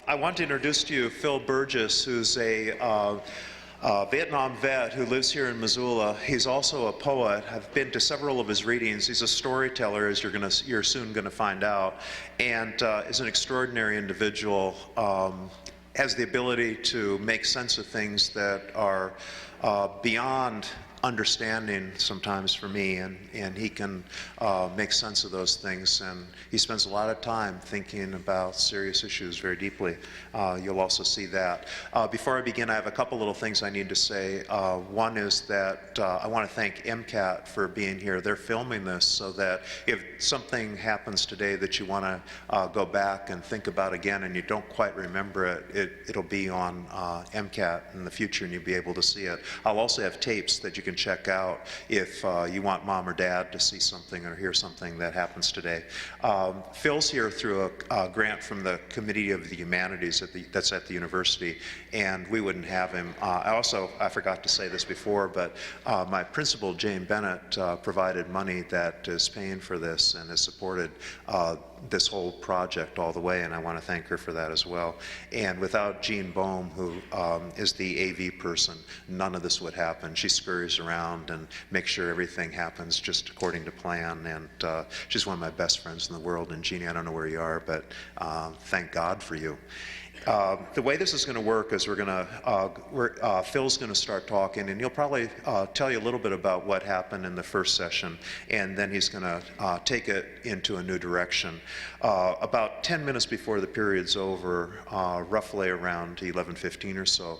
I want to introduce to you Phil Burgess, who's a Vietnam vet who lives here in Missoula. He's also a poet. I've been to several of his readings. He's a storyteller, as you're soon going to find out, and is an extraordinary individual. Has the ability to make sense of things that are beyond understanding sometimes for me, and he can make sense of those things, and he spends a lot of time thinking about serious issues very deeply. You'll also see that. Before I begin, I have a couple little things I need to say. One is that I want to thank MCAT for being here. They're filming this so that if something happens today that you want to go back and think about again and you don't quite remember it, it'll be on MCAT in the future and you'll be able to see it. I'll also have tapes that you can check out if you want mom or dad to see something or hear something that happens today. Phil's here through a grant from the Committee of the Humanities that's at the university, and we wouldn't have him. I forgot to say this before, but my principal, Jane Bennett, provided money that is paying for this and has supported this whole project all the way, and I want to thank her for that as well. And without Jean Bohm, who is the AV person, none of this would happen. She scurries around and makes sure everything happens just according to plan, and she's one of my best friends in the world. And Jeannie, I don't know where you are, but thank God for you. The way this is going to work is Phil's going to start talking, and he'll probably tell you a little bit about what happened in the first session, and then he's going to take it into a new direction. About 10 minutes before the period's over, roughly around 11:15 or so,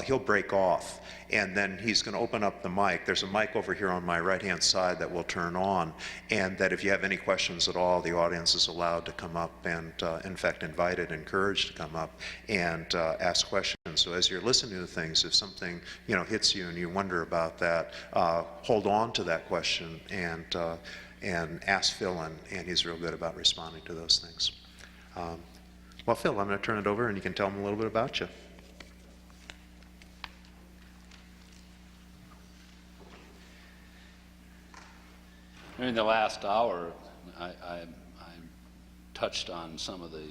he'll break off, and then he's going to open up the mic. There's a mic over here on my right-hand side that will turn on, and that if you have any questions at all, the audience is allowed to come up and, in fact, invited, encouraged to come up and ask questions. So as you're listening to things, if something hits you and you wonder about that, hold on to that question and ask Phil, and he's real good about responding to those things. Well, Phil, I'm going to turn it over, and you can tell him a little bit about you. During the last hour, I touched on some of the,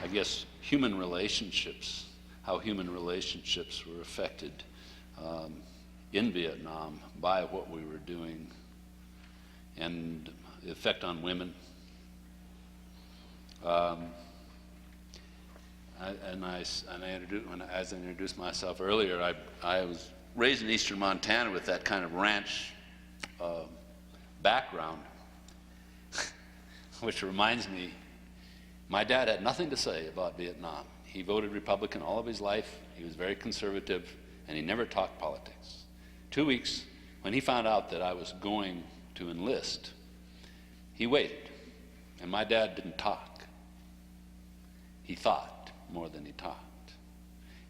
I guess, human relationships, how human relationships were affected in Vietnam by what we were doing, and the effect on women. As I introduced myself earlier, I was raised in eastern Montana with that kind of ranch background, which reminds me, my dad had nothing to say about Vietnam. He voted Republican all of his life. He was very conservative, and he never talked politics. 2 weeks, when he found out that I was going to enlist, he waited, and my dad didn't talk. He thought more than he talked.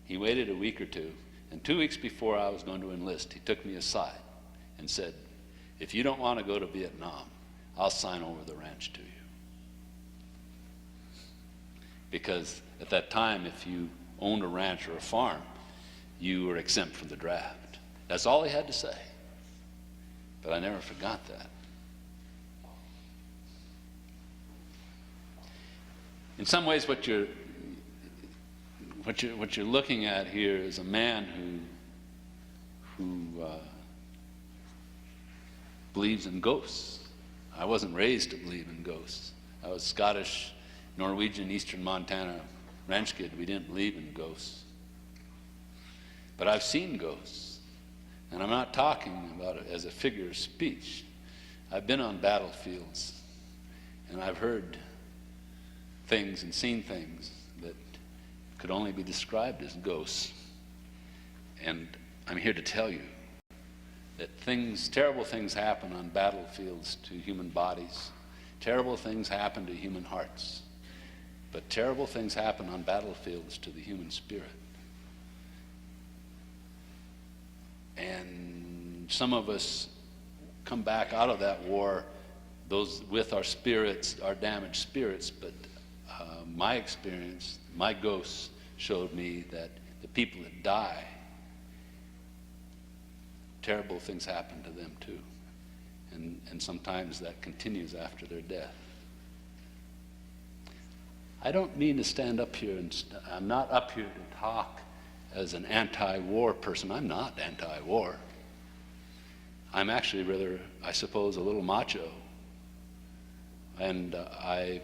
He waited a week or two, and 2 weeks before I was going to enlist, he took me aside and said, "If you don't want to go to Vietnam, I'll sign over the ranch to you." Because at that time, if you owned a ranch or a farm, you were exempt from the draft. That's all he had to say. But I never forgot that. In some ways, what you're looking at here is a man who believes in ghosts. I wasn't raised to believe in ghosts. I was Scottish, Norwegian, Eastern Montana ranch kid. We didn't believe in ghosts. But I've seen ghosts, and I'm not talking about it as a figure of speech. I've been on battlefields, and I've heard things and seen things that could only be described as ghosts. And I'm here to tell you that terrible things happen on battlefields to human bodies. Terrible things happen to human hearts. But terrible things happen on battlefields to the human spirit. And some of us come back out of that war, those with our spirits, our damaged spirits, but my experience, my ghosts showed me that the people that die, terrible things happen to them too. And sometimes that continues after their death. I don't mean to stand up here and I'm not up here to talk as an anti-war person. I'm not anti-war. I'm actually rather, I suppose, a little macho. And I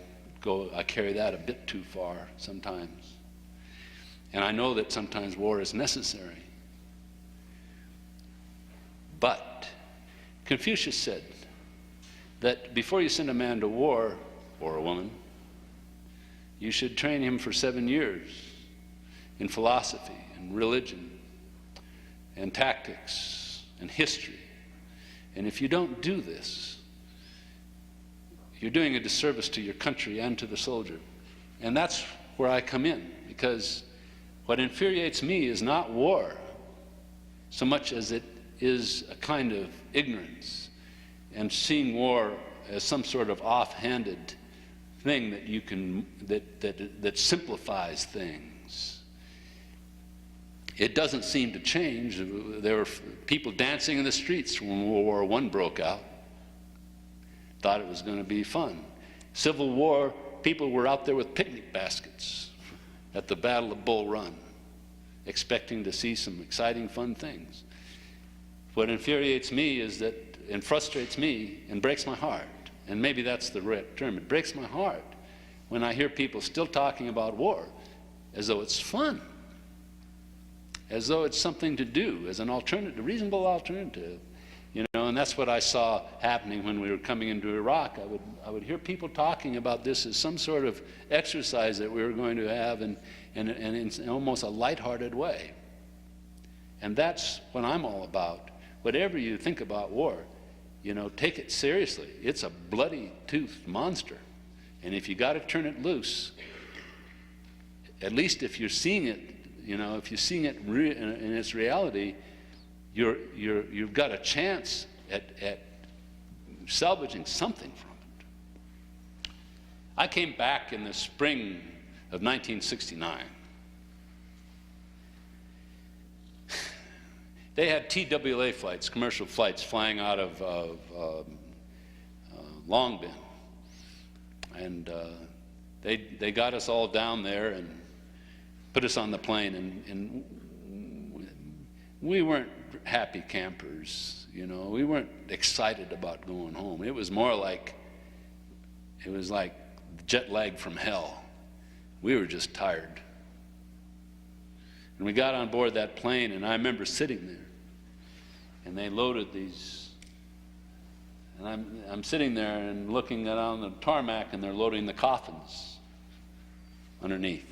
carry that a bit too far sometimes. And I know that sometimes war is necessary. But Confucius said that before you send a man to war, or a woman, you should train him for 7 years in philosophy and religion and tactics and history. And if you don't do this, you're doing a disservice to your country and to the soldier. And that's where I come in, because what infuriates me is not war so much as it is a kind of ignorance and seeing war as some sort of offhanded thing that you can that simplifies things. It doesn't seem to change. There were people dancing in the streets when World War I broke out. Thought it was going to be fun. Civil War, people were out there with picnic baskets at the Battle of Bull Run, expecting to see some exciting, fun things. What infuriates me is that, and frustrates me, and breaks my heart, and maybe that's the right term, it breaks my heart when I hear people still talking about war as though it's fun, as though it's something to do, as an alternative, a reasonable alternative. You know, and that's what I saw happening when we were coming into Iraq. I would hear people talking about this as some sort of exercise that we were going to have, and in almost a lighthearted way. And that's what I'm all about. Whatever you think about war, you know, take it seriously. It's a bloody-toothed monster. And if you got to turn it loose, at least if you're seeing it, you know, if you're seeing it in its reality, you've got a chance at salvaging something from it. I came back in the spring of 1969. They had TWA flights, commercial flights, flying out of Long Bin. And they got us all down there and put us on the plane, and we weren't happy campers, you know. We weren't excited about going home. It was more like, it was like jet lag from hell. We were just tired. And we got on board that plane, and I remember sitting there, and they loaded these, and I'm sitting there and looking on the tarmac, and they're loading the coffins underneath.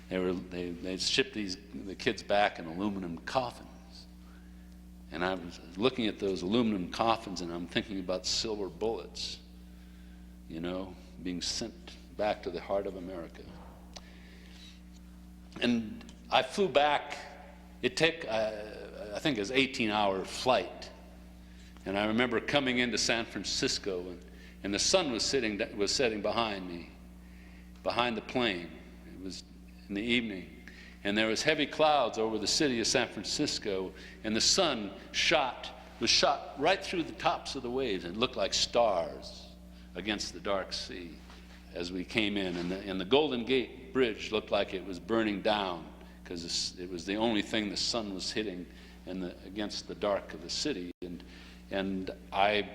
They shipped the kids back in aluminum coffins. And I was looking at those aluminum coffins, and I'm thinking about silver bullets, you know, being sent back to the heart of America. And I flew back. It took, I think it was an 18-hour flight. And I remember coming into San Francisco, and the sun was setting behind me, behind the plane. It was in the evening. And there was heavy clouds over the city of San Francisco, and the sun was shot right through the tops of the waves, and it looked like stars against the dark sea as we came in. And the Golden Gate Bridge looked like it was burning down, because it was the only thing the sun was hitting against the dark of the city. And I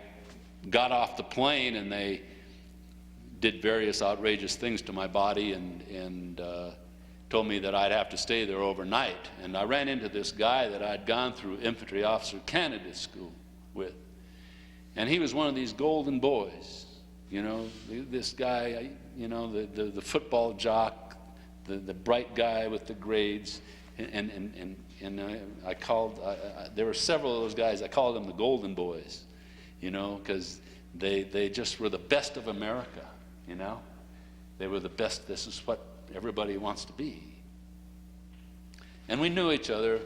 got off the plane, and they did various outrageous things to my body, and told me that I'd have to stay there overnight. And I ran into this guy that I'd gone through infantry officer candidate school with. And he was one of these golden boys, you know, this guy, you know, the football jock, the bright guy with the grades. And I called, there were several of those guys, I called them the golden boys, you know, because they just were the best of America, you know. They were the best. This is what everybody wants to be. And we knew each other,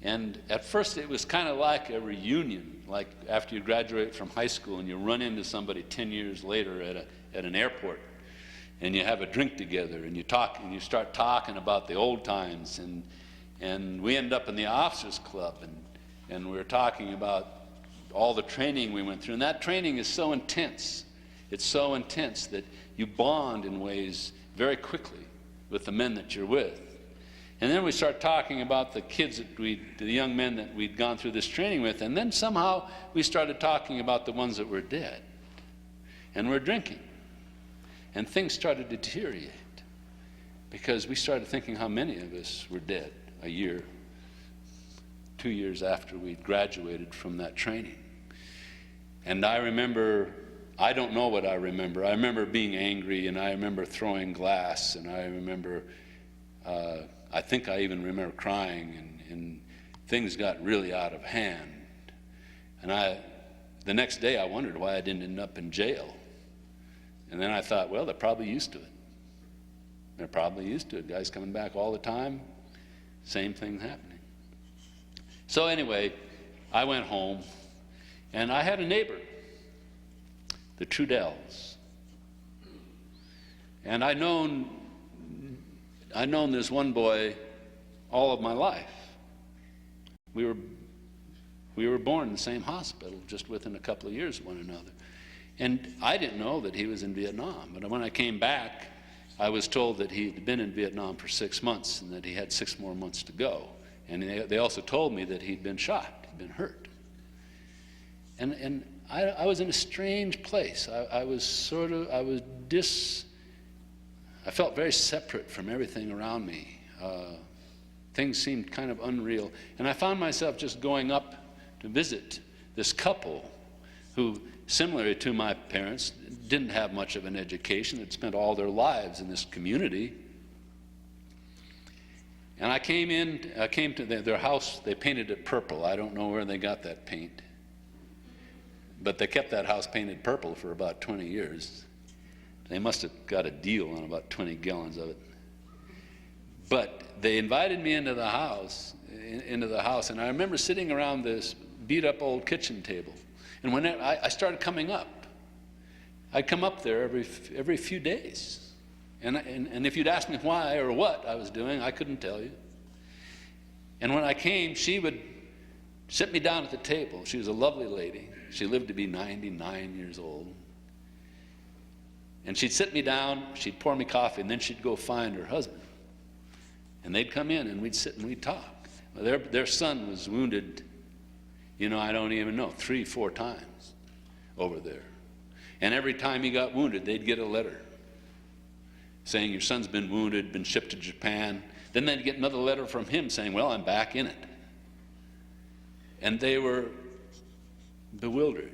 and at first it was kind of like a reunion, like after you graduate from high school and you run into somebody 10 years later at an airport, and you have a drink together, and you talk, and you start talking about the old times, and we end up in the officers club, and we were talking about all the training we went through. And that training is so intense. It's so intense that you bond in ways very quickly with the men that you're with. And then we start talking about the kids the young men that we'd gone through this training with, and then somehow we started talking about the ones that were dead and were drinking. And things started to deteriorate because we started thinking how many of us were dead a year, 2 years after we'd graduated from that training. And I remember, I don't know what I remember. I remember being angry, and I remember throwing glass, and I remember, I think I even remember crying, and things got really out of hand. And the next day I wondered why I didn't end up in jail. And then I thought, well, they're probably used to it. They're probably used to it. Guys coming back all the time, same thing happening. So anyway, I went home, and I had a neighbor, the Trudells. And I'd known this one boy all of my life. We were born in the same hospital, just within a couple of years of one another. And I didn't know that he was in Vietnam. But when I came back, I was told that he had been in Vietnam for 6 months and that he had 6 more months to go. And they also told me that he'd been shot, he'd been hurt. And I was in a strange place. I felt very separate from everything around me. Things seemed kind of unreal. And I found myself just going up to visit this couple who, similar to my parents, didn't have much of an education. They'd spent all their lives in this community. And I came to their house. They painted it purple. I don't know where they got that paint. But they kept that house painted purple for about 20 years. They must have got a deal on about 20 gallons of it. But they invited me into the house, and I remember sitting around this beat-up old kitchen table. And when I started coming up, I'd come up there every few days. And if you'd asked me why or what I was doing, I couldn't tell you. And when I came, she would sit me down at the table. She was a lovely lady. She lived to be 99 years old. And she'd sit me down, she'd pour me coffee, and then she'd go find her husband. And they'd come in, and we'd sit and we'd talk. Their son was wounded, I don't even know, 3-4 times over there. And every time he got wounded, they'd get a letter saying, your son's been wounded, been shipped to Japan. Then they'd get another letter from him saying, well, I'm back in it. And they were bewildered.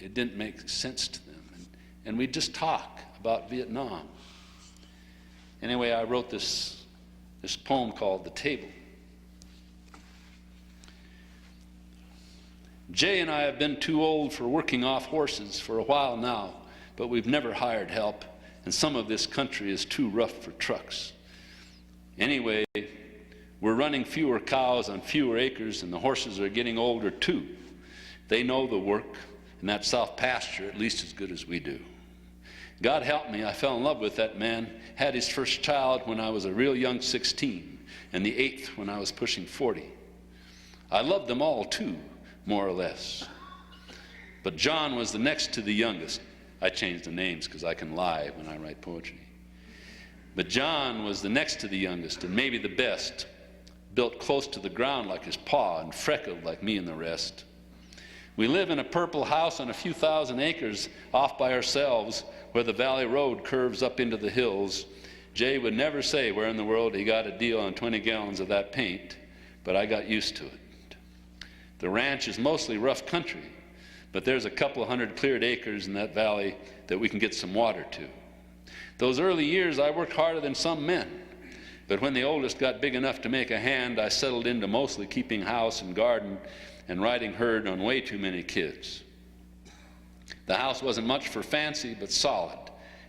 It didn't make sense to them. And we'd just talk about Vietnam. Anyway, I wrote this poem called The Table. Jay and I have been too old for working off horses for a while now, but we've never hired help, and some of this country is too rough for trucks. Anyway, we're running fewer cows on fewer acres, and the horses are getting older too. They know the work, and that soft pasture at least as good as we do. God help me, I fell in love with that man, had his first child when I was a real young 16, and the 8th when I was pushing 40. I loved them all too, more or less. But John was the next to the youngest. I changed the names because I can lie when I write poetry. But John was the next to the youngest, and maybe the best, built close to the ground like his pa and freckled like me and the rest. We live in a purple house on a few thousand acres off by ourselves where the valley road curves up into the hills. Jay would never say where in the world he got a deal on 20 gallons of that paint, but I got used to it. The ranch is mostly rough country, but there's a couple of hundred cleared acres in that valley that we can get some water to. Those early years I worked harder than some men, but when the oldest got big enough to make a hand, I settled into mostly keeping house and garden and riding herd on way too many kids. The house wasn't much for fancy, but solid,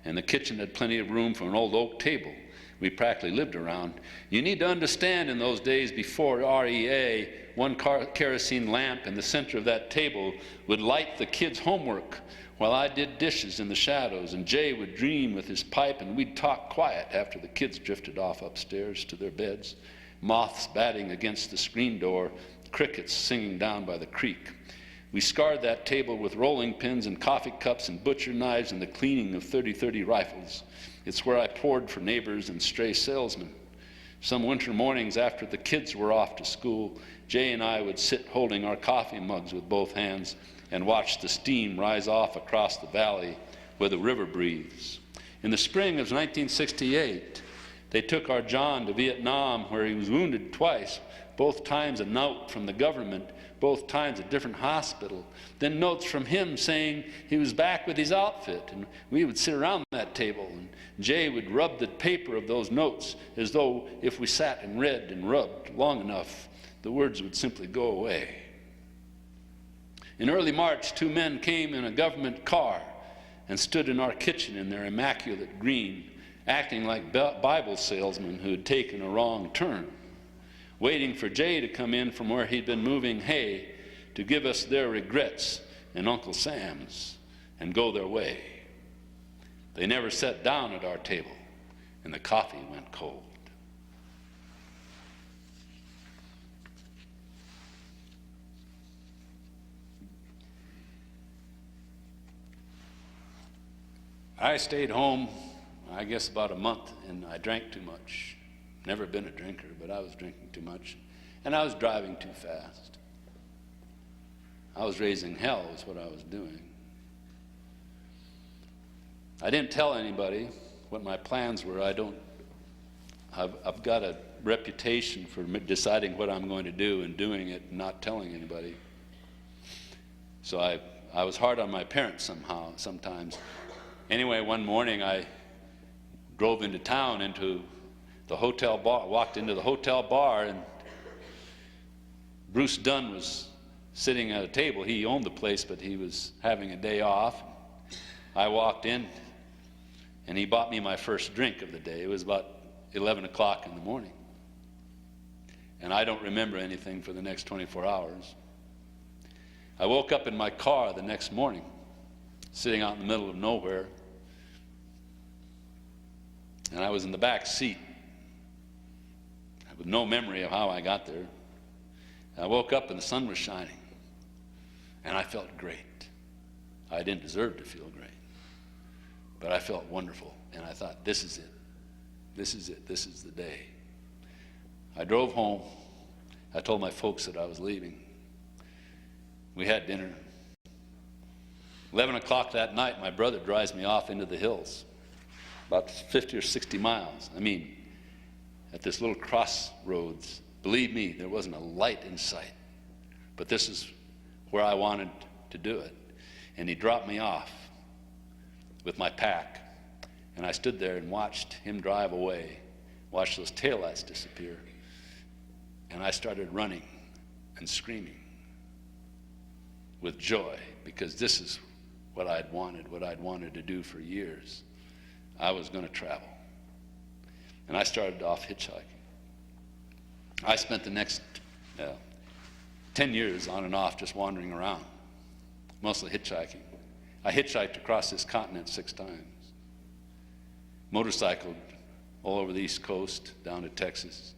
and the kitchen had plenty of room for an old oak table we practically lived around. You need to understand, in those days before REA, one kerosene lamp in the center of that table would light the kids' homework while I did dishes in the shadows, and Jay would dream with his pipe, and we'd talk quiet after the kids drifted off upstairs to their beds, moths batting against the screen door, crickets singing down by the creek. We scarred that table with rolling pins and coffee cups and butcher knives and the cleaning of 30-30 rifles. It's where I poured for neighbors and stray salesmen. Some winter mornings after the kids were off to school, Jay and I would sit holding our coffee mugs with both hands and watch the steam rise off across the valley where the river breathes. In the spring of 1968, they took our John to Vietnam, where he was wounded twice, both times a note from the government, both times a different hospital, then notes from him saying he was back with his outfit. And we would sit around that table, and Jay would rub the paper of those notes as though if we sat and read and rubbed long enough, the words would simply go away. In early March, 2 men came in a government car and stood in our kitchen in their immaculate green, acting like Bible salesmen who had taken a wrong turn, waiting for Jay to come in from where he'd been moving hay to give us their regrets and Uncle Sam's and go their way. They never sat down at our table, and the coffee went cold. I stayed home, I guess, about a month, and I drank too much. Never been a drinker, but I was drinking too much, and I was driving too fast. I was raising hell is what I was doing. I didn't tell anybody what my plans were. I've got a reputation for deciding what I'm going to do and doing it and not telling anybody. So I was hard on my parents sometimes. Anyway, one morning I drove into town into the hotel bar, walked into the hotel bar, and Bruce Dunn was sitting at a table. He owned the place, but he was having a day off. I walked in, and he bought me my first drink of the day. It was about 11 o'clock in the morning. And I don't remember anything for the next 24 hours. I woke up in my car the next morning, sitting out in the middle of nowhere, and I was in the back seat with no memory of how I got there. I woke up and the sun was shining, and I felt great. I didn't deserve to feel great, but I felt wonderful, and I thought, this is it. This is it. This is the day. I drove home. I told my folks that I was leaving. We had dinner. 11 o'clock that night, my brother drives me off into the hills, about 50 or 60 miles. I mean, at this little crossroads. Believe me, there wasn't a light in sight, but this is where I wanted to do it. And he dropped me off with my pack, and I stood there and watched him drive away, watched those taillights disappear, and I started running and screaming with joy, because this is what I'd wanted to do for years. I was going to travel. And I started off hitchhiking. I spent the next 10 years on and off just wandering around, mostly hitchhiking. I hitchhiked across this continent 6 times. Motorcycled all over the East Coast, down to Texas,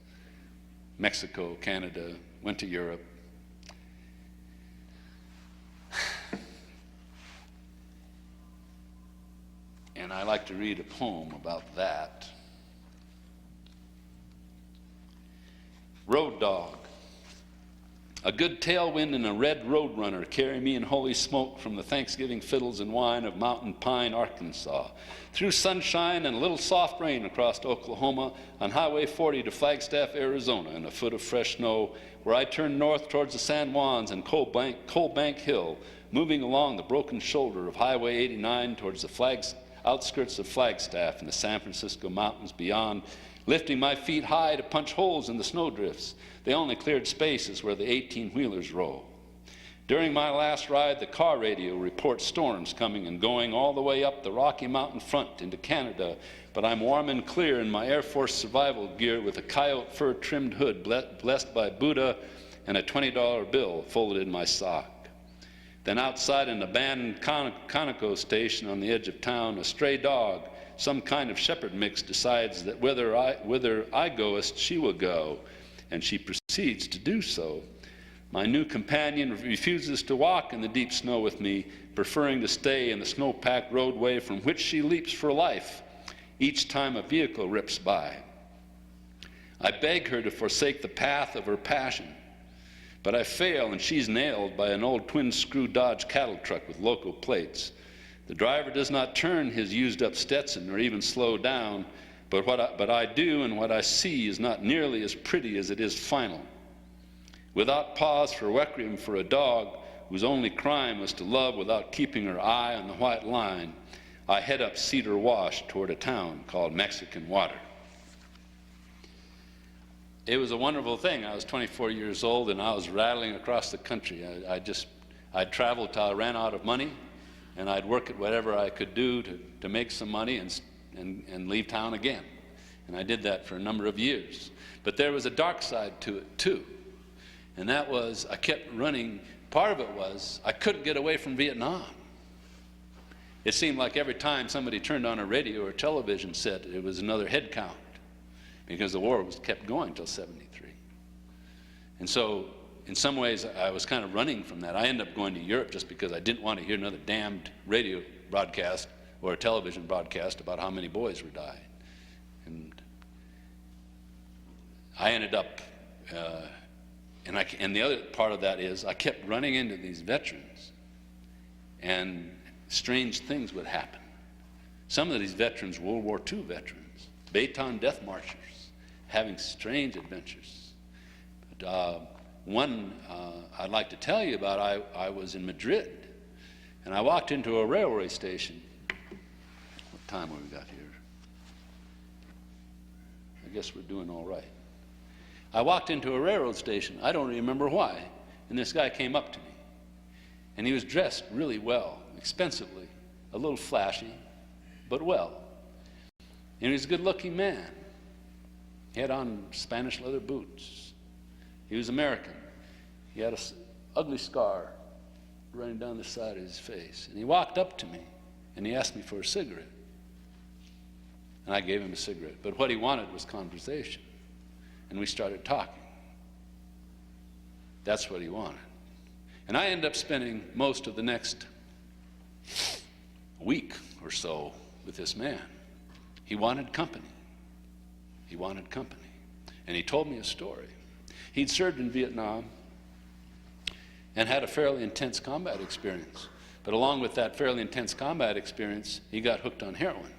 Mexico, Canada, went to Europe. And I like to read a poem about that. Road Dog. A good tailwind and a red roadrunner carry me in holy smoke from the Thanksgiving fiddles and wine of Mountain Pine, Arkansas, through sunshine and a little soft rain across Oklahoma, on Highway 40 to Flagstaff, Arizona, and a foot of fresh snow, where I turn north towards the San Juans and Coal Bank Hill, moving along the broken shoulder of Highway 89 towards the outskirts of Flagstaff and the San Francisco Mountains beyond, lifting my feet high to punch holes in the snowdrifts, the only cleared spaces where the 18-wheelers roll. During my last ride, the car radio reports storms coming and going all the way up the Rocky Mountain front into Canada, but I'm warm and clear in my Air Force survival gear with a coyote fur trimmed hood blessed by Buddha and a $20 bill folded in my sock. Then outside an abandoned Conoco station on the edge of town, a stray dog, some kind of shepherd mix, decides that whither I goest, she will go, and she proceeds to do so. My new companion refuses to walk in the deep snow with me, preferring to stay in the snow-packed roadway from which she leaps for life each time a vehicle rips by. I beg her to forsake the path of her passion, but I fail, and she's nailed by an old twin-screw Dodge cattle truck with local plates. The driver does not turn his used-up Stetson or even slow down, but I do, and what I see is not nearly as pretty as it is final. Without pause for requiem for a dog whose only crime was to love without keeping her eye on the white line, I head up Cedar Wash toward a town called Mexican Water. It was a wonderful thing. I was 24 years old, and I was rattling across the country. I'd travel till I ran out of money, and I'd work at whatever I could do to make some money and leave town again. And I did that for a number of years. But there was a dark side to it, too. And that was, I kept running. Part of it was, I couldn't get away from Vietnam. It seemed like every time somebody turned on a radio or television set, it was another head count, because the war was kept going till '73. And so, in some ways, I was kind of running from that. I ended up going to Europe just because I didn't want to hear another damned radio broadcast or a television broadcast about how many boys were dying. And I ended up, and the other part of that is I kept running into these veterans, and strange things would happen. Some of these veterans, World War II veterans, Baton death marchers, having strange adventures. But one I'd like to tell you about, I was in Madrid, and I walked into a railway station. What time have we got here? I guess we're doing all right. I walked into a railroad station, I don't remember why, and this guy came up to me. And he was dressed really well, expensively, a little flashy, but well. And he was a good-looking man. He had on Spanish leather boots. He was American. He had an ugly scar running down the side of his face. And he walked up to me, and he asked me for a cigarette. And I gave him a cigarette. But what he wanted was conversation. And we started talking. That's what he wanted. And I ended up spending most of the next week or so with this man. He wanted company. He wanted company. And he told me a story. He'd served in Vietnam and had a fairly intense combat experience. But along with that fairly intense combat experience, he got hooked on heroin.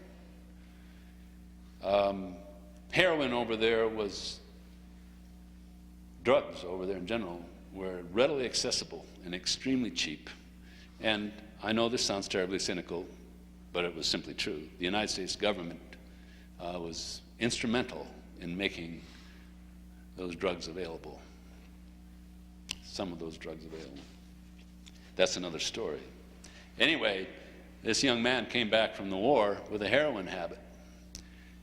Heroin over there was, drugs over there in general were readily accessible and extremely cheap. And I know this sounds terribly cynical, but it was simply true. The United States government was instrumental in making those drugs available. Some of those drugs available. That's another story. Anyway, this young man came back from the war with a heroin habit.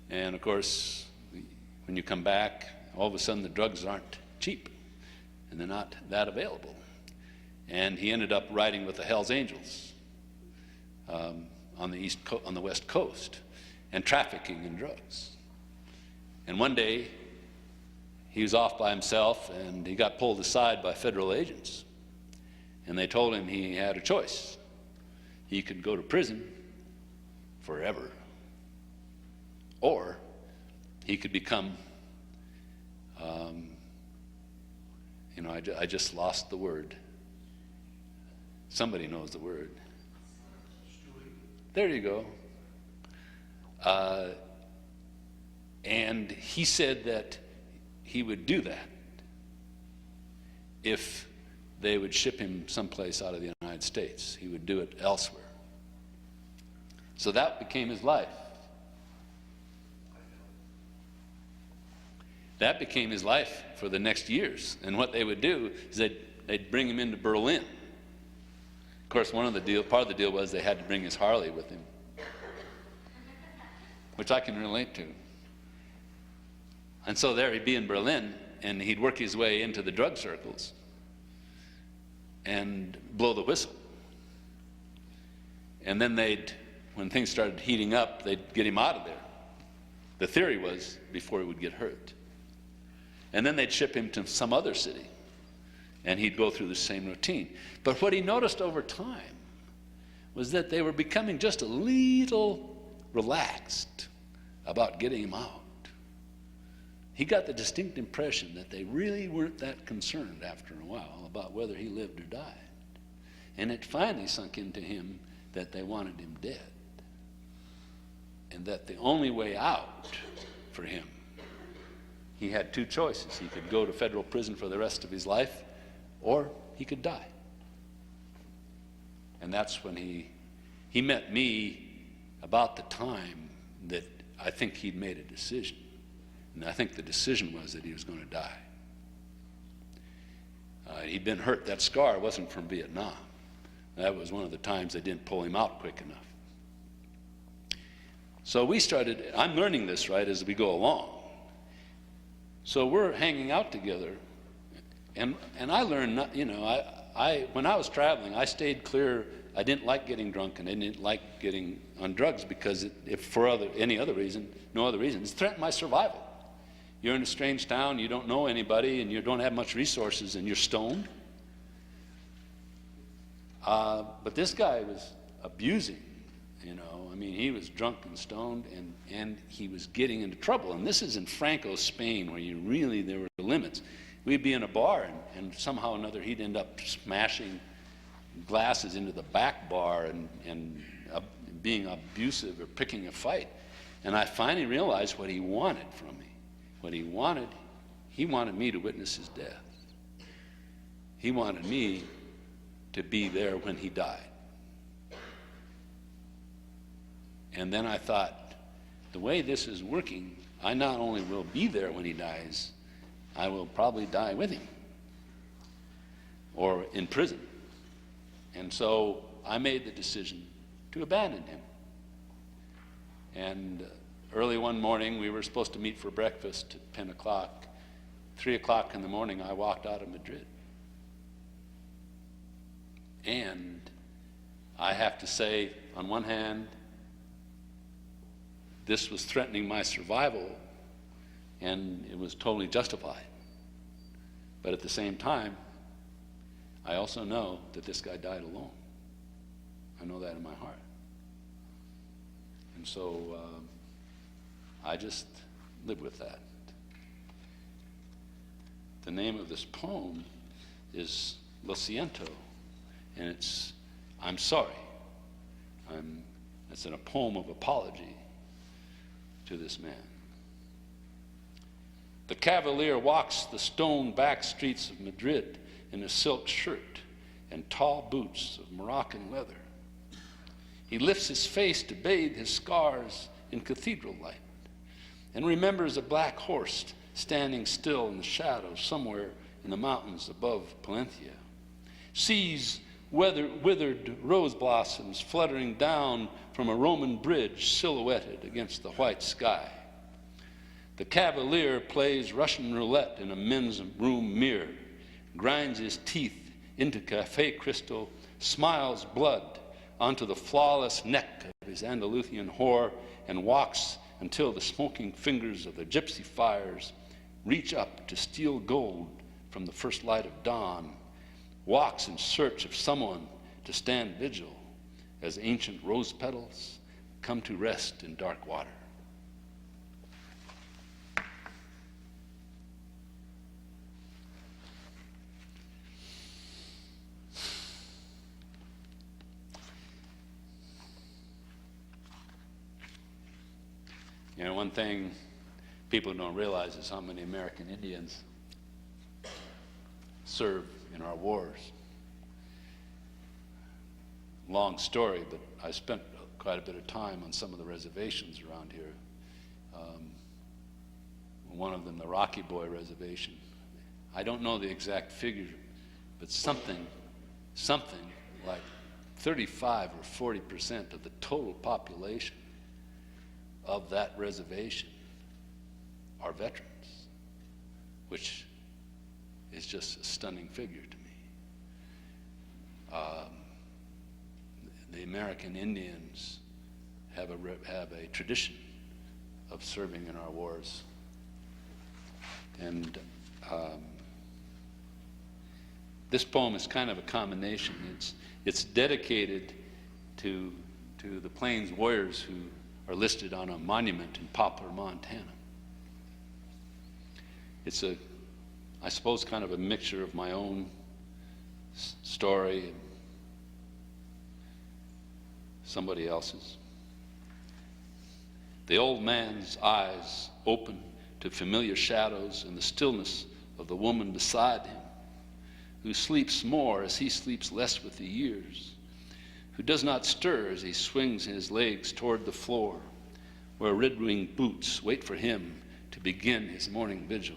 And of course, when you come back, all of a sudden the drugs aren't cheap, and they're not that available. And he ended up riding with the Hells Angels on the West Coast and trafficking in drugs. And one day, he was off by himself, and he got pulled aside by federal agents. And they told him he had a choice. He could go to prison forever, or he could become, I just lost the word. Somebody knows the word. There you go. And he said that he would do that if they would ship him someplace out of the United States. He would do it elsewhere. So that became his life. That became his life for the next years. And what they would do is they'd bring him into Berlin. Of course, part of the deal was they had to bring his Harley with him, which I can relate to. And so there he'd be in Berlin, and he'd work his way into the drug circles and blow the whistle. And then when things started heating up, they'd get him out of there. The theory was before he would get hurt. And then they'd ship him to some other city, And he'd go through the same routine. But what he noticed over time was that they were becoming just a little relaxed about getting him out. He got the distinct impression that they really weren't that concerned after a while about whether he lived or died. And it finally sunk into him that they wanted him dead. And that the only way out for him, he had two choices. He could go to federal prison for the rest of his life, or he could die. And that's when he met me about the time that I think he'd made a decision. And I think the decision was that he was going to die. He'd been hurt. That scar wasn't from Vietnam. That was one of the times they didn't pull him out quick enough. So we started, I'm learning this, right, as we go along. So we're hanging out together, and I learned, you know, when I was traveling, I stayed clear. I didn't like getting drunk, and I didn't like getting on drugs because if for any other reason, no other reason, it threatened my survival. You're in a strange town, you don't know anybody, and you don't have much resources, and you're stoned. But this guy was abusing, you know. I mean, he was drunk and stoned, and he was getting into trouble. And this is in Franco, Spain, where there were limits. We'd be in a bar, and somehow or another he'd end up smashing glasses into the back bar and being abusive or picking a fight. And I finally realized what he wanted from me. What he wanted me to witness his death. He wanted me to be there when he died. And then I thought, the way this is working, I not only will be there when he dies, I will probably die with him or in prison. And so I made the decision to abandon him. And early one morning, we were supposed to meet for breakfast at 10 o'clock. 3 o'clock in the morning, I walked out of Madrid. And I have to say, on one hand, this was threatening my survival, and it was totally justified. But at the same time, I also know that this guy died alone. I know that in my heart. And so I just live with that. The name of this poem is Lo Siento, and it's I'm sorry. It's in a poem of apology to this man. The cavalier walks the stone back streets of Madrid in a silk shirt and tall boots of Moroccan leather. He lifts his face to bathe his scars in cathedral light and remembers a black horse standing still in the shadows somewhere in the mountains above Palencia. Sees withered rose blossoms fluttering down from a Roman bridge silhouetted against the white sky. The cavalier plays Russian roulette in a men's room mirror, grinds his teeth into cafe crystal, smiles blood onto the flawless neck of his Andalusian whore, and walks until the smoking fingers of the gypsy fires reach up to steal gold from the first light of dawn, walks in search of someone to stand vigil as ancient rose petals come to rest in dark water. You know, one thing people don't realize is how many American Indians served in our wars. Long story, but I spent quite a bit of time on some of the reservations around here. One of them, the Rocky Boy Reservation. I don't know the exact figure, but something like 35 or 40% of the total population of that reservation are veterans, which is just a stunning figure to me. The American Indians have a tradition of serving in our wars, and This poem is kind of a combination. It's dedicated to the Plains warriors who are listed on a monument in Poplar, Montana. It's I suppose, kind of a mixture of my own story and somebody else's. The old man's eyes open to familiar shadows and the stillness of the woman beside him, who sleeps more as he sleeps less with the years, who does not stir as he swings his legs toward the floor, where red-winged boots wait for him to begin his morning vigil.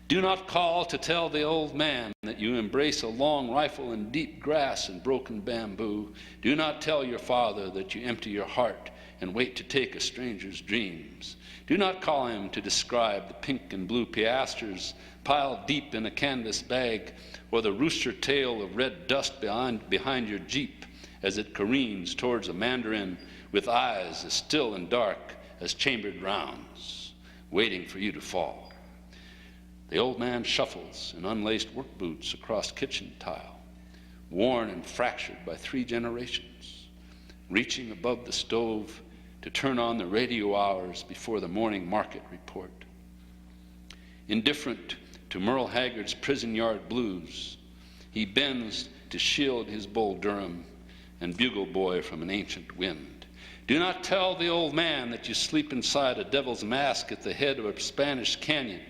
Do not call to tell the old man that you embrace a long rifle in deep grass and broken bamboo. Do not tell your father that you empty your heart and wait to take a stranger's dreams. Do not call him to describe the pink and blue piastres piled deep in a canvas bag, or the rooster tail of red dust behind your Jeep as it careens towards a mandarin with eyes as still and dark as chambered rounds, waiting for you to fall. The old man shuffles in unlaced work boots across kitchen tile, worn and fractured by 3 generations, reaching above the stove to turn on the radio hours before the morning market report. Indifferent to Merle Haggard's prison yard blues, he bends to shield his Bull Durham and bugle boy from an ancient wind. Do not tell the old man that you sleep inside a devil's mask at the head of a Spanish canyon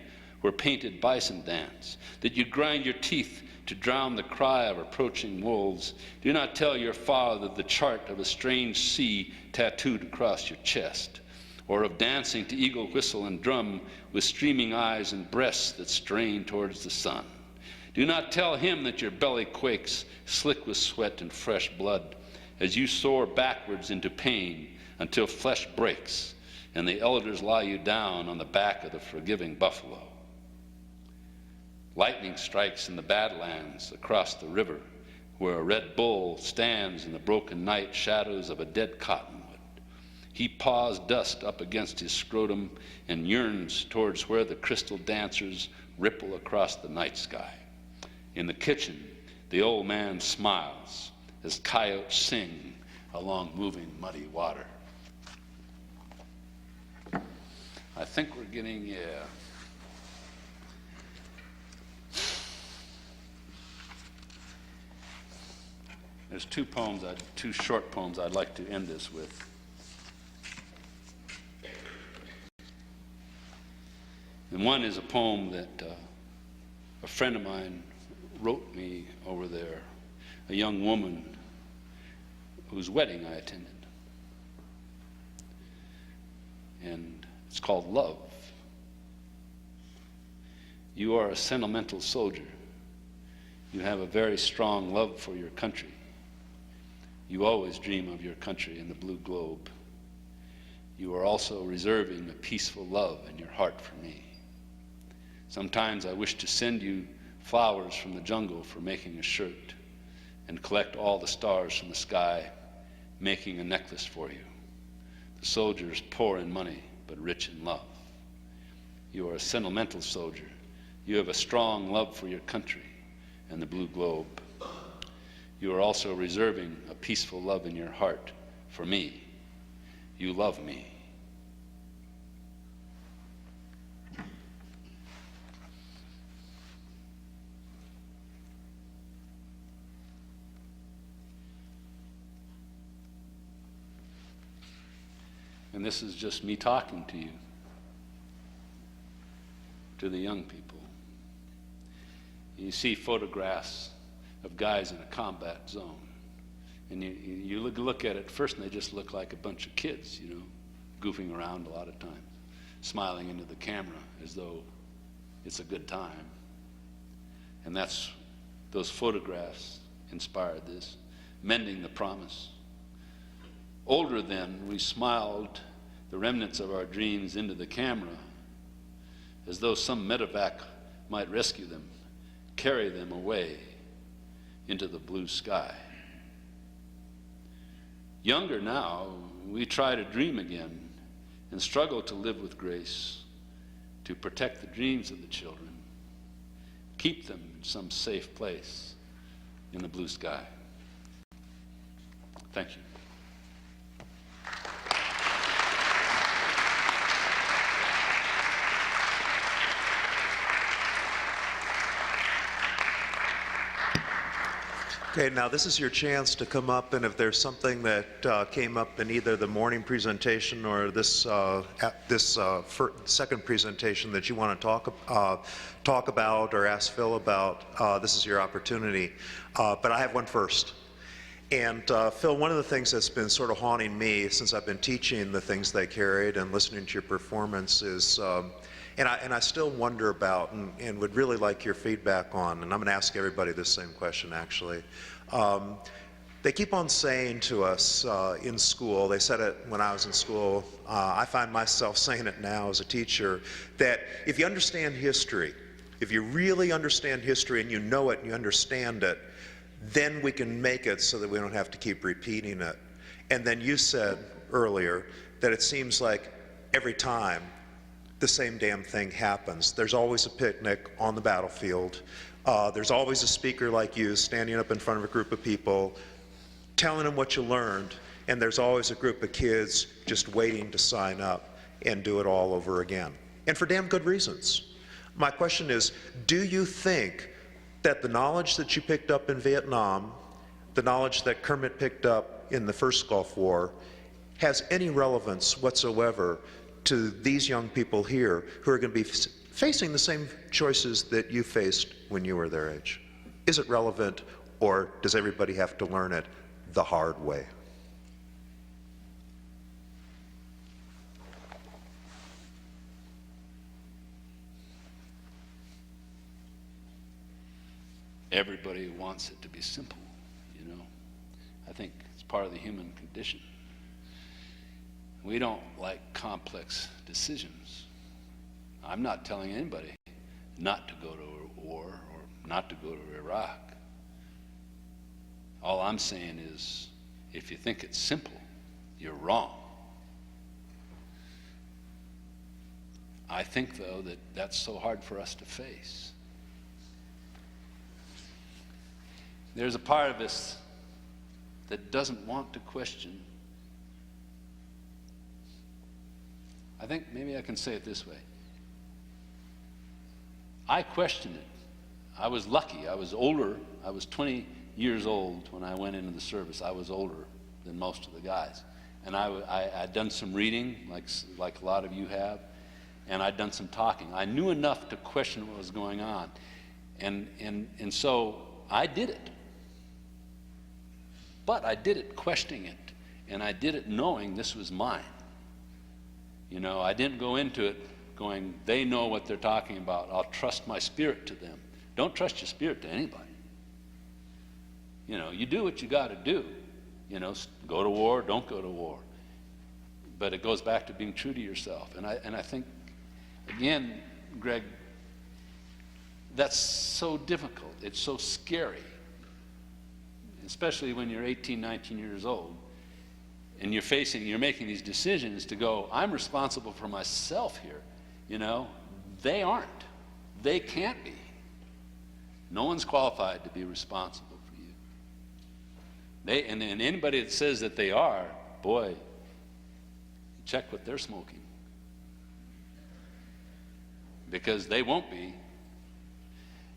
where painted bison dance, that you grind your teeth to drown the cry of approaching wolves. Do not tell your father the chart of a strange sea tattooed across your chest, or of dancing to eagle whistle and drum with streaming eyes and breasts that strain towards the sun. Do not tell him that your belly quakes, slick with sweat and fresh blood, as you soar backwards into pain until flesh breaks and the elders lie you down on the back of the forgiving buffalo. Lightning strikes in the Badlands across the river, where a red bull stands in the broken night shadows of a dead cottonwood. He paws dust up against his scrotum and yearns towards where the crystal dancers ripple across the night sky. In the kitchen, the old man smiles as coyotes sing along moving muddy water. I think we're getting, There's 2 short poems I'd like to end this with. And one is a poem that a friend of mine wrote me over there, a young woman whose wedding I attended. And it's called Love. You are a sentimental soldier. You have a very strong love for your country. You always dream of your country and the blue globe. You are also reserving a peaceful love in your heart for me. Sometimes I wish to send you flowers from the jungle for making a shirt, and collect all the stars from the sky, making a necklace for you. The soldier is poor in money, but rich in love. You are a sentimental soldier. You have a strong love for your country and the blue globe. You are also reserving a peaceful love in your heart for me. You love me. And this is just me talking to you, to the young people. You see photographs of guys in a combat zone, and you look at it first and they just look like a bunch of kids, goofing around a lot of times, smiling into the camera as though it's a good time. And those photographs inspired this, Mending the Promise. Older then, we smiled the remnants of our dreams into the camera as though some medevac might rescue them, carry them away into the blue sky. Younger now, we try to dream again and struggle to live with grace, to protect the dreams of the children, keep them in some safe place in the blue sky. Thank you. Okay, now this is your chance to come up, and if there's something that came up in either the morning presentation or this second presentation that you want to talk about or ask Phil about, this is your opportunity. But I have one first. And Phil, one of the things that's been sort of haunting me since I've been teaching the things they carried and listening to your performance is, and I still wonder about and would really like your feedback on, and I'm going to ask everybody this same question actually. They keep on saying to us in school, they said it when I was in school, I find myself saying it now as a teacher, that if you understand history, if you really understand history and you know it and you understand it, then we can make it so that we don't have to keep repeating it. And then you said earlier that it seems like every time the same damn thing happens. There's always a picnic on the battlefield. There's always a speaker like you standing up in front of a group of people, telling them what you learned, and there's always a group of kids just waiting to sign up and do it all over again. And for damn good reasons. My question is, do you think that the knowledge that you picked up in Vietnam, the knowledge that Kermit picked up in the first Gulf War, has any relevance whatsoever to these young people here who are going to be facing the same choices that you faced when you were their age? Is it relevant, or does everybody have to learn it the hard way? Everybody wants it to be simple, you know. I think it's part of the human condition. We don't like complex decisions. I'm not telling anybody not to go to war or not to go to Iraq. All I'm saying is, if you think it's simple, you're wrong. I think, though, that that's so hard for us to face. There's a part of us that doesn't want to question. I think maybe I can say it this way. I questioned it. I was lucky. I was older. I was 20 years old when I went into the service. I was older than most of the guys. And I'd done some reading, like a lot of you have, and I'd done some talking. I knew enough to question what was going on. And so I did it. But I did it questioning it, and I did it knowing this was mine. You know, I didn't go into it going, they know what they're talking about. I'll trust my spirit to them. Don't trust your spirit to anybody. You know, you do what you got to do. You know, go to war, don't go to war. But it goes back to being true to yourself. And I think, again, Greg, that's so difficult. It's so scary. Especially when you're 18, 19 years old, and you're making these decisions to go, I'm responsible for myself here. You know, they aren't. They can't be. No one's qualified to be responsible for you. And anybody that says that they are, boy, check what they're smoking. Because they won't be.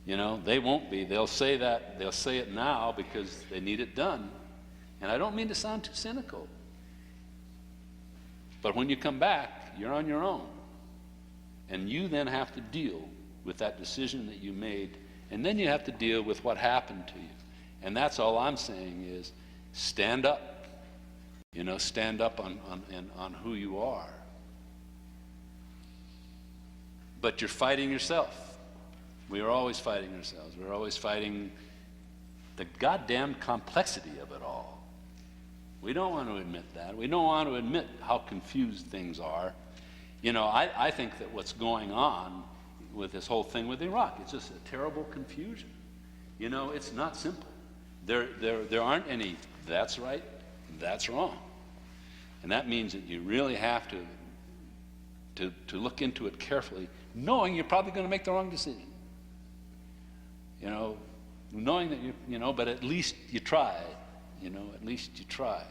You know, they won't be. They'll say that. They'll say it now because they need it done. And I don't mean to sound too cynical. But when you come back, you're on your own. And you then have to deal with that decision that you made. And then you have to deal with what happened to you. And that's all I'm saying is stand up. You know, stand up on who you are. But you're fighting yourself. We are always fighting ourselves. We're always fighting the goddamn complexity of it all. We don't want to admit that. We don't want to admit how confused things are. You know, I think that what's going on with this whole thing with Iraq, it's just a terrible confusion. You know, it's not simple. There aren't any that's right, that's wrong. And that means that you really have to look into it carefully, knowing you're probably going to make the wrong decision. You know, knowing that but at least you tried, at least you tried.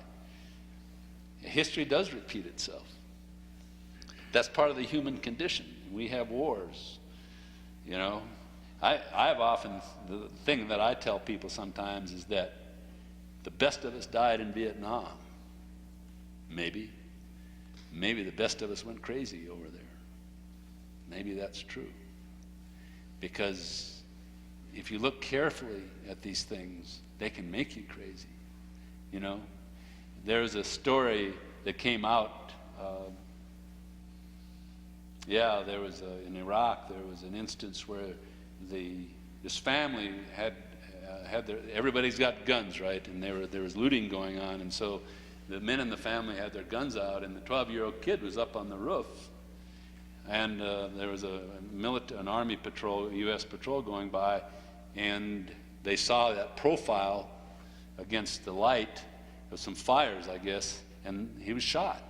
History does repeat itself. That's part of the human condition. We have wars, I've often, the thing that I tell people sometimes is that the best of us died in Vietnam. Maybe the best of us went crazy over there. Maybe that's true. Because if you look carefully at these things, they can make you crazy. There's a story that came out. There was in Iraq. There was an instance where this family had everybody's got guns, right? And there was looting going on, and so the men in the family had their guns out, and the 12-year-old kid was up on the roof, and there was an army patrol, U.S. patrol going by, and they saw that profile against the light of some fires, I guess, and he was shot.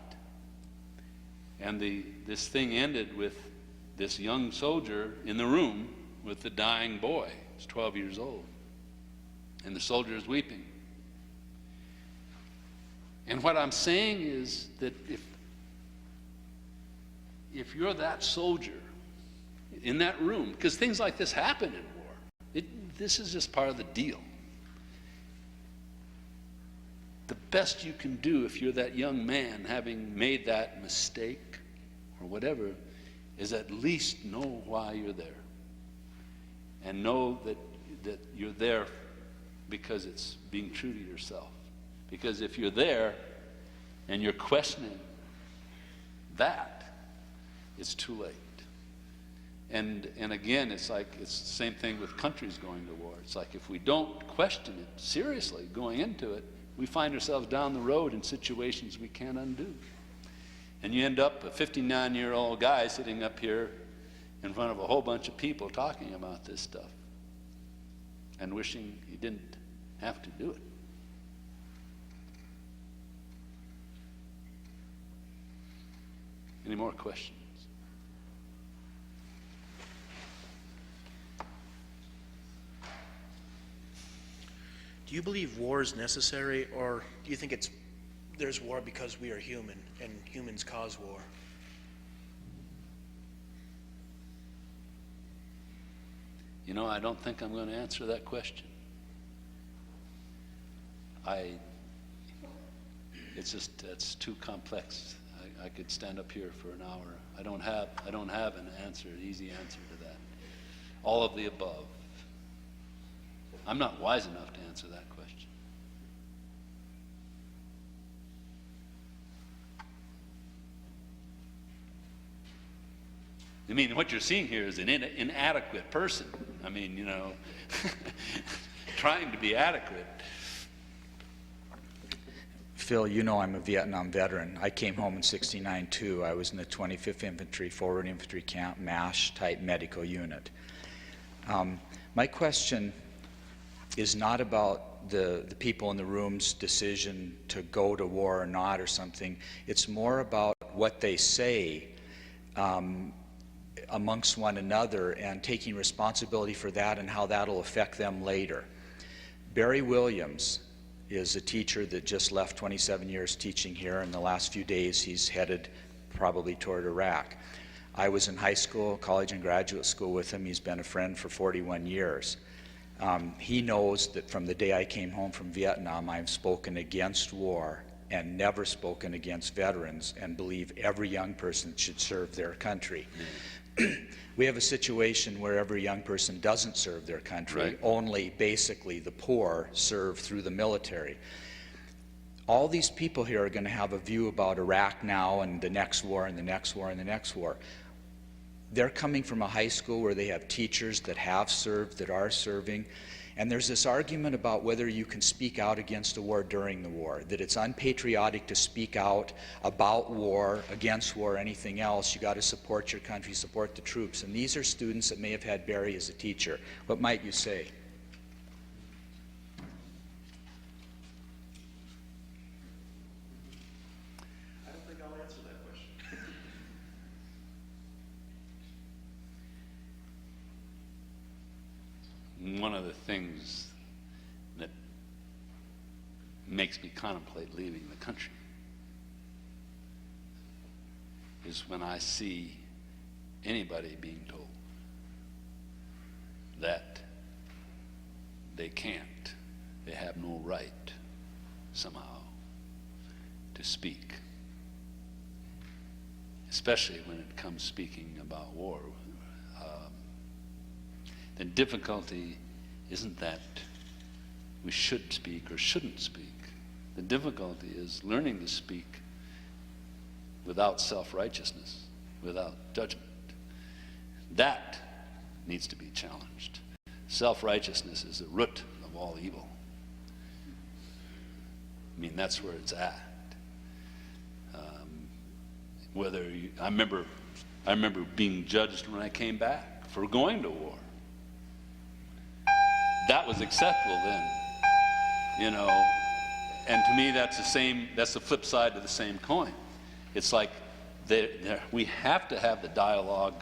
And this thing ended with this young soldier in the room with the dying boy. He's 12 years old. And the soldier is weeping. And what I'm saying is that if you're that soldier in that room, because things like this happen in war, this is just part of the deal. The best you can do if you're that young man having made that mistake or whatever is at least know why you're there. And know that you're there because it's being true to yourself. Because if you're there and you're questioning that, it's too late. And again, it's the same thing with countries going to war. It's like if we don't question it seriously going into it, we find ourselves down the road in situations we can't undo. And you end up a 59-year-old guy sitting up here in front of a whole bunch of people talking about this stuff and wishing he didn't have to do it. Any more questions? Do you believe war is necessary, or do you think there's war because we are human and humans cause war? I don't think I'm going to answer that question. It's too complex. I could stand up here for an hour. I don't have an easy answer to that. All of the above. I'm not wise enough to answer that question. I mean, what you're seeing here is an inadequate person. I mean, trying to be adequate. Phil, I'm a Vietnam veteran. I came home in '69 too. I was in the 25th Infantry, Forward Infantry Camp, MASH type medical unit. My question is not about the people in the room's decision to go to war or not or something. It's more about what they say amongst one another and taking responsibility for that and how that'll affect them later. Barry Williams is a teacher that just left 27 years teaching here. In the last few days, he's headed probably toward Iraq. I was in high school, college, and graduate school with him. He's been a friend for 41 years. He knows that from the day I came home from Vietnam, I've spoken against war and never spoken against veterans and believe every young person should serve their country. We have a situation where every young person doesn't serve their country. Right. Only basically the poor serve through the military. All these people here are going to have a view about Iraq now and the next war and the next war and the next war. They're coming from a high school where they have teachers that have served, that are serving, and there's this argument about whether you can speak out against a war during the war, that it's unpatriotic to speak out about war, against war, anything else. You got to support your country, support the troops. And these are students that may have had Barry as a teacher. What might you say? I don't think I'll answer that question. One of the things that makes me contemplate leaving the country is when I see anybody being told that they can't, they have no right somehow to speak, especially when it comes speaking about war. The difficulty isn't that we should speak or shouldn't speak. The difficulty is learning to speak without self-righteousness, without judgment. That needs to be challenged. Self-righteousness is the root of all evil. I mean, that's where it's at. I remember being judged when I came back for going to war. That was acceptable then, you know. And to me, that's the flip side of the same coin. It's like we have to have the dialogue,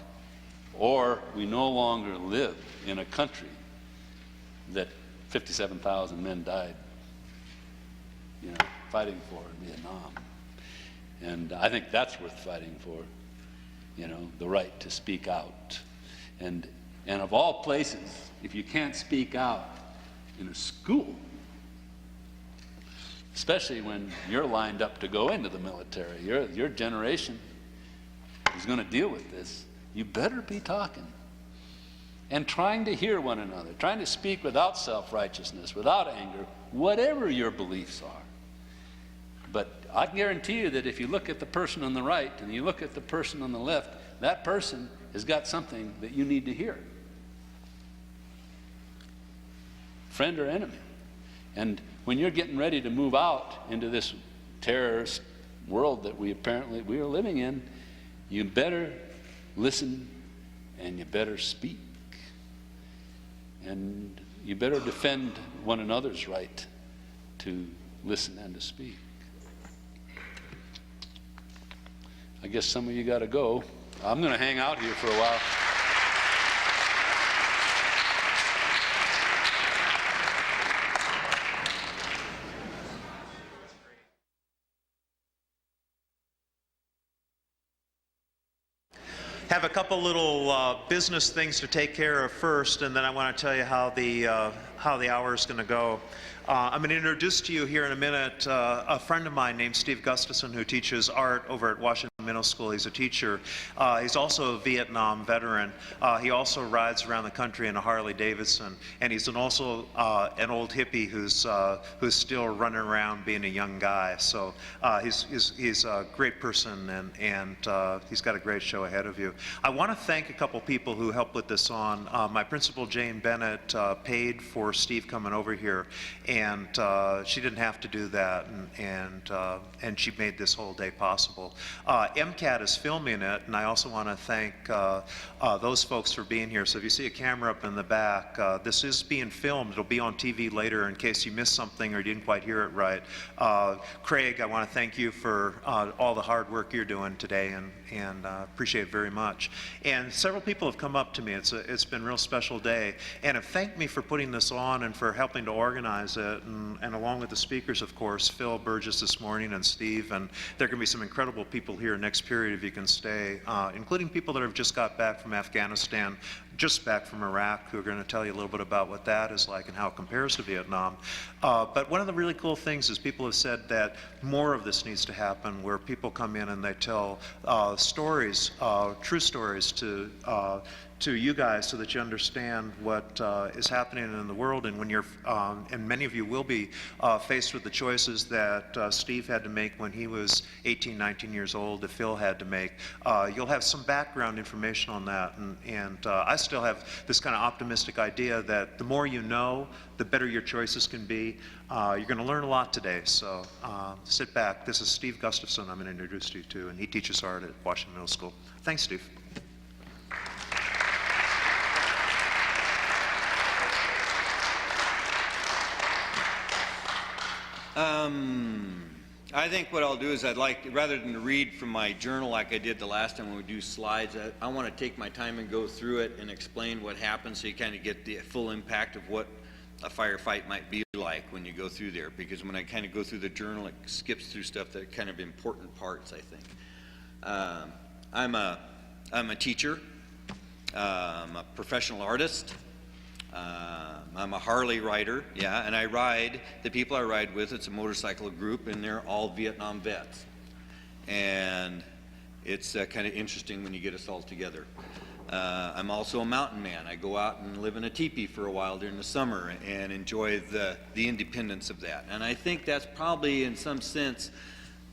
or we no longer live in a country that 57,000 men died, you know, fighting for in Vietnam. And I think that's worth fighting for, you know, the right to speak out. And of all places, if you can't speak out in a school, especially when you're lined up to go into the military, your generation is going to deal with this, you better be talking and trying to hear one another, trying to speak without self-righteousness, without anger, whatever your beliefs are. But I guarantee you that if you look at the person on the right and you look at the person on the left, that person has got something that you need to hear. Friend or enemy. And when you're getting ready to move out into this terrorist world that we are living in, you better listen and you better speak. And you better defend one another's right to listen and to speak. I guess some of you got to go. I'm going to hang out here for a while. Have a couple little business things to take care of first, and then I want to tell you how the hour is going to go. I'm going to introduce to you here in a minute a friend of mine named Steve Gustafson, who teaches art over at Washington Middle School. He's a teacher. He's also a Vietnam veteran. He also rides around the country in a Harley Davidson, and he's also an old hippie who's still running around being a young guy. So he's a great person, and he's got a great show ahead of you. I want to thank a couple people who helped put this on. My principal, Jane Bennett, paid for Steve coming over here, and she didn't have to do that, and she made this whole day possible. MCAT is filming it, and I also want to thank those folks for being here. So if you see a camera up in the back, this is being filmed. It'll be on TV later in case you missed something or you didn't quite hear it right. Craig, I want to thank you for all the hard work you're doing today, and appreciate it very much. And several people have come up to me. It's been a real special day, and have thanked me for putting this on and for helping to organize it, and along with the speakers, of course, Phil Burgess this morning and Steve, and there are going to be some incredible people here next period if you can stay, including people that have just got back from Afghanistan, just back from Iraq, who are going to tell you a little bit about what that is like and how it compares to Vietnam. But one of the really cool things is people have said that more of this needs to happen, where people come in and they tell stories, true stories to you guys, so that you understand what is happening in the world. And when you're, and many of you will be faced with the choices that Steve had to make when he was 18, 19 years old, that Phil had to make. You'll have some background information on that, and I still have this kind of optimistic idea that the more you know, the better your choices can be. You're going to learn a lot today, so sit back. This is Steve Gustafson I'm going to introduce you to, and he teaches art at Washington Middle School. Thanks, Steve. I think what I'll do is I'd like, rather than to read from my journal like I did the last time when we do slides, I want to take my time and go through it and explain what happened, so you kind of get the full impact of what a firefight might be like when you go through there, because when I kind of go through the journal, it skips through stuff that are kind of important parts, I think. I'm a teacher. I'm a professional artist. I'm a Harley rider, yeah, and I ride, the people I ride with, it's a motorcycle group, and they're all Vietnam vets. And it's kind of interesting when you get us all together. I'm also a mountain man. I go out and live in a teepee for a while during the summer and enjoy the independence of that. And I think that's probably, in some sense,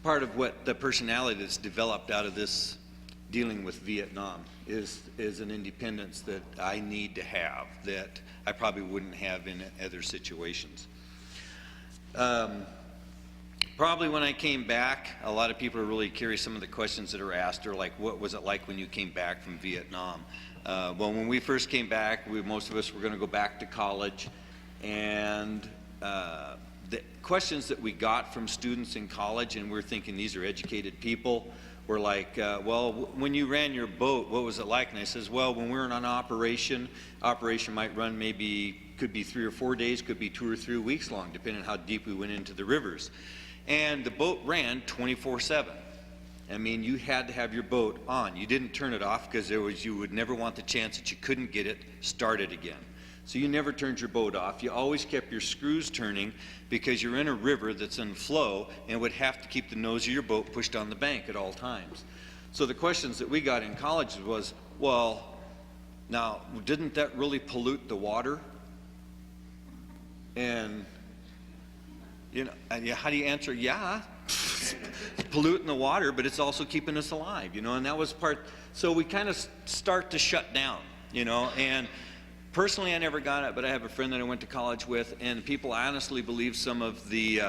part of what the personality that's developed out of this dealing with Vietnam is an independence that I need to have, that I probably wouldn't have in other situations. Probably when I came back, a lot of people are really curious. Some of the questions that are asked are like, what was it like when you came back from Vietnam? Well, when we first came back, most of us were going to go back to college, and the questions that we got from students in college, and we're thinking these are educated people, were like, well, when you ran your boat, what was it like? And I says, well, when we were on an operation might run could be 3 or 4 days, could be 2 or 3 weeks long, depending on how deep we went into the rivers. And the boat ran 24/7. I mean, you had to have your boat on. You didn't turn it off because you would never want the chance that you couldn't get it started again. So you never turned your boat off. You always kept your screws turning because you're in a river that's in flow and would have to keep the nose of your boat pushed on the bank at all times. So the questions that we got in college was, well, now, didn't that really pollute the water? And how do you answer? Yeah, it's polluting the water, but it's also keeping us alive, and that was part. So we kind of start to shut down, and personally I never got it, but I have a friend that I went to college with, and people honestly believe some of the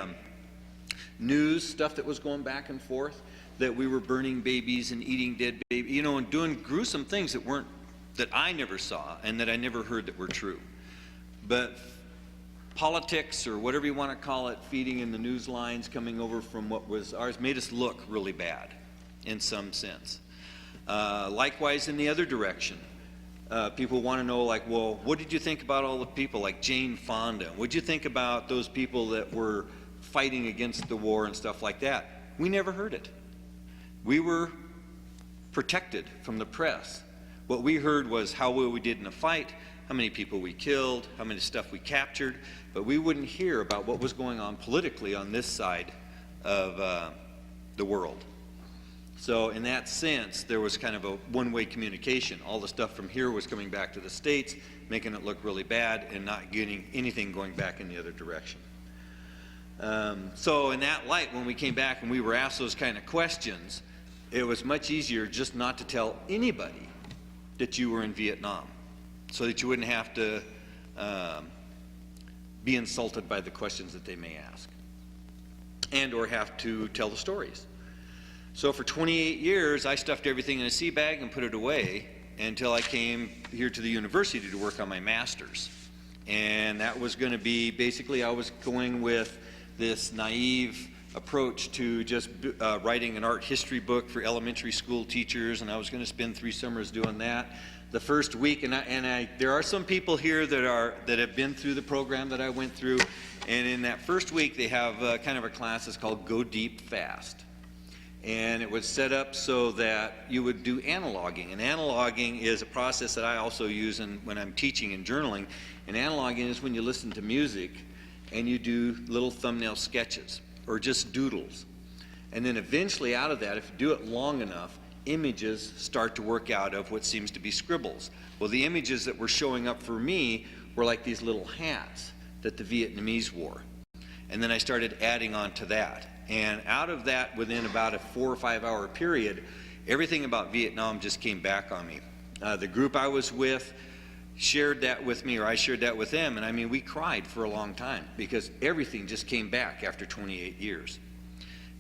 news stuff that was going back and forth, that we were burning babies and eating dead babies, and doing gruesome things that I never saw and that I never heard that were true. But politics, or whatever you want to call it, feeding in the news lines coming over from what was ours, made us look really bad in some sense. Likewise in the other direction. People want to know, like, well, what did you think about all the people like Jane Fonda? What did you think about those people that were fighting against the war and stuff like that? We never heard it. We were protected from the press. What we heard was how well we did in a fight, how many people we killed, how many stuff we captured, but we wouldn't hear about what was going on politically on this side of the world. So in that sense, there was kind of a one-way communication. All the stuff from here was coming back to the States, making it look really bad, and not getting anything going back in the other direction. So in that light, when we came back and we were asked those kind of questions, it was much easier just not to tell anybody that you were in Vietnam, so that you wouldn't have to be insulted by the questions that they may ask, and or have to tell the stories. So for 28 years, I stuffed everything in a sea bag and put it away until I came here to the university to work on my master's. And that was going to be, basically, I was going with this naive approach to just writing an art history book for elementary school teachers, and I was going to spend 3 summers doing that. The first week, there are some people here that have been through the program that I went through, and in that first week they have kind of a class that's called Go Deep Fast. And it was set up so that you would do analoging. And analoging is a process that I also use when I'm teaching and journaling. And analoging is when you listen to music and you do little thumbnail sketches or just doodles. And then eventually out of that, if you do it long enough, images start to work out of what seems to be scribbles. Well, the images that were showing up for me were like these little hats that the Vietnamese wore. And then I started adding on to that. And out of that, within about a 4 or 5 hour period, everything about Vietnam just came back on me. The group I was with shared that with me, or I shared that with them, and I mean, we cried for a long time because everything just came back after 28 years.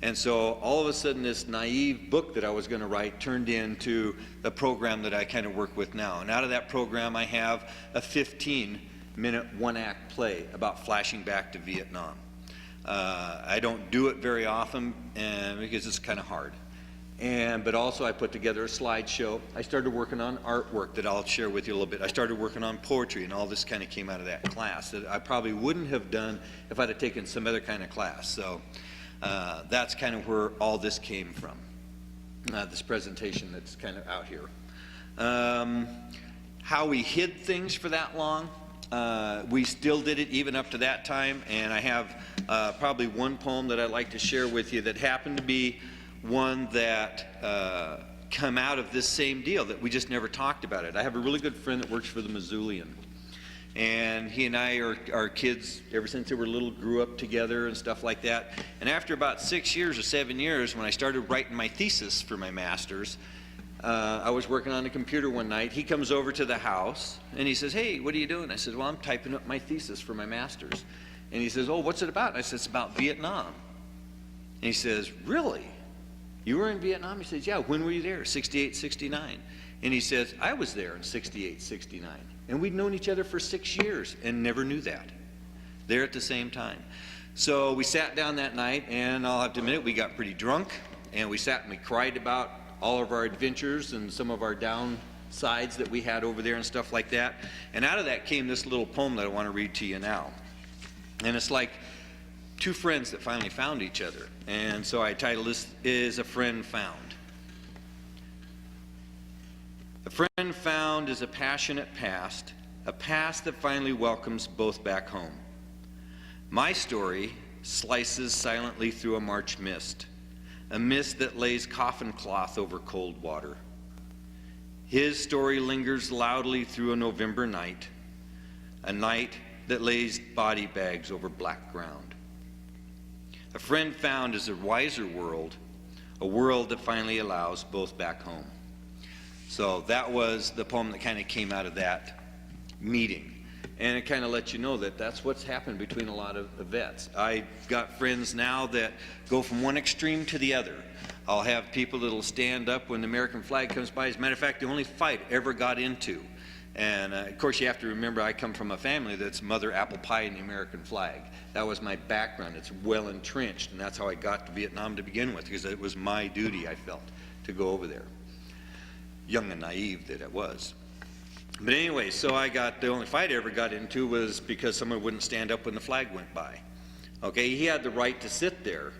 And so all of a sudden, this naive book that I was going to write turned into the program that I kind of work with now. And out of that program, I have a 15-minute one-act play about flashing back to Vietnam. I don't do it very often because it's kind of hard. but also I put together a slideshow. I started working on artwork that I'll share with you a little bit. I started working on poetry, and all this kind of came out of that class that I probably wouldn't have done if I'd have taken some other kind of class. So that's kind of where all this came from, this presentation that's kind of out here. How we hid things for that long, we still did it even up to that time, and I have probably one poem that I'd like to share with you that happened to be one that come out of this same deal that we just never talked about it. I have a really good friend that works for the Missoulian, and he and I are kids ever since they were little, grew up together and stuff like that. And after about 6 years or 7 years, when I started writing my thesis for my master's, I was working on a computer one night. He comes over to the house and he says, "Hey, what are you doing?" I said, "Well, I'm typing up my thesis for my master's." And he says, "Oh, what's it about?" And I said, "It's about Vietnam." And he says, "Really? You were in Vietnam?" He says, "Yeah." "When were you there?" 68, 69. And he says, "I was there in 68, 69. And we'd known each other for 6 years and never knew that. There at the same time. So we sat down that night, and I'll have to admit, we got pretty drunk, and we sat and we cried about all of our adventures and some of our downsides that we had over there and stuff like that. And out of that came this little poem that I want to read to you now. And it's like two friends that finally found each other. And so I titled this, "Is a Friend Found?" A friend found is a passionate past, a past that finally welcomes both back home. My story slices silently through a March mist, a mist that lays coffin cloth over cold water. His story lingers loudly through a November night, a night that lays body bags over black ground. A friend found is a wiser world, a world that finally allows both back home. So that was the poem that kind of came out of that meeting. And it kind of lets you know that that's what's happened between a lot of vets. I've got friends now that go from one extreme to the other. I'll have people that'll stand up when the American flag comes by. As a matter of fact, the only fight I ever got into. And of course you have to remember I come from a family that's mother apple pie and the American flag. That was my background. It's well entrenched, and that's how I got to Vietnam to begin with, because it was my duty, I felt, to go over there. Young and naive that it was. But anyway, so the only fight I ever got into was because someone wouldn't stand up when the flag went by. Okay, he had the right to sit there,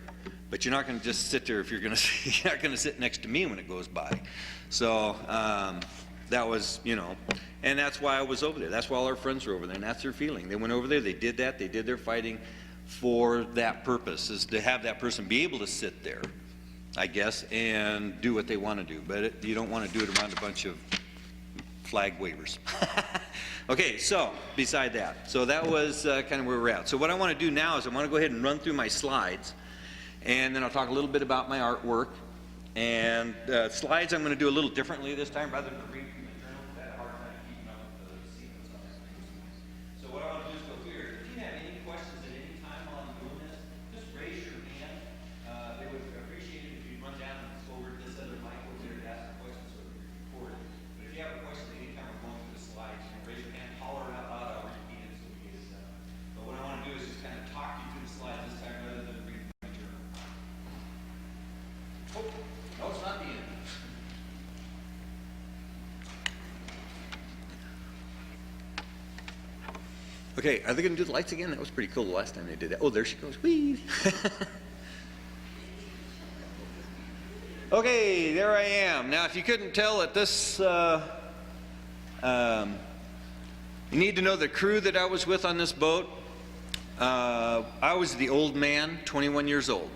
but you're not going to just sit there if you're going to, you're not going to sit next to me when it goes by. So that was, and that's why I was over there. That's why all our friends were over there, and that's their feeling. They went over there, they did that, they did their fighting for that purpose, is to have that person be able to sit there, I guess, and do what they want to do. But you don't want to do it around a bunch of flag wavers. Okay, so beside that, so that was kind of where we're at. So what I want to do now is I want to go ahead and run through my slides, and then I'll talk a little bit about my artwork. And slides I'm going to do a little differently this time, rather than read from the journal. I had a hard time keeping up with the sequence on the screen. So what I want to do is go through here. If you have any questions at any time while I'm doing this, just raise your hand. They would appreciate it if you'd run down and go over to this other mic over there to ask a question so we can record it. But if you have a question at any time we're going through the slides, raise your hand, holler it out loud, I'll repeat it so we get it done. But what I want to do is just kind of talk you through the slides this time rather than read from the journal. Oh, no, it's not the end. Okay, are they going to do the lights again? That was pretty cool the last time they did that. Oh, there she goes. Whee! Okay, there I am. Now, if you couldn't tell at this, you need to know the crew that I was with on this boat. I was the old man, 21 years old.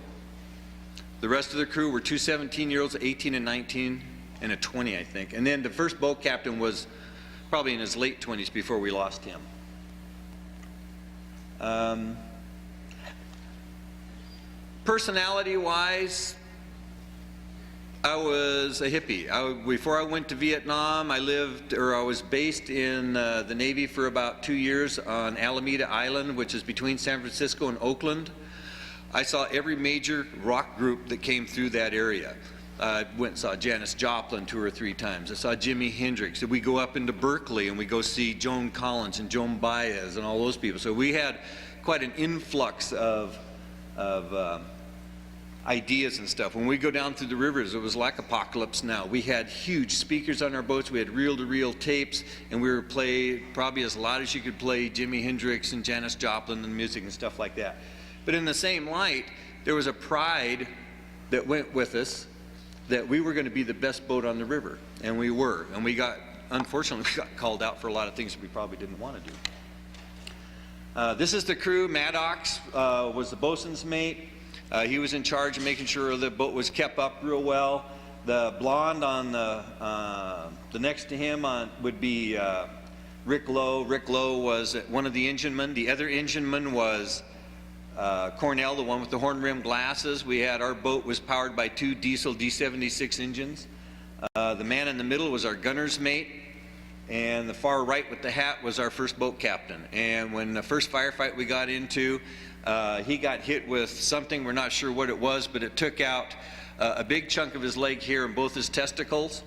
The rest of the crew were two 17-year-olds, 18 and 19, and a 20, I think. And then the first boat captain was probably in his late 20s before we lost him. Personality-wise, I was a hippie. Before I went to Vietnam, I was based in the Navy for about 2 years on Alameda Island, which is between San Francisco and Oakland. I saw every major rock group that came through that area. I went and saw Janis Joplin 2 or 3 times. I saw Jimi Hendrix. We go up into Berkeley and we go see Joan Collins and Joan Baez and all those people. So we had quite an influx of ideas and stuff. When we go down through the rivers, it was like Apocalypse Now. We had huge speakers on our boats. We had reel-to-reel tapes, and we would play probably as loud as you could play Jimi Hendrix and Janis Joplin and music and stuff like that. But in the same light, there was a pride that went with us that we were going to be the best boat on the river, and we were. And unfortunately, we got called out for a lot of things that we probably didn't want to do. This is the crew. Maddox was the bosun's mate. He was in charge of making sure the boat was kept up real well. The blonde on the next to him would be Rick Lowe. Rick Lowe was one of the enginemen. The other engineman was Cornell, the one with the horn-rimmed glasses. Our boat was powered by 2 diesel D76 engines. The man in the middle was our gunner's mate, and the far right with the hat was our first boat captain. And when the first firefight we got into, he got hit with something, we're not sure what it was, but it took out a big chunk of his leg here and both his testicles.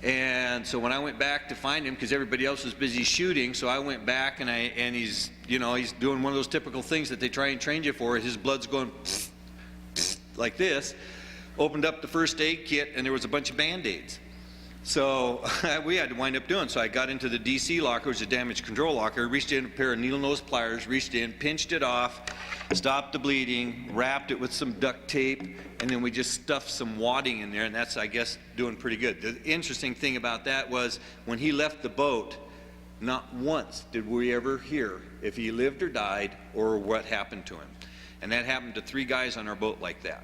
And so when I went back to find him, because everybody else was busy shooting, so I went back and he's doing one of those typical things that they try and train you for. His blood's going psst, psst, like this. Opened up the first aid kit, and there was a bunch of Band-Aids. So we had to wind up doing. So I got into the DC locker, which is a damage control locker, reached in a pair of needle-nose pliers, reached in, pinched it off, stopped the bleeding, wrapped it with some duct tape, and then we just stuffed some wadding in there, and that's, I guess, doing pretty good. The interesting thing about that was when he left the boat, not once did we ever hear if he lived or died or what happened to him. And that happened to 3 guys on our boat like that.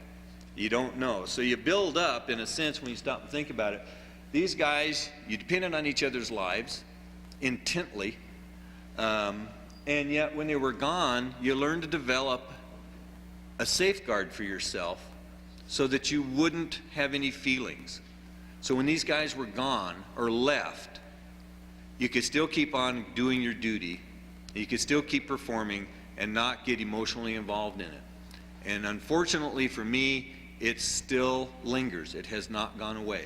You don't know. So you build up, in a sense, when you stop and think about it. These guys, you depended on each other's lives intently, and yet when they were gone, you learned to develop a safeguard for yourself so that you wouldn't have any feelings. So when these guys were gone or left, you could still keep on doing your duty, you could still keep performing and not get emotionally involved in it. And unfortunately for me, it still lingers. It has not gone away.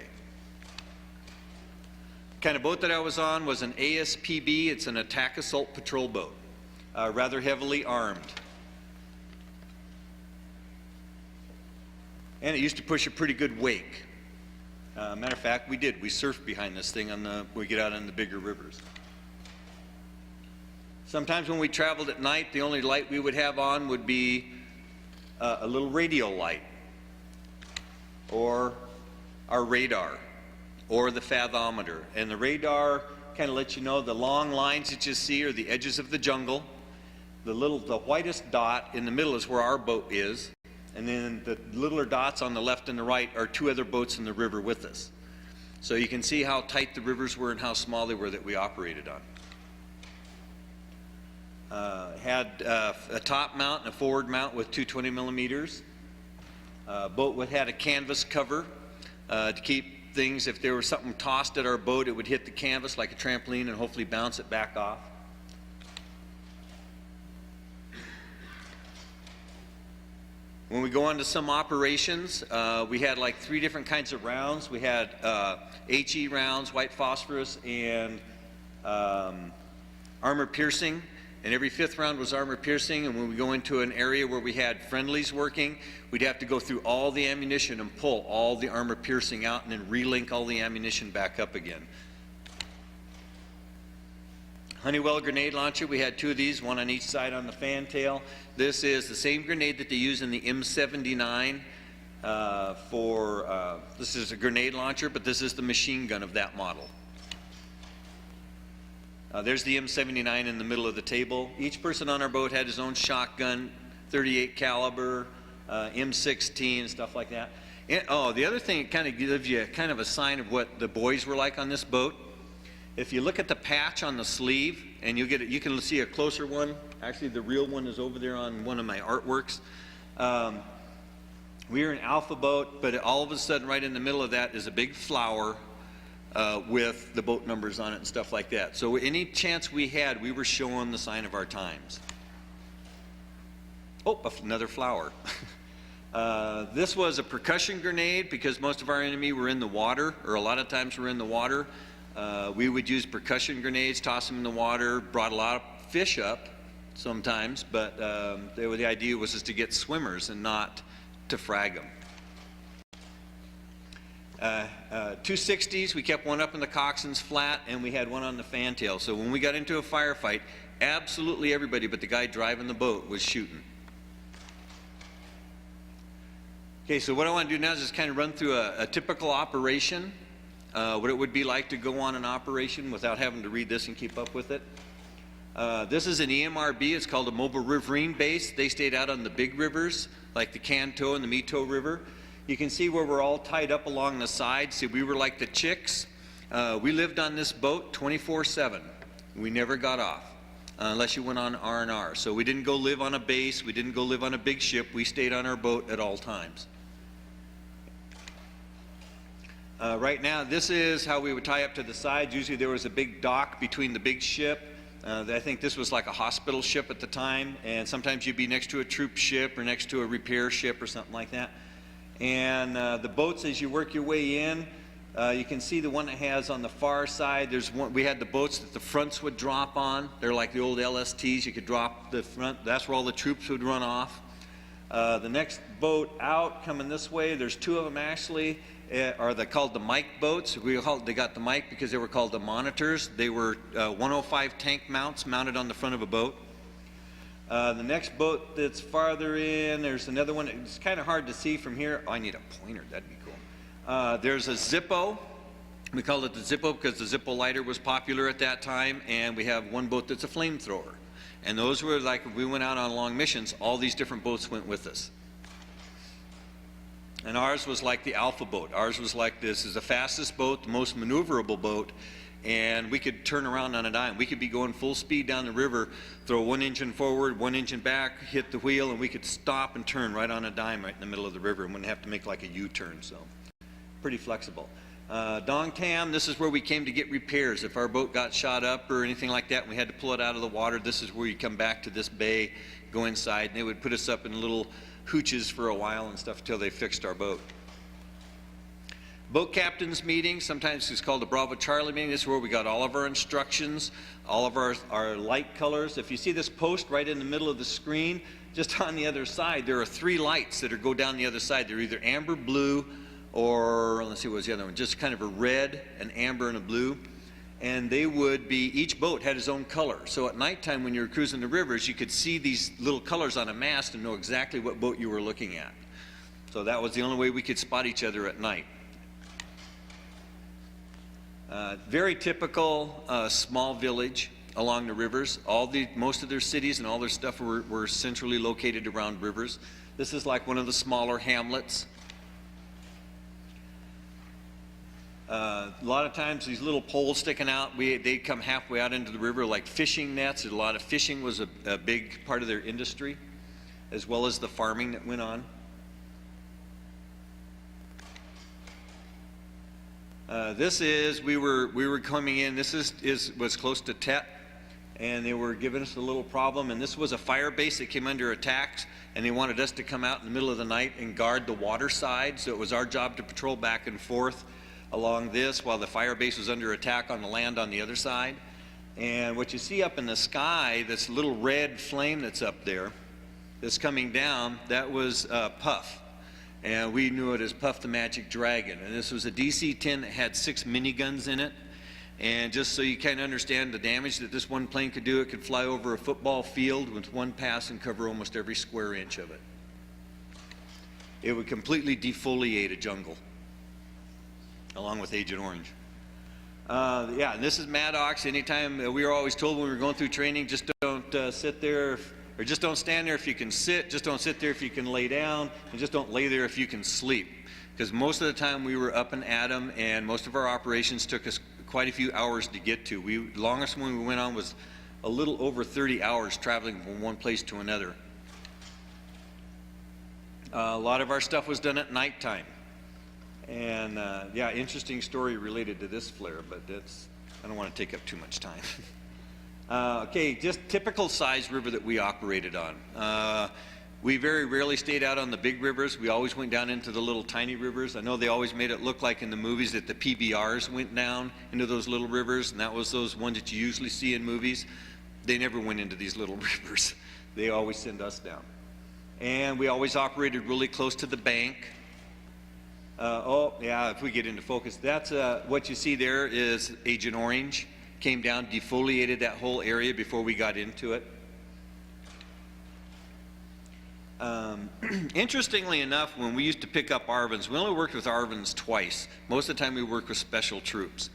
The kind of boat that I was on was an ASPB. It's an attack assault patrol boat, rather heavily armed. And it used to push a pretty good wake. Matter of fact, we did. We surfed behind this thing when we get out on the bigger rivers. Sometimes when we traveled at night, the only light we would have on would be a little radio light, or our radar, or the fathometer. And the radar kind of lets you know the long lines that you see are the edges of the jungle. The whitest dot in the middle is where our boat is. And then the littler dots on the left and the right are 2 other boats in the river with us. So you can see how tight the rivers were and how small they were that we operated on. Had a top mount and a forward mount with 2 20 millimeters. Boat had a canvas cover to keep things, if there was something tossed at our boat, it would hit the canvas like a trampoline and hopefully bounce it back off. When we go on to some operations, we had like 3 different kinds of rounds. We had HE rounds, white phosphorus, and armor piercing. And every 5th round was armor piercing. And when we go into an area where we had friendlies working, we'd have to go through all the ammunition and pull all the armor piercing out and then relink all the ammunition back up again. Honeywell grenade launcher, we had 2 of these, 1 on each side on the fantail. This is the same grenade that they use in the M79 this is a grenade launcher, but this is the machine gun of that model. There's the M79 in the middle of the table. Each person on our boat had his own shotgun, 38 caliber, M16, stuff like that. And, the other thing, it kind of gives you kind of a sign of what the boys were like on this boat. If you look at the patch on the sleeve, and you can see a closer one. Actually, the real one is over there on one of my artworks. We were an alpha boat, but all of a sudden, right in the middle of that is a big flower with the boat numbers on it and stuff like that. So any chance we had, we were showing the sign of our times. Oh, another flower. This was a percussion grenade because most of our enemy were in the water, or a lot of times were in the water. We would use percussion grenades, toss them in the water, brought a lot of fish up sometimes, but the idea was just to get swimmers and not to frag them. Two 60s, we kept one up in the coxswain's flat, and we had one on the fantail. So when we got into a firefight, absolutely everybody but the guy driving the boat was shooting. Okay, so what I want to do now is just kind of run through a typical operation, what it would be like to go on an operation without having to read this and keep up with it. This is an EMRB. It's called a mobile riverine base. They stayed out on the big rivers, like the Canto and the Mito River. You can see where we're all tied up along the side. See, we were like the chicks. We lived on this boat 24/7. We never got off unless you went on R&R. So we didn't go live on a base. We didn't go live on a big ship. We stayed on our boat at all times. Right now, this is how we would tie up to the sides. Usually there was a big dock between the big ship. I think this was like a hospital ship at the time, and sometimes you'd be next to a troop ship or next to a repair ship or something like that. And the boats, as you work your way in, you can see the one that has on the far side, there's one, we had the boats that the fronts would drop on. They're like the old LSTs. You could drop the front. That's where all the troops would run off. The next boat out coming this way, there's two of them actually, are they called the Mike boats. They got the Mike because they were called the monitors. They were 105 tank mounts mounted on the front of a boat. The next boat that's farther in, there's another one. It's kind of hard to see from here. Oh, I need a pointer. That'd be cool. There's a Zippo. We called it the Zippo because the Zippo lighter was popular at that time. And we have one boat that's a flamethrower. And those were like, if we went out on long missions, all these different boats went with us. And ours was like the Alpha boat. Ours was like this. Is the fastest boat, the most maneuverable boat. And we could turn around on a dime. We could be going full speed down the river, throw one engine forward, one engine back, hit the wheel, and we could stop and turn right on a dime right in the middle of the river and wouldn't have to make like a U-turn. So pretty flexible. Dong Tam, this is where we came to get repairs. If our boat got shot up or anything like that and we had to pull it out of the water, this is where you come back to this bay, go inside, and they would put us up in little hooches for a while and stuff until they fixed our boat. Boat captains meeting, sometimes it's called the Bravo Charlie meeting. This is where we got all of our instructions, all of our light colors. If you see this post right in the middle of the screen, just on the other side, there are 3 lights that go down the other side. They're either amber, blue, or let's see, what was the other one? Just kind of a red, an amber, and a blue. And they would be, each boat had its own color. So at nighttime when you were cruising the rivers, you could see these little colors on a mast and know exactly what boat you were looking at. So that was the only way we could spot each other at night. Very typical small village along the rivers. Most of their cities and all their stuff were centrally located around rivers. This is like one of the smaller hamlets. A lot of times these little poles sticking out, they'd come halfway out into the river like fishing nets. A lot of fishing was a big part of their industry, as well as the farming that went on. We were coming in, this was close to Tet, and they were giving us a little problem, and this was a fire base that came under attack, and they wanted us to come out in the middle of the night and guard the water side, so it was our job to patrol back and forth along this while the fire base was under attack on the land on the other side. And what you see up in the sky, this little red flame that's up there, that's coming down, that was Puff. And we knew it as Puff the Magic Dragon. And this was a DC-10 that had 6 miniguns in it. And just so you kind of understand the damage that this one plane could do, it could fly over a football field with one pass and cover almost every square inch of it. It would completely defoliate a jungle, along with Agent Orange. Yeah, and this is Maddox. Anytime, we were always told when we were going through training, just don't sit there, or just don't stand there if you can sit, just don't sit there if you can lay down, and just don't lay there if you can sleep. Because most of the time we were up and at 'em, and most of our operations took us quite a few hours to get to. The longest one we went on was a little over 30 hours traveling from one place to another. A lot of our stuff was done at nighttime. And yeah, interesting story related to this flare, but I don't want to take up too much time. Okay, just typical size river that we operated on. We very rarely stayed out on the big rivers. We always went down into the little tiny rivers. I know they always made it look like in the movies that the PBRs went down into those little rivers, and that was those ones that you usually see in movies. They never went into these little rivers. They always send us down. And we always operated really close to the bank. Oh, yeah, if we get into focus, that's what you see there is Agent Orange. Came down, defoliated that whole area before we got into it. Interestingly enough, when we used to pick up ARVNs, we only worked with ARVNs twice. Most of the time we worked with special troops.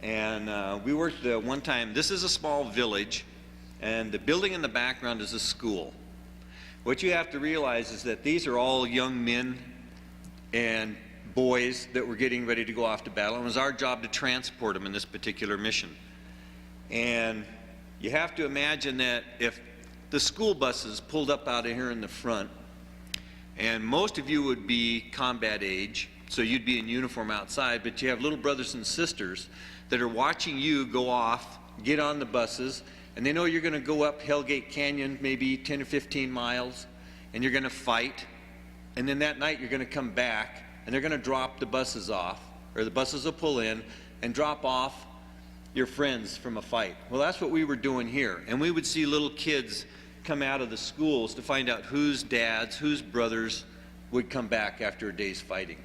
And we worked one time, this is a small village, and the building in the background is a school. What you have to realize is that these are all young men and boys that were getting ready to go off to battle. It was our job to transport them in this particular mission. And you have to imagine that if the school buses pulled up out of here in the front, and most of you would be combat age, so you'd be in uniform outside, but you have little brothers and sisters that are watching you go off, get on the buses, and they know you're going to go up Hellgate Canyon maybe 10 or 15 miles, and you're going to fight, and then that night you're going to come back, and they're going to drop the buses off, or the buses will pull in and drop off your friends from a fight. Well, that's what we were doing here. And we would see little kids come out of the schools to find out whose dads, whose brothers would come back after a day's fighting.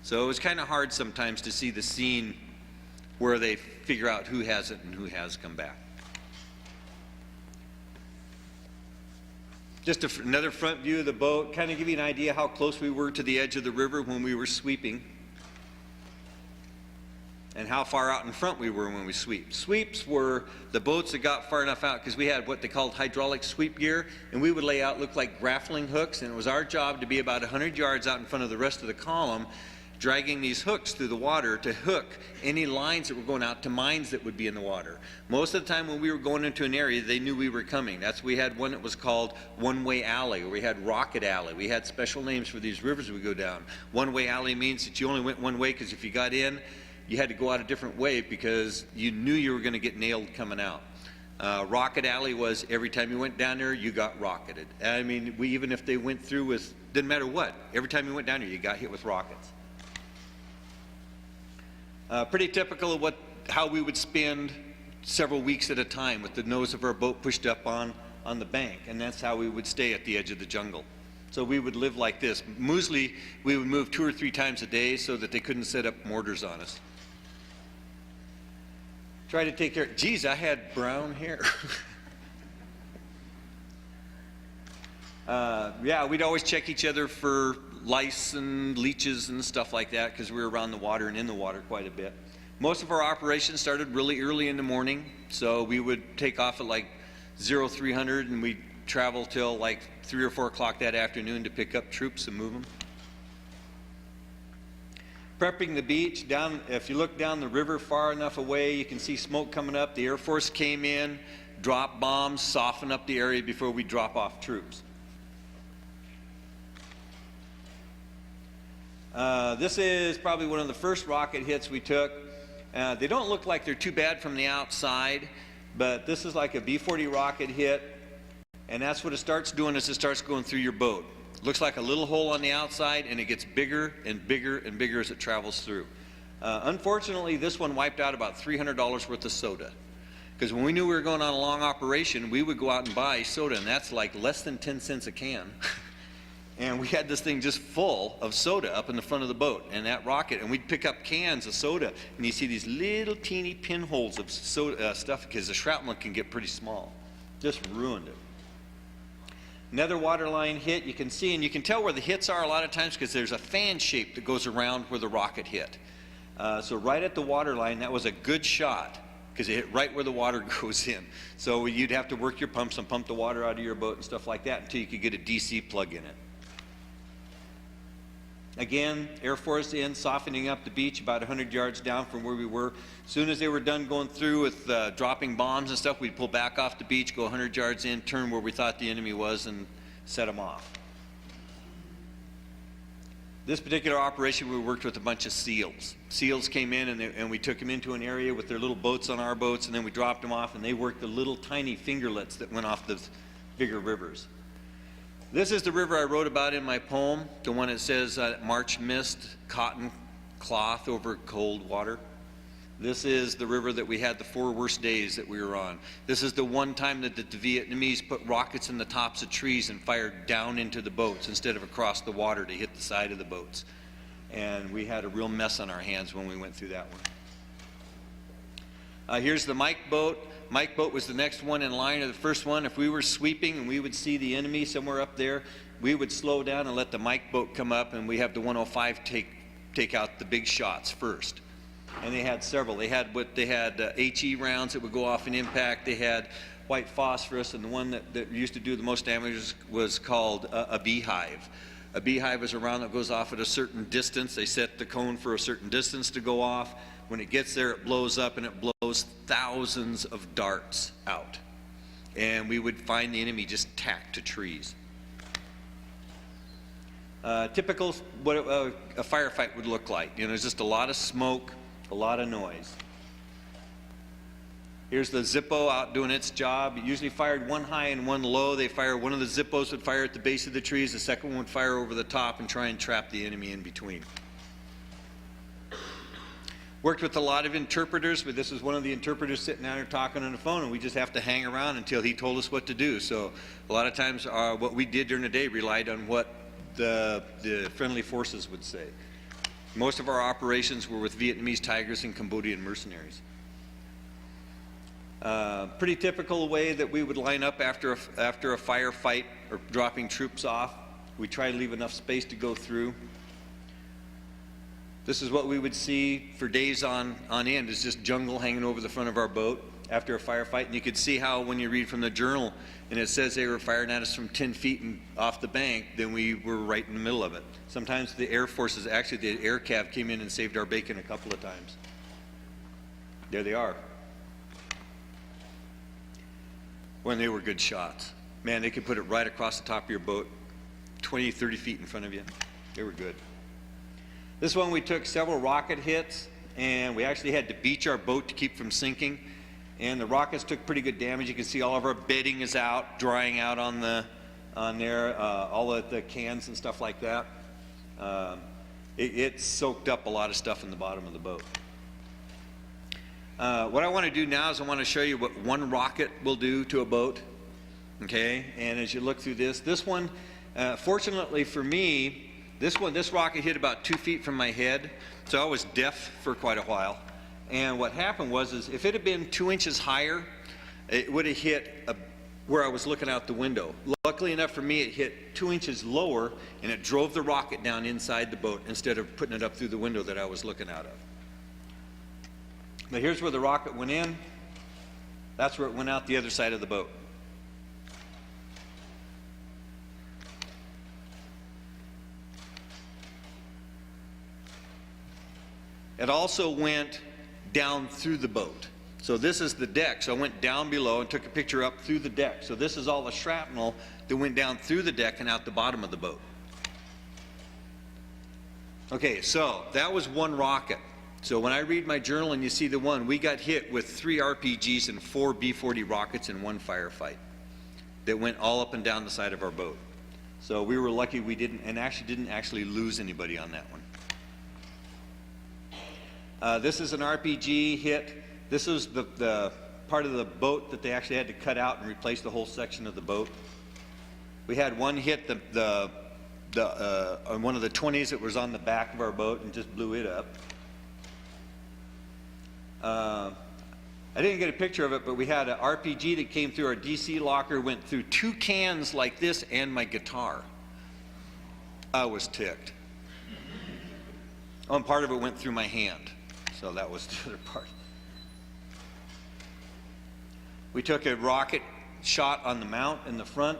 So it was kind of hard sometimes to see the scene where they figure out who hasn't and who has come back. Just another front view of the boat, kind of give you an idea how close we were to the edge of the river when we were sweeping, and how far out in front we were when we sweep. Sweeps were the boats that got far enough out because we had what they called hydraulic sweep gear, and we would lay out, look like grappling hooks, and it was our job to be about 100 yards out in front of the rest of the column, dragging these hooks through the water to hook any lines that were going out to mines that would be in the water. Most of the time when we were going into an area, they knew we were coming. We had one that was called One-Way Alley, or we had Rocket Alley. We had special names for these rivers we go down. One-Way Alley means that you only went one way, because if you got in, you had to go out a different way because you knew you were going to get nailed coming out. Rocket Alley was every time you went down there, you got rocketed. I mean, even if they went through with, didn't matter what, every time you went down there, you got hit with rockets. Pretty typical of how we would spend several weeks at a time with the nose of our boat pushed up on the bank, and that's how we would stay at the edge of the jungle. So we would live like this. Usually we would move 2 or 3 times a day so that they couldn't set up mortars on us. Try to take care. Geez, I had brown hair. Yeah, we'd always check each other for lice and leeches and stuff like that because we were around the water and in the water quite a bit. Most of our operations started really early in the morning, so we would take off at like 0300 and we'd travel till like 3 or 4 o'clock that afternoon to pick up troops and move them. Prepping the beach, if you look down the river far enough away, you can see smoke coming up. The Air Force came in, dropped bombs, soften up the area before we drop off troops. This is probably one of the first rocket hits we took. They don't look like they're too bad from the outside, but this is like a B-40 rocket hit, and that's what it starts doing is it starts going through your boat. Looks like a little hole on the outside, and it gets bigger and bigger and bigger as it travels through. Unfortunately, this one wiped out about $300 worth of soda. Because when we knew we were going on a long operation, we would go out and buy soda, and that's like less than 10 cents a can. And we had this thing just full of soda up in the front of the boat, and that rocket, and we'd pick up cans of soda, and you see these little teeny pinholes of soda stuff, because the shrapnel can get pretty small. Just ruined it. Another waterline hit, you can see, and you can tell where the hits are a lot of times because there's a fan shape that goes around where the rocket hit. So right at the waterline, that was a good shot because it hit right where the water goes in. So you'd have to work your pumps and pump the water out of your boat and stuff like that until you could get a DC plug in it. Again, Air Force in, softening up the beach about 100 yards down from where we were. As soon as they were done going through with dropping bombs and stuff, we'd pull back off the beach, go 100 yards in, turn where we thought the enemy was, and set them off. This particular operation, we worked with a bunch of SEALs. SEALs came in, and we took them into an area with their little boats on our boats, and then we dropped them off, and they worked the little tiny fingerlets that went off the bigger rivers. This is the river I wrote about in my poem, the one that says March mist, cotton cloth over cold water. This is the river that we had the 4 worst days that we were on. This is the one time that the Vietnamese put rockets in the tops of trees and fired down into the boats instead of across the water to hit the side of the boats. and we had a real mess on our hands when we went through that one. Here's the Mike boat. Mike boat was the next one in line, or the first one. If we were sweeping and we would see the enemy somewhere up there, we would slow down and let the Mike boat come up, and we have the 105 take out the big shots first. And they had several. They had HE rounds that would go off in impact. They had white phosphorus, and the one that used to do the most damage was called a beehive. A beehive is a round that goes off at a certain distance. They set the cone for a certain distance to go off. When it gets there, it blows up, and it blows thousands of darts out. And we would find the enemy just tacked to trees. Typical what a firefight would look like. You know, there's just a lot of smoke, a lot of noise. Here's the Zippo out doing its job. It usually fired one high and one low. One of the Zippos would fire at the base of the trees. The second one would fire over the top and try and trap the enemy in between. Worked with a lot of interpreters, but this is one of the interpreters sitting down here talking on the phone, and we just have to hang around until he told us what to do. So a lot of times what we did during the day relied on what the friendly forces would say. Most of our operations were with Vietnamese Tigers and Cambodian mercenaries. Pretty typical way that we would line up after a firefight or dropping troops off. We try to leave enough space to go through. This is what we would see for days on end, is just jungle hanging over the front of our boat after a firefight. And you could see how when you read from the journal and it says they were firing at us from 10 feet off the bank, then we were right in the middle of it. Sometimes the Air Forces, actually the Air Cav came in and saved our bacon a couple of times. There they are. When they were good shots. Man, they could put it right across the top of your boat, 20, 30 feet in front of you. They were good. This one we took several rocket hits, and we actually had to beach our boat to keep from sinking. And the rockets took pretty good damage. You can see all of our bedding is out, drying out on there, all of the cans and stuff like that. It soaked up a lot of stuff in the bottom of the boat. What I want to do now is I want to show you what one rocket will do to a boat. Okay, and as you look through this one, fortunately for me, this rocket hit about 2 feet from my head, so I was deaf for quite a while. And what happened was if it had been 2 inches higher, it would have hit where I was looking out the window. Luckily enough for me, it hit 2 inches lower, and it drove the rocket down inside the boat instead of putting it up through the window that I was looking out of. But here's where the rocket went in. That's where it went out the other side of the boat. It also went down through the boat. So this is the deck. So I went down below and took a picture up through the deck. So this is all the shrapnel that went down through the deck and out the bottom of the boat. Okay, so that was one rocket. So when I read my journal and you see the one, we got hit with 3 RPGs and 4 B-40 rockets in one firefight that went all up and down the side of our boat. So we were lucky we didn't actually lose anybody on that one. This is an RPG hit. This is the part of the boat that they actually had to cut out and replace the whole section of the boat. We had one hit on one of the 20s that was on the back of our boat and just blew it up. I didn't get a picture of it, but we had an RPG that came through our DC locker, went through 2 cans like this and my guitar. I was ticked. Oh, and part of it went through my hand. So that was the other part. We took a rocket shot on the mount in the front.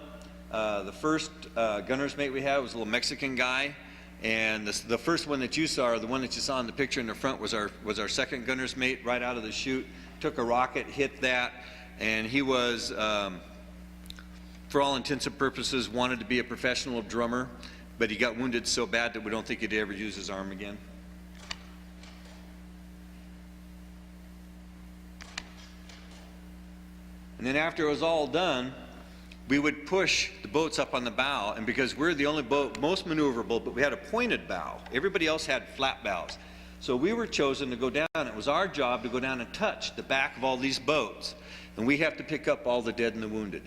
The first gunner's mate we had was a little Mexican guy. And the first one that you saw, or the one that you saw in the picture in the front, was our second gunner's mate right out of the chute. Took a rocket, hit that, and he was, for all intents and purposes, wanted to be a professional drummer, but he got wounded so bad that we don't think he'd ever use his arm again. And then after it was all done, we would push the boats up on the bow, and because we're the only boat most maneuverable, but we had a pointed bow. Everybody else had flat bows. So we were chosen to go down. It was our job to go down and touch the back of all these boats. And we have to pick up all the dead and the wounded.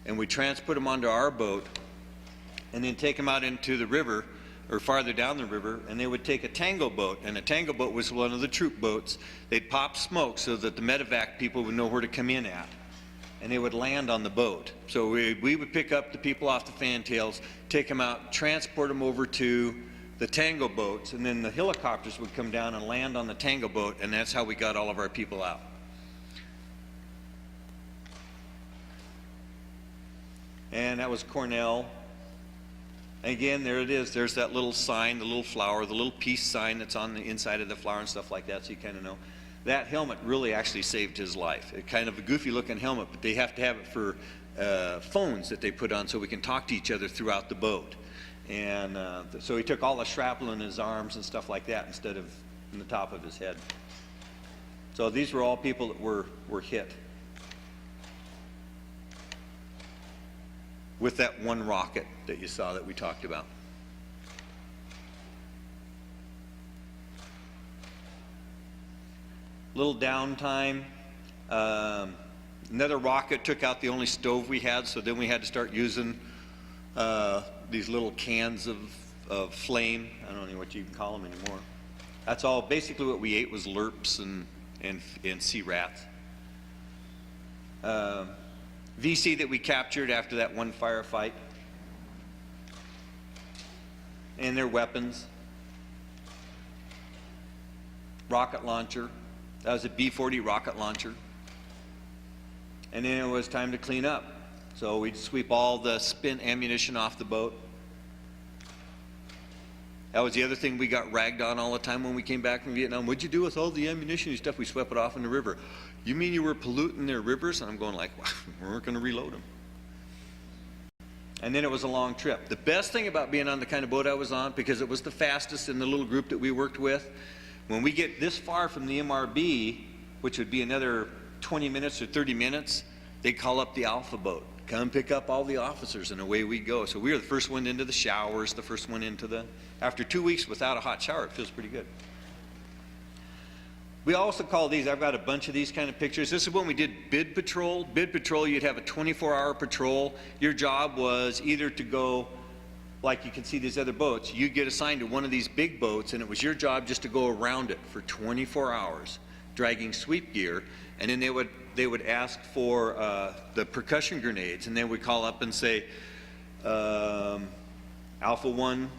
And we transport them onto our boat and then take them out into the river or farther down the river, and they would take a tango boat, and a tango boat was one of the troop boats. They'd pop smoke so that the medevac people would know where to come in at, and they would land on the boat. So we would pick up the people off the fantails, take them out, transport them over to the tango boats, and then the helicopters would come down and land on the tango boat, and that's how we got all of our people out. And that was Cornell. Again, there it is. There's that little sign, the little flower, the little peace sign that's on the inside of the flower and stuff like that, so you kind of know. That helmet really actually saved his life. It's kind of a goofy looking helmet, but they have to have it for phones that they put on so we can talk to each other throughout the boat. And so he took all the shrapnel in his arms and stuff like that instead of in the top of his head. So these were all people that were hit with that one rocket that you saw that we talked about. Little downtime. Another rocket took out the only stove we had, so then we had to start using these little cans of flame. I don't know what you can call them anymore. That's all. Basically what we ate was lerps and sea rats. VC that we captured after that one firefight, and their weapons. Rocket launcher. That was a B-40 rocket launcher. And then it was time to clean up. So we'd sweep all the spent ammunition off the boat. That was the other thing we got ragged on all the time when we came back from Vietnam. What'd you do with all the ammunition and stuff? We swept it off in the river. You mean you were polluting their rivers? And I'm going like, well, we weren't going to reload them. And then it was a long trip. The best thing about being on the kind of boat I was on, because it was the fastest in the little group that we worked with, when we get this far from the MRB, which would be another 20 minutes or 30 minutes, they call up the Alpha boat. Come pick up all the officers, and away we go. So we were the first one into the showers, the first one into the... After 2 weeks without a hot shower, it feels pretty good. We also call these, I've got a bunch of these kind of pictures. This is when we did bid patrol. Bid patrol, you'd have a 24-hour patrol. Your job was either to go, like you can see these other boats, you'd get assigned to one of these big boats, and it was your job just to go around it for 24 hours, dragging sweep gear, and then they would ask for the percussion grenades, and they would call up and say, Alpha 1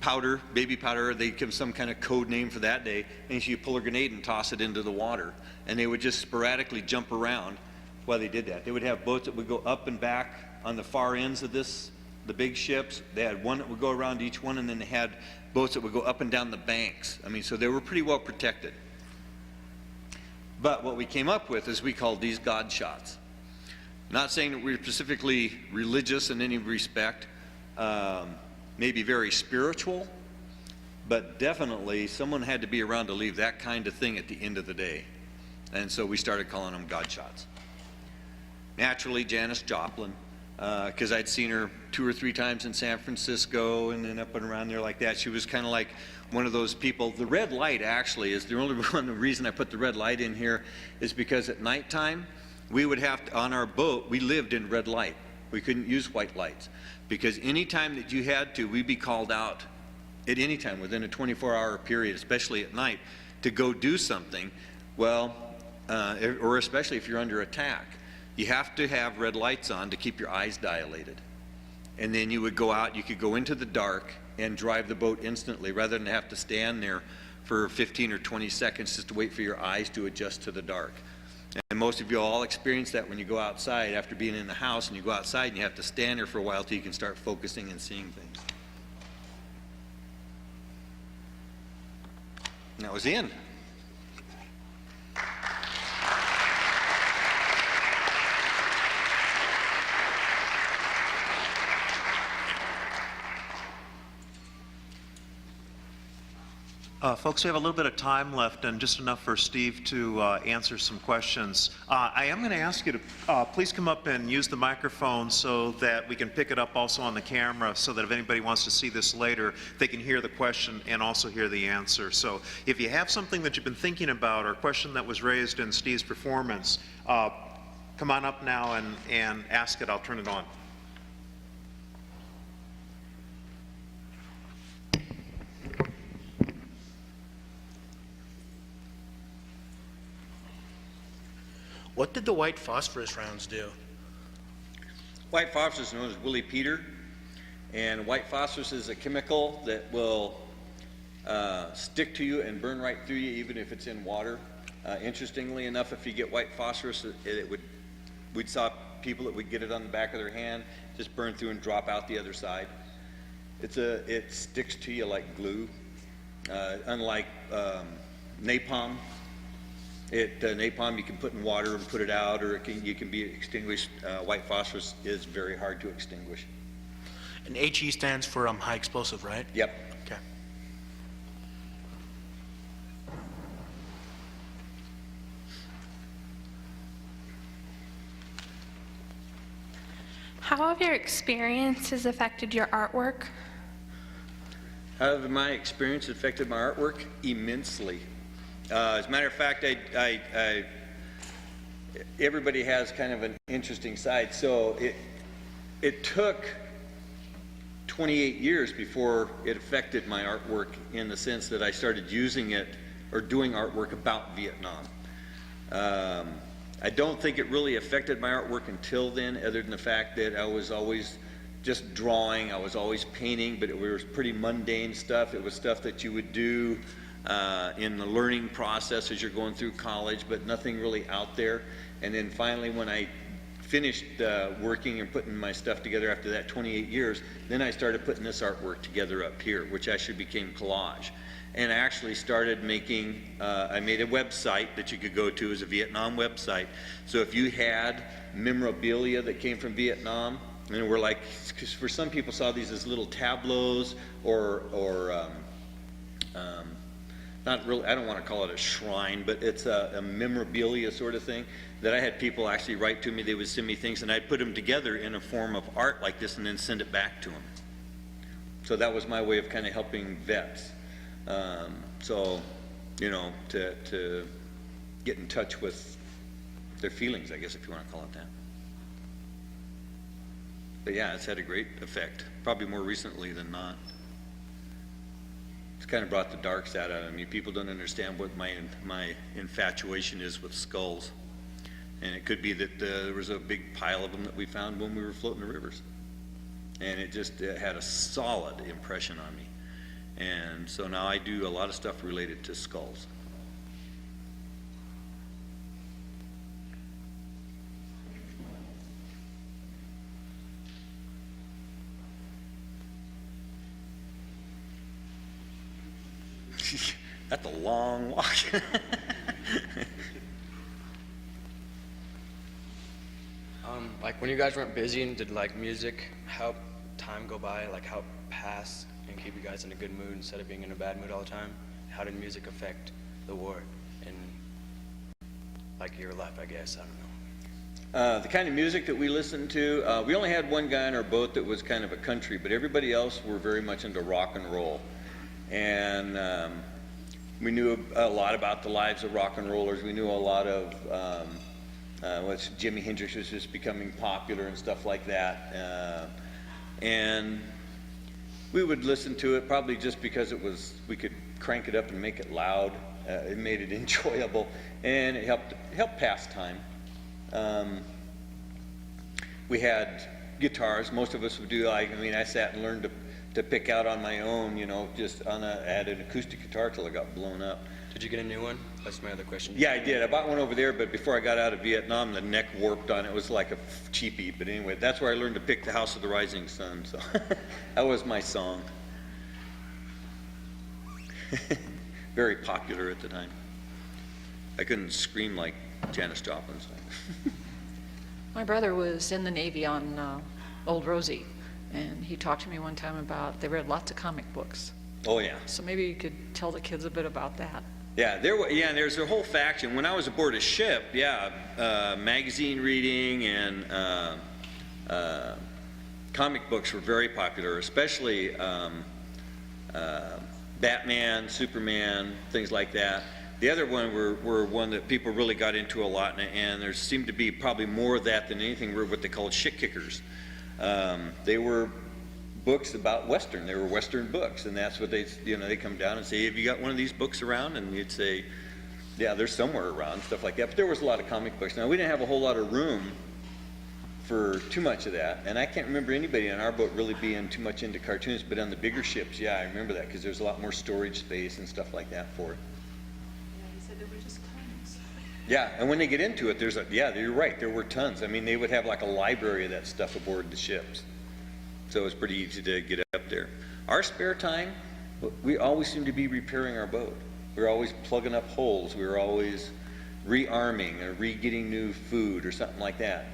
powder, baby powder, they'd give some kind of code name for that day, and so you pull a grenade and toss it into the water. And they would just sporadically jump around while they did that. They would have boats that would go up and back on the far ends of this, the big ships. They had one that would go around each one, and then they had boats that would go up and down the banks. I mean, so they were pretty well protected. But what we came up with is we called these God shots. Not saying that we're specifically religious in any respect, maybe very spiritual, but definitely someone had to be around to leave that kind of thing at the end of the day. And so we started calling them God shots. Naturally, Janis Joplin, because I'd seen her 2 or 3 times in San Francisco and then up and around there like that. She was kind of like one of those people. The red light actually is the only one. The reason I put the red light in here is because at nighttime, we would have to, on our boat, we lived in red light. We couldn't use white lights, because any time that you had to, we'd be called out at any time within a 24-hour period, especially at night, to go do something. Well, or especially if you're under attack, you have to have red lights on to keep your eyes dilated. And then you would go out, you could go into the dark and drive the boat instantly, rather than have to stand there for 15 or 20 seconds just to wait for your eyes to adjust to the dark. And most of you all experience that when you go outside after being in the house, and you go outside and you have to stand there for a while till you can start focusing and seeing things. And that was the end. Folks, we have a little bit of time left and just enough for Steve to answer some questions. I am going to ask you to please come up and use the microphone so that we can pick it up also on the camera, so that if anybody wants to see this later, they can hear the question and also hear the answer. So if you have something that you've been thinking about or a question that was raised in Steve's performance, come on up now and ask it. I'll turn it on. What did the white phosphorus rounds do? White phosphorus is known as Willie Peter, and white phosphorus is a chemical that will stick to you and burn right through you even if it's in water. Interestingly enough, if you get white phosphorus, we saw people that would get it on the back of their hand, just burn through and drop out the other side. It sticks to you like glue, unlike napalm. Napalm you can put in water and put it out, or you can be extinguished. White phosphorus is very hard to extinguish. And HE stands for high explosive, right? Yep. Okay. How have your experiences affected your artwork? How have my experience affected my artwork? Immensely. As a matter of fact, everybody has kind of an interesting side. So it took 28 years before it affected my artwork, in the sense that I started using it or doing artwork about Vietnam. I don't think it really affected my artwork until then, other than the fact that I was always just drawing, I was always painting, but it was pretty mundane stuff. It was stuff that you would do in the learning process as you're going through college, but nothing really out there. And then finally, when I finished working and putting my stuff together after that 28 years, then I started putting this artwork together up here, which actually became collage. And I actually started making, I made a website that you could go to, as a Vietnam website. So if you had memorabilia that came from Vietnam, and we're like, because for some people saw these as little tableaus or not really, I don't want to call it a shrine, but it's a memorabilia sort of thing, that I had people actually write to me. They would send me things, and I'd put them together in a form of art like this and then send it back to them. So that was my way of kind of helping vets. So, you know, to get in touch with their feelings, I guess, if you want to call it that. But yeah, it's had a great effect, probably more recently than not. It's kind of brought the dark side out of me. People don't understand what my infatuation is with skulls. And it could be that there was a big pile of them that we found when we were floating the rivers. And it had a solid impression on me. And so now I do a lot of stuff related to skulls. That's a long walk. Like when you guys weren't busy and did like music, how time go by, like how it pass and keep you guys in a good mood instead of being in a bad mood all the time? How did music affect the war and like your life, I guess? I don't know. The kind of music that we listened to, we only had one guy on our boat that was kind of a country, but everybody else were very much into rock and roll. And we knew a lot about the lives of rock and rollers. We knew a lot of what Jimi Hendrix was just becoming popular and stuff like that. And we would listen to it probably just because we could crank it up and make it loud. It made it enjoyable, and it helped pass time. We had guitars. Most of us would do, I sat and learned to pick out on my own, you know, just I had an acoustic guitar till it got blown up. Did you get a new one? That's my other question. Yeah, I did. I bought one over there, but before I got out of Vietnam, the neck warped on it. It was like a cheapie. But anyway, that's where I learned to pick the House of the Rising Sun. So that was my song. Very popular at the time. I couldn't scream like Janis Joplin. So. My brother was in the Navy on Old Rosie, and he talked to me one time about they read lots of comic books. Oh yeah. So maybe you could tell the kids a bit about that. Yeah, there's a whole faction. When I was aboard a ship, magazine reading and comic books were very popular, especially Batman, Superman, things like that. The other one were one that people really got into a lot, and there seemed to be probably more of that than anything, were what they called shit kickers. They were books about Western. They were Western books, and that's what they come down and say, have you got one of these books around? And you'd say, Yeah, they're somewhere around, stuff like that. But there was a lot of comic books. Now, we didn't have a whole lot of room for too much of that. And I can't remember anybody on our boat really being too much into cartoons. But on the bigger ships, yeah, I remember that because there's a lot more storage space and stuff like that for it. Yeah, he said there were just tons. Yeah, and when they get into it, yeah, you're right, there were tons. I mean, they would have like a library of that stuff aboard the ships. So it was pretty easy to get up there. Our spare time, we always seem to be repairing our boat. We were always plugging up holes. We were always rearming or re-getting new food or something like that,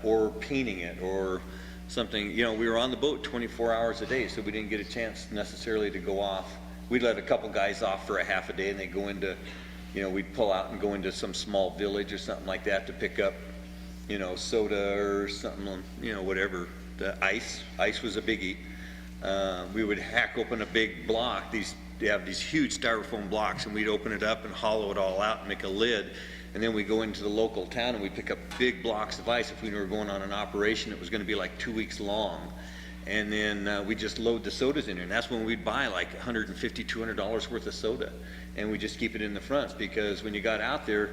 or painting it or something. You know, we were on the boat 24 hours a day, so we didn't get a chance necessarily to go off. We'd let a couple guys off for a half a day, and they'd go into, you know, we'd pull out and go into some small village or something like that to pick up, you know, soda or something, you know, whatever. The ice was a biggie. We would hack open a big block. They have these huge styrofoam blocks, and we'd open it up and hollow it all out and make a lid. And then we go into the local town and we pick up big blocks of ice if we were going on an operation that was going to be like 2 weeks long. And then we just load the sodas in there. And that's when we'd buy like $150, $200 worth of soda. And we just keep it in the front, because when you got out there,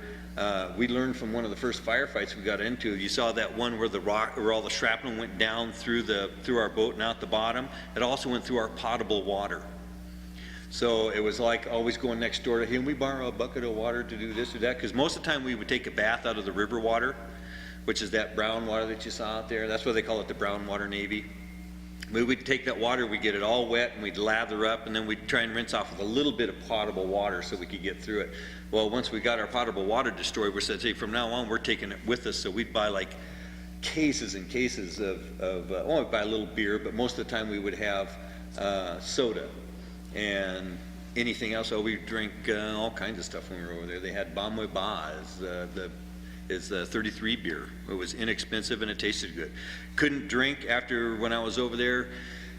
we learned from one of the first firefights we got into. You saw that one where all the shrapnel went down through our boat and out the bottom. It also went through our potable water. So it was like always going next door to him. We borrow a bucket of water to do this or that, because most of the time we would take a bath out of the river water, which is that brown water that you saw out there. That's why they call it the brown water navy. We'd take that water, we'd get it all wet, and we'd lather up, and then we'd try and rinse off with a little bit of potable water so we could get through it. Well, once we got our potable water destroyed, we said, hey, from now on we're taking it with us. So we'd buy like cases and cases we'd buy a little beer, but most of the time we would have soda and anything else. We drink all kinds of stuff when we were over there. They had Bamwe Baz, the 33 beer. It was inexpensive and it tasted good. Couldn't drink after when I was over there.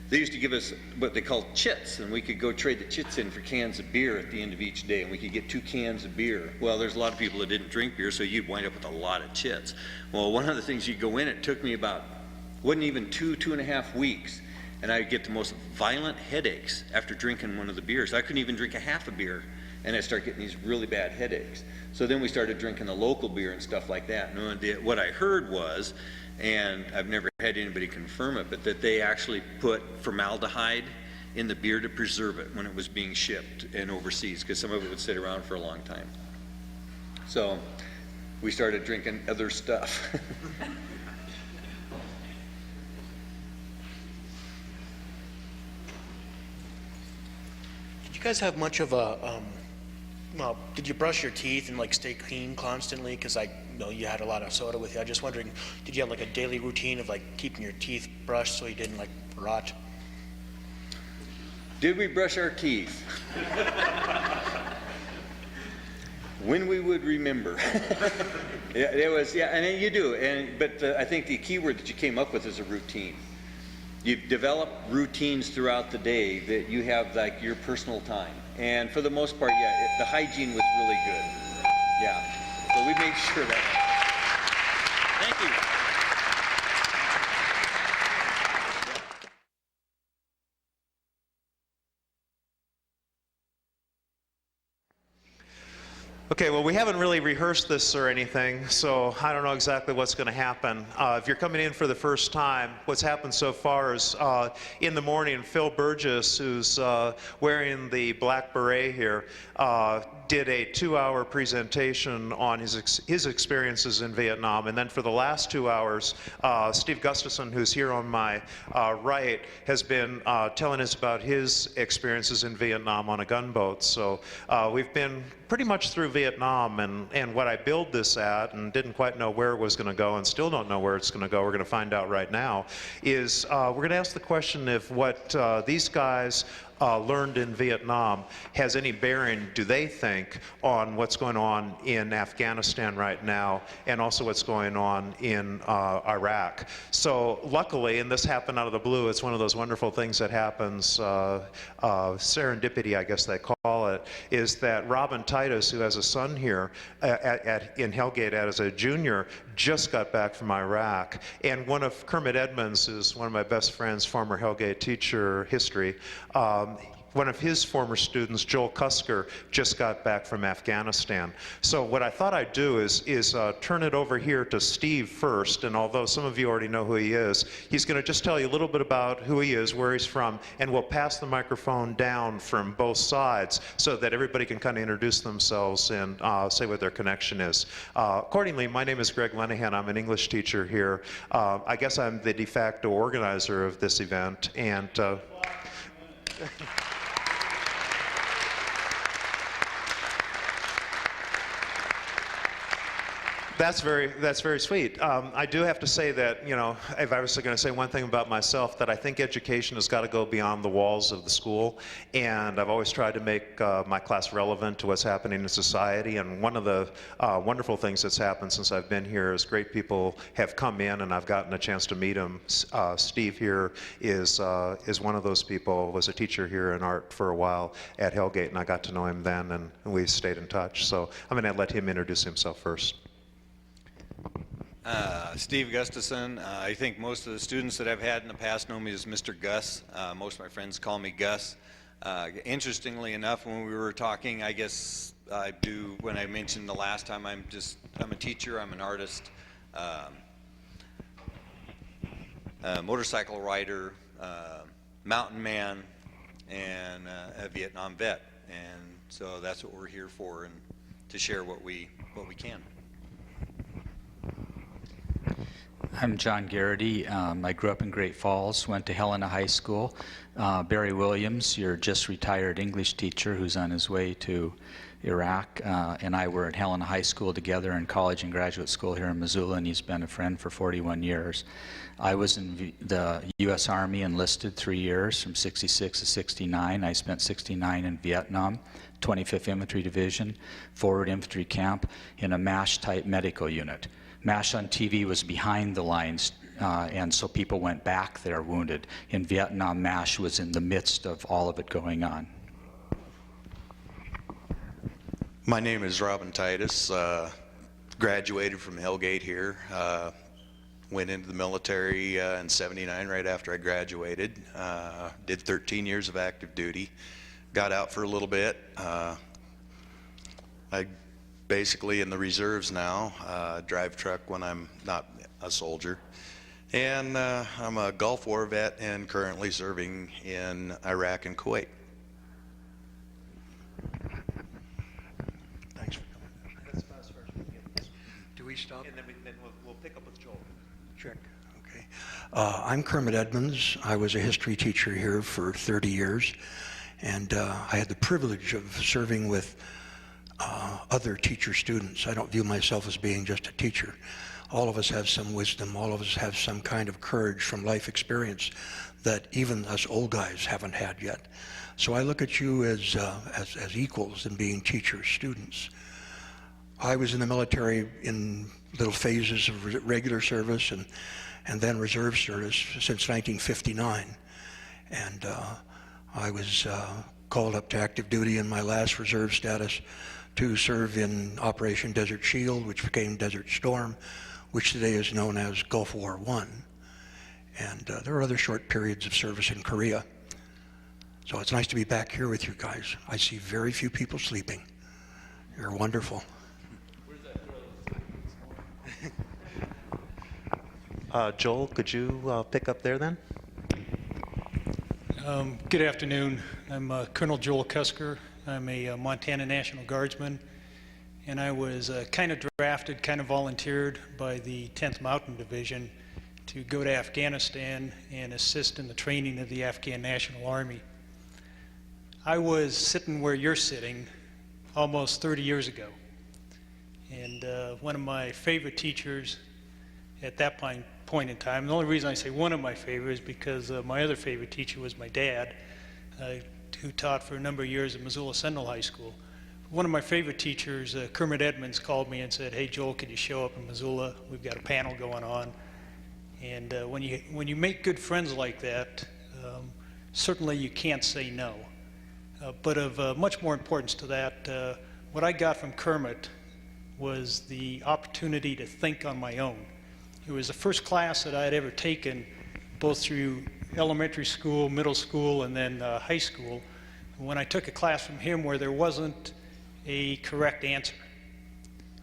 They used to give us what they called chits, and we could go trade the chits in for cans of beer at the end of each day, and we could get 2 cans of beer. Well, there's a lot of people that didn't drink beer, so you'd wind up with a lot of chits. Well, one of the things you go in, it took me wasn't even 2.5 weeks, and I'd get the most violent headaches after drinking one of the beers. I couldn't even drink a half a beer, and I'd start getting these really bad headaches. So then we started drinking the local beer and stuff like that. And what I heard was, and I've never had anybody confirm it, but that they actually put formaldehyde in the beer to preserve it when it was being shipped and overseas, because some of it would sit around for a long time. So we started drinking other stuff. Did you guys have much of a, did you brush your teeth and like stay clean constantly? Because I know you had a lot of soda with you. I'm just wondering, did you have like a daily routine of like keeping your teeth brushed so you didn't like rot? Did we brush our teeth? When we would remember. Yeah, it was, yeah, and you do. But I think the key word that you came up with is a routine. You've developed routines throughout the day that you have like your personal time. And for the most part, yeah, the hygiene was really good. Yeah, so we made sure that. Thank you. Okay, well, we haven't really rehearsed this or anything, so I don't know exactly what's going to happen. If you're coming in for the first time, what's happened so far is in the morning, Phil Burgess, who's wearing the black beret here, did a 2-hour presentation on his experiences in Vietnam. And then for the last 2 hours, Steve Gustafson, who's here on my right, has been telling us about his experiences in Vietnam on a gunboat. So we've been pretty much through Vietnam, and what I billed this at, and didn't quite know where it was going to go, and still don't know where it's going to go, we're going to find out right now, is we're going to ask the question if what these guys learned in Vietnam has any bearing, do they think, on what's going on in Afghanistan right now, and also what's going on in Iraq. So luckily, and this happened out of the blue, it's one of those wonderful things that happens, serendipity I guess they call it, is that Robin Titus, who has a son here in Hellgate as a junior, just got back from Iraq. And one of Kermit Edmonds, who's one of my best friends, former Hellgate teacher, history, one of his former students, Joel Cusker, just got back from Afghanistan. So what I thought I'd do is turn it over here to Steve first, and although some of you already know who he is, he's going to just tell you a little bit about who he is, where he's from, and we'll pass the microphone down from both sides so that everybody can kind of introduce themselves and say what their connection is. Accordingly, my name is Greg Lenahan. I'm an English teacher here. I guess I'm the de facto organizer of this event, and That's very sweet. I do have to say that, you know, if I was going to say one thing about myself, that I think education has got to go beyond the walls of the school, and I've always tried to make my class relevant to what's happening in society. And one of the wonderful things that's happened since I've been here is great people have come in, and I've gotten a chance to meet them. Steve here is one of those people. Was a teacher here in art for a while at Hellgate, and I got to know him then, and we stayed in touch. So I'm going to let him introduce himself first. Steve Gustafson. I think most of the students that I've had in the past know me as Mr. Gus. Most of my friends call me Gus. Interestingly enough, when we were talking, I guess I do, when I mentioned the last time, I'm a teacher, I'm an artist, motorcycle rider, mountain man, and a Vietnam vet. And so that's what we're here for, and to share what we can. I'm John Garrity. I grew up in Great Falls, went to Helena High School. Barry Williams, your just retired English teacher who's on his way to Iraq, and I were at Helena High School together in college and graduate school here in Missoula, and he's been a friend for 41 years. I was in the U.S. Army, enlisted 3 years, from 66 to 69. I spent 69 in Vietnam, 25th Infantry Division, Forward Infantry Camp, in a MASH-type medical unit. MASH on TV was behind the lines, and so people went back there wounded. In Vietnam, MASH was in the midst of all of it going on. My name is Robin Titus. Graduated from Hellgate here. Went into the military in '79 right after I graduated. Did 13 years of active duty. Got out for a little bit. I basically in the reserves now, drive truck when I'm not a soldier. And I'm a Gulf War vet and currently serving in Iraq and Kuwait. Thanks for coming. That's about as far as we get. Do we stop? And then we'll pick up with Joel. Check. Okay. I'm Kermit Edmonds. I was a history teacher here for 30 years, and I had the privilege of serving with other teacher students. I don't view myself as being just a teacher. All of us have some wisdom. All of us have some kind of courage from life experience that even us old guys haven't had yet. So I look at you as equals in being teachers, students. I was in the military in little phases of regular service and then reserve service since 1959. And I was called up to active duty in my last reserve status to serve in Operation Desert Shield, which became Desert Storm, which today is known as Gulf War I. And there were other short periods of service in Korea. So it's nice to be back here with you guys. I see very few people sleeping. You're wonderful. Joel, could you pick up there then? Good afternoon. I'm Colonel Joel Cusker. I'm a Montana National Guardsman, and I was kind of drafted, kind of volunteered by the 10th Mountain Division to go to Afghanistan and assist in the training of the Afghan National Army. I was sitting where you're sitting almost 30 years ago, and one of my favorite teachers at that point in time, the only reason I say one of my favorites is because my other favorite teacher was my dad, who taught for a number of years at Missoula Sentinel High School. One of my favorite teachers, Kermit Edmonds, called me and said, "Hey Joel, could you show up in Missoula? We've got a panel going on." And when you make good friends like that, certainly you can't say no. But of much more importance to that, what I got from Kermit was the opportunity to think on my own. It was the first class that I had ever taken, both through elementary school, middle school, and then high school, when I took a class from him where there wasn't a correct answer,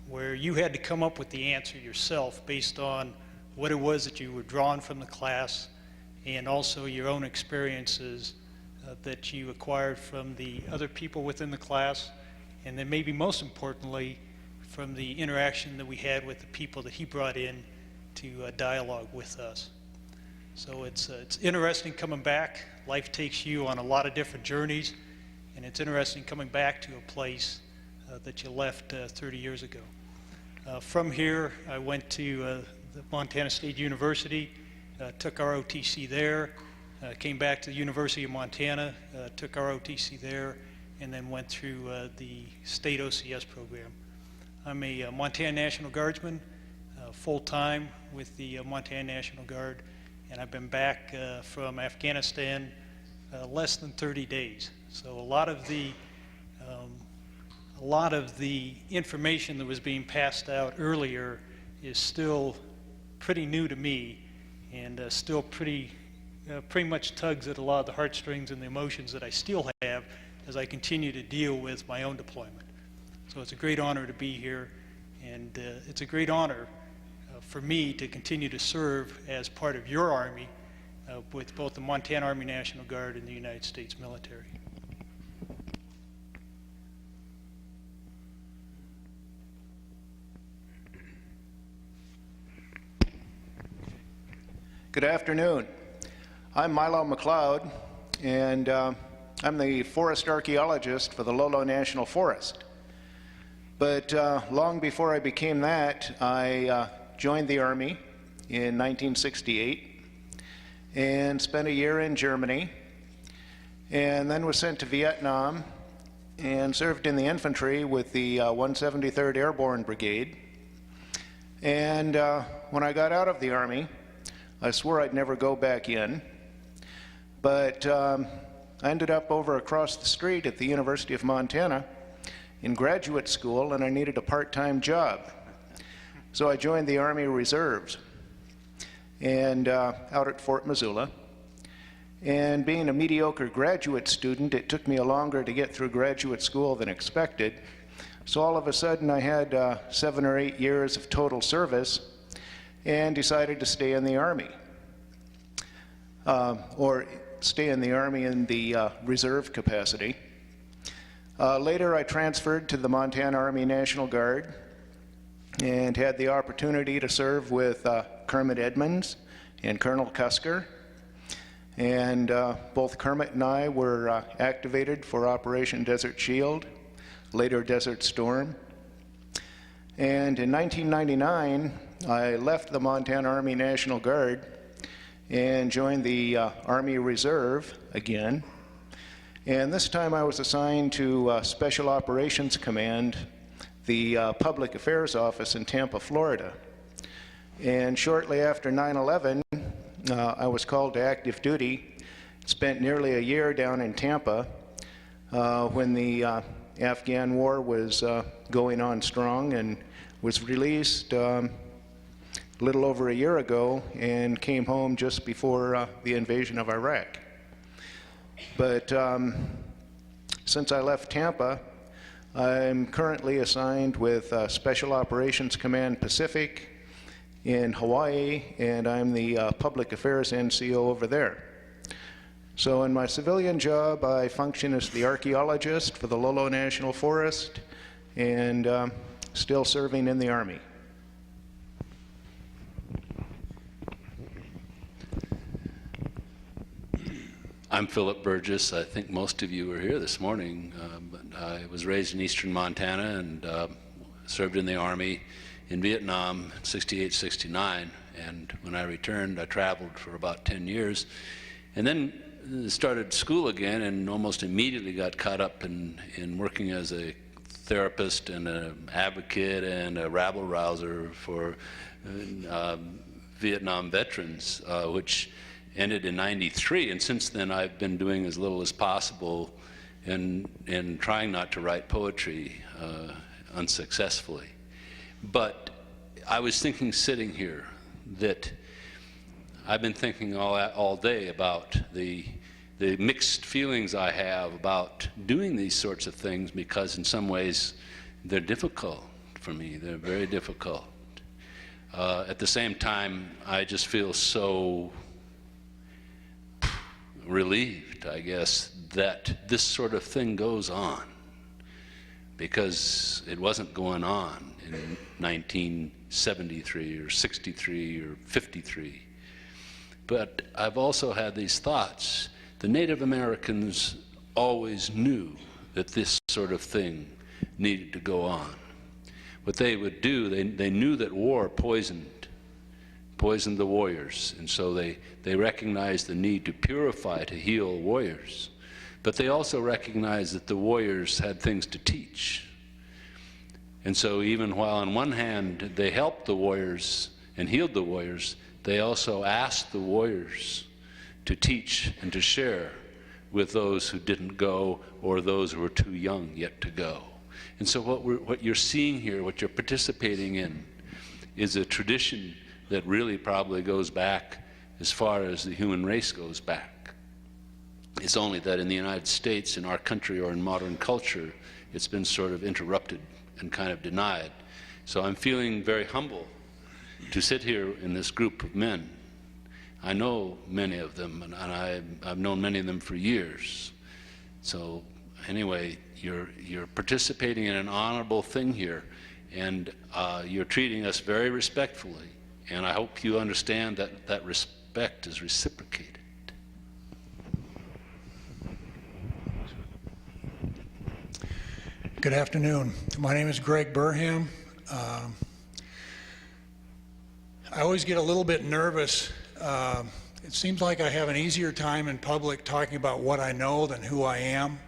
where you had to come up with the answer yourself based on what it was that you were drawing from the class and also your own experiences that you acquired from the other people within the class, and then maybe most importantly from the interaction that we had with the people that he brought in to dialogue with us. So it's interesting coming back. Life takes you on a lot of different journeys, and it's interesting coming back to a place that you left 30 years ago. From here, I went to the Montana State University, took ROTC there, came back to the University of Montana, took ROTC there, and then went through the state OCS program. I'm a Montana National Guardsman, full-time with the Montana National Guard, and I've been back from Afghanistan less than 30 days. So a lot of the information that was being passed out earlier is still pretty new to me, and still pretty much tugs at a lot of the heartstrings and the emotions that I still have as I continue to deal with my own deployment. So it's a great honor to be here, and it's a great honor for me to continue to serve as part of your Army with both the Montana Army National Guard and the United States military. Good afternoon. I'm Milo McLeod, and I'm the forest archaeologist for the Lolo National Forest. But long before I became that, I joined the Army in 1968 and spent a year in Germany, and then was sent to Vietnam and served in the infantry with the 173rd Airborne Brigade. And when I got out of the Army, I swore I'd never go back in, but I ended up over across the street at the University of Montana in graduate school, and I needed a part-time job. So I joined the Army Reserves and out at Fort Missoula. And being a mediocre graduate student, it took me longer to get through graduate school than expected. So all of a sudden I had 7 or 8 years of total service and decided to stay in the Army, or stay in the Army in the reserve capacity. Later I transferred to the Montana Army National Guard and had the opportunity to serve with Kermit Edmonds and Colonel Cusker. And both Kermit and I were activated for Operation Desert Shield, later Desert Storm. And in 1999, I left the Montana Army National Guard and joined the Army Reserve again. And this time I was assigned to Special Operations Command, the Public Affairs Office in Tampa, Florida. And shortly after 9/11, I was called to active duty. Spent nearly a year down in Tampa when the Afghan war was going on strong, and was released a little over a year ago and came home just before the invasion of Iraq. But since I left Tampa, I'm currently assigned with Special Operations Command Pacific in Hawaii, and I'm the Public Affairs NCO over there. So in my civilian job, I function as the archaeologist for the Lolo National Forest, and still serving in the Army. I'm Philip Burgess. I think most of you were here this morning. But I was raised in eastern Montana and served in the Army in Vietnam in 68, 69. And when I returned, I traveled for about 10 years. And then started school again and almost immediately got caught up in working as a therapist and an advocate and a rabble-rouser for Vietnam veterans, which ended in '93, and since then I've been doing as little as possible in trying not to write poetry unsuccessfully. But I was thinking sitting here that I've been thinking all day about the the mixed feelings I have about doing these sorts of things, because in some ways they're difficult for me. They're very difficult. At the same time, I just feel so relieved, I guess, that this sort of thing goes on, because it wasn't going on in 1973 or 63 or 53. But I've also had these thoughts. The Native Americans always knew that this sort of thing needed to go on. What they would do, they knew that war poisoned the warriors, and so they recognized the need to purify, to heal warriors. But they also recognized that the warriors had things to teach. And so even while on one hand they helped the warriors and healed the warriors, they also asked the warriors to teach and to share with those who didn't go or those who were too young yet to go. And so what you're seeing here, what you're participating in, is a tradition that really probably goes back as far as the human race goes back. It's only that in the United States, in our country, or in modern culture, it's been sort of interrupted and kind of denied. So I'm feeling very humble to sit here in this group of men. I know many of them, and I've known many of them for years. So anyway, you're participating in an honorable thing here, and you're treating us very respectfully, and I hope you understand that that respect is reciprocated. Good afternoon. My name is Greg Burham. I always get a little bit nervous. It seems like I have an easier time in public talking about what I know than who I am.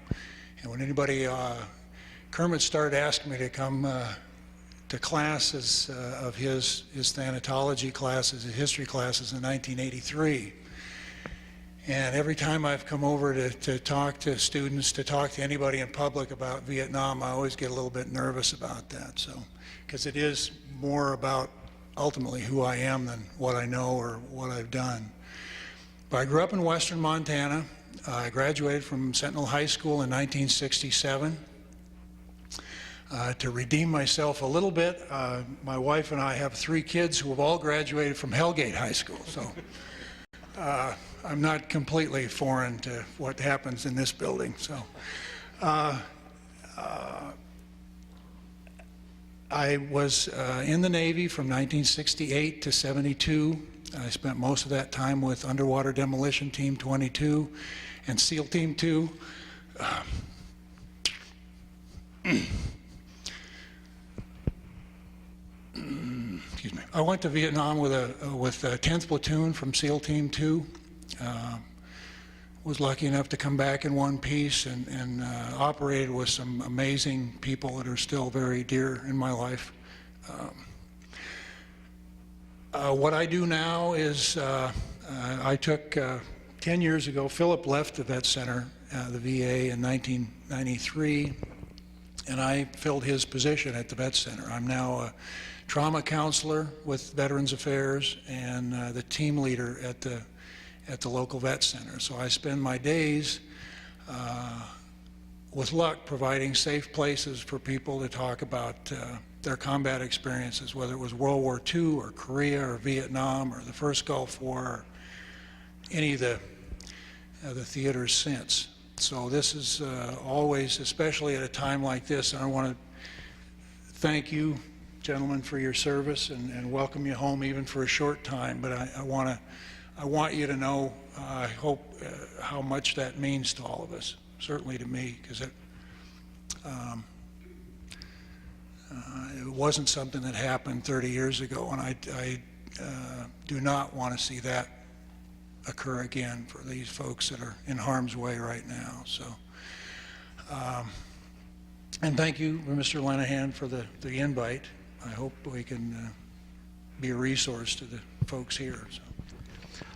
And when anybody, Kermit started asking me to come to classes of his thanatology classes, his history classes in 1983. And every time I've come over to talk to students, to talk to anybody in public about Vietnam, I always get a little bit nervous about that. So, because it is more about ultimately who I am than what I know or what I've done. But I grew up in western Montana. I graduated from Sentinel High School in 1967. To redeem myself a little bit, my wife and I have 3 kids who have all graduated from Hellgate High School. So I'm not completely foreign to what happens in this building. So I was in the Navy from 1968 to 72. I spent most of that time with Underwater Demolition Team 22 and SEAL Team 2. Excuse me. I went to Vietnam with a 10th Platoon from SEAL Team 2. Was lucky enough to come back in one piece and operated with some amazing people that are still very dear in my life. What I do now is I took 10 years ago, Philip left the Vet Center, the VA, in 1993, and I filled his position at the Vet Center. I'm now a trauma counselor with Veterans Affairs and the team leader at the local vet center. So I spend my days, with luck, providing safe places for people to talk about their combat experiences, whether it was World War II or Korea or Vietnam or the first Gulf War, or any of the theaters since. So this is always, especially at a time like this, I want to thank you, gentlemen, for your service and welcome you home even for a short time. But I want you to know, I hope, how much that means to all of us, certainly to me, because it wasn't something that happened 30 years ago, and I do not want to see that occur again for these folks that are in harm's way right now. So, and thank you, Mr. Lenahan, for the invite. I hope we can be a resource to the folks here. So.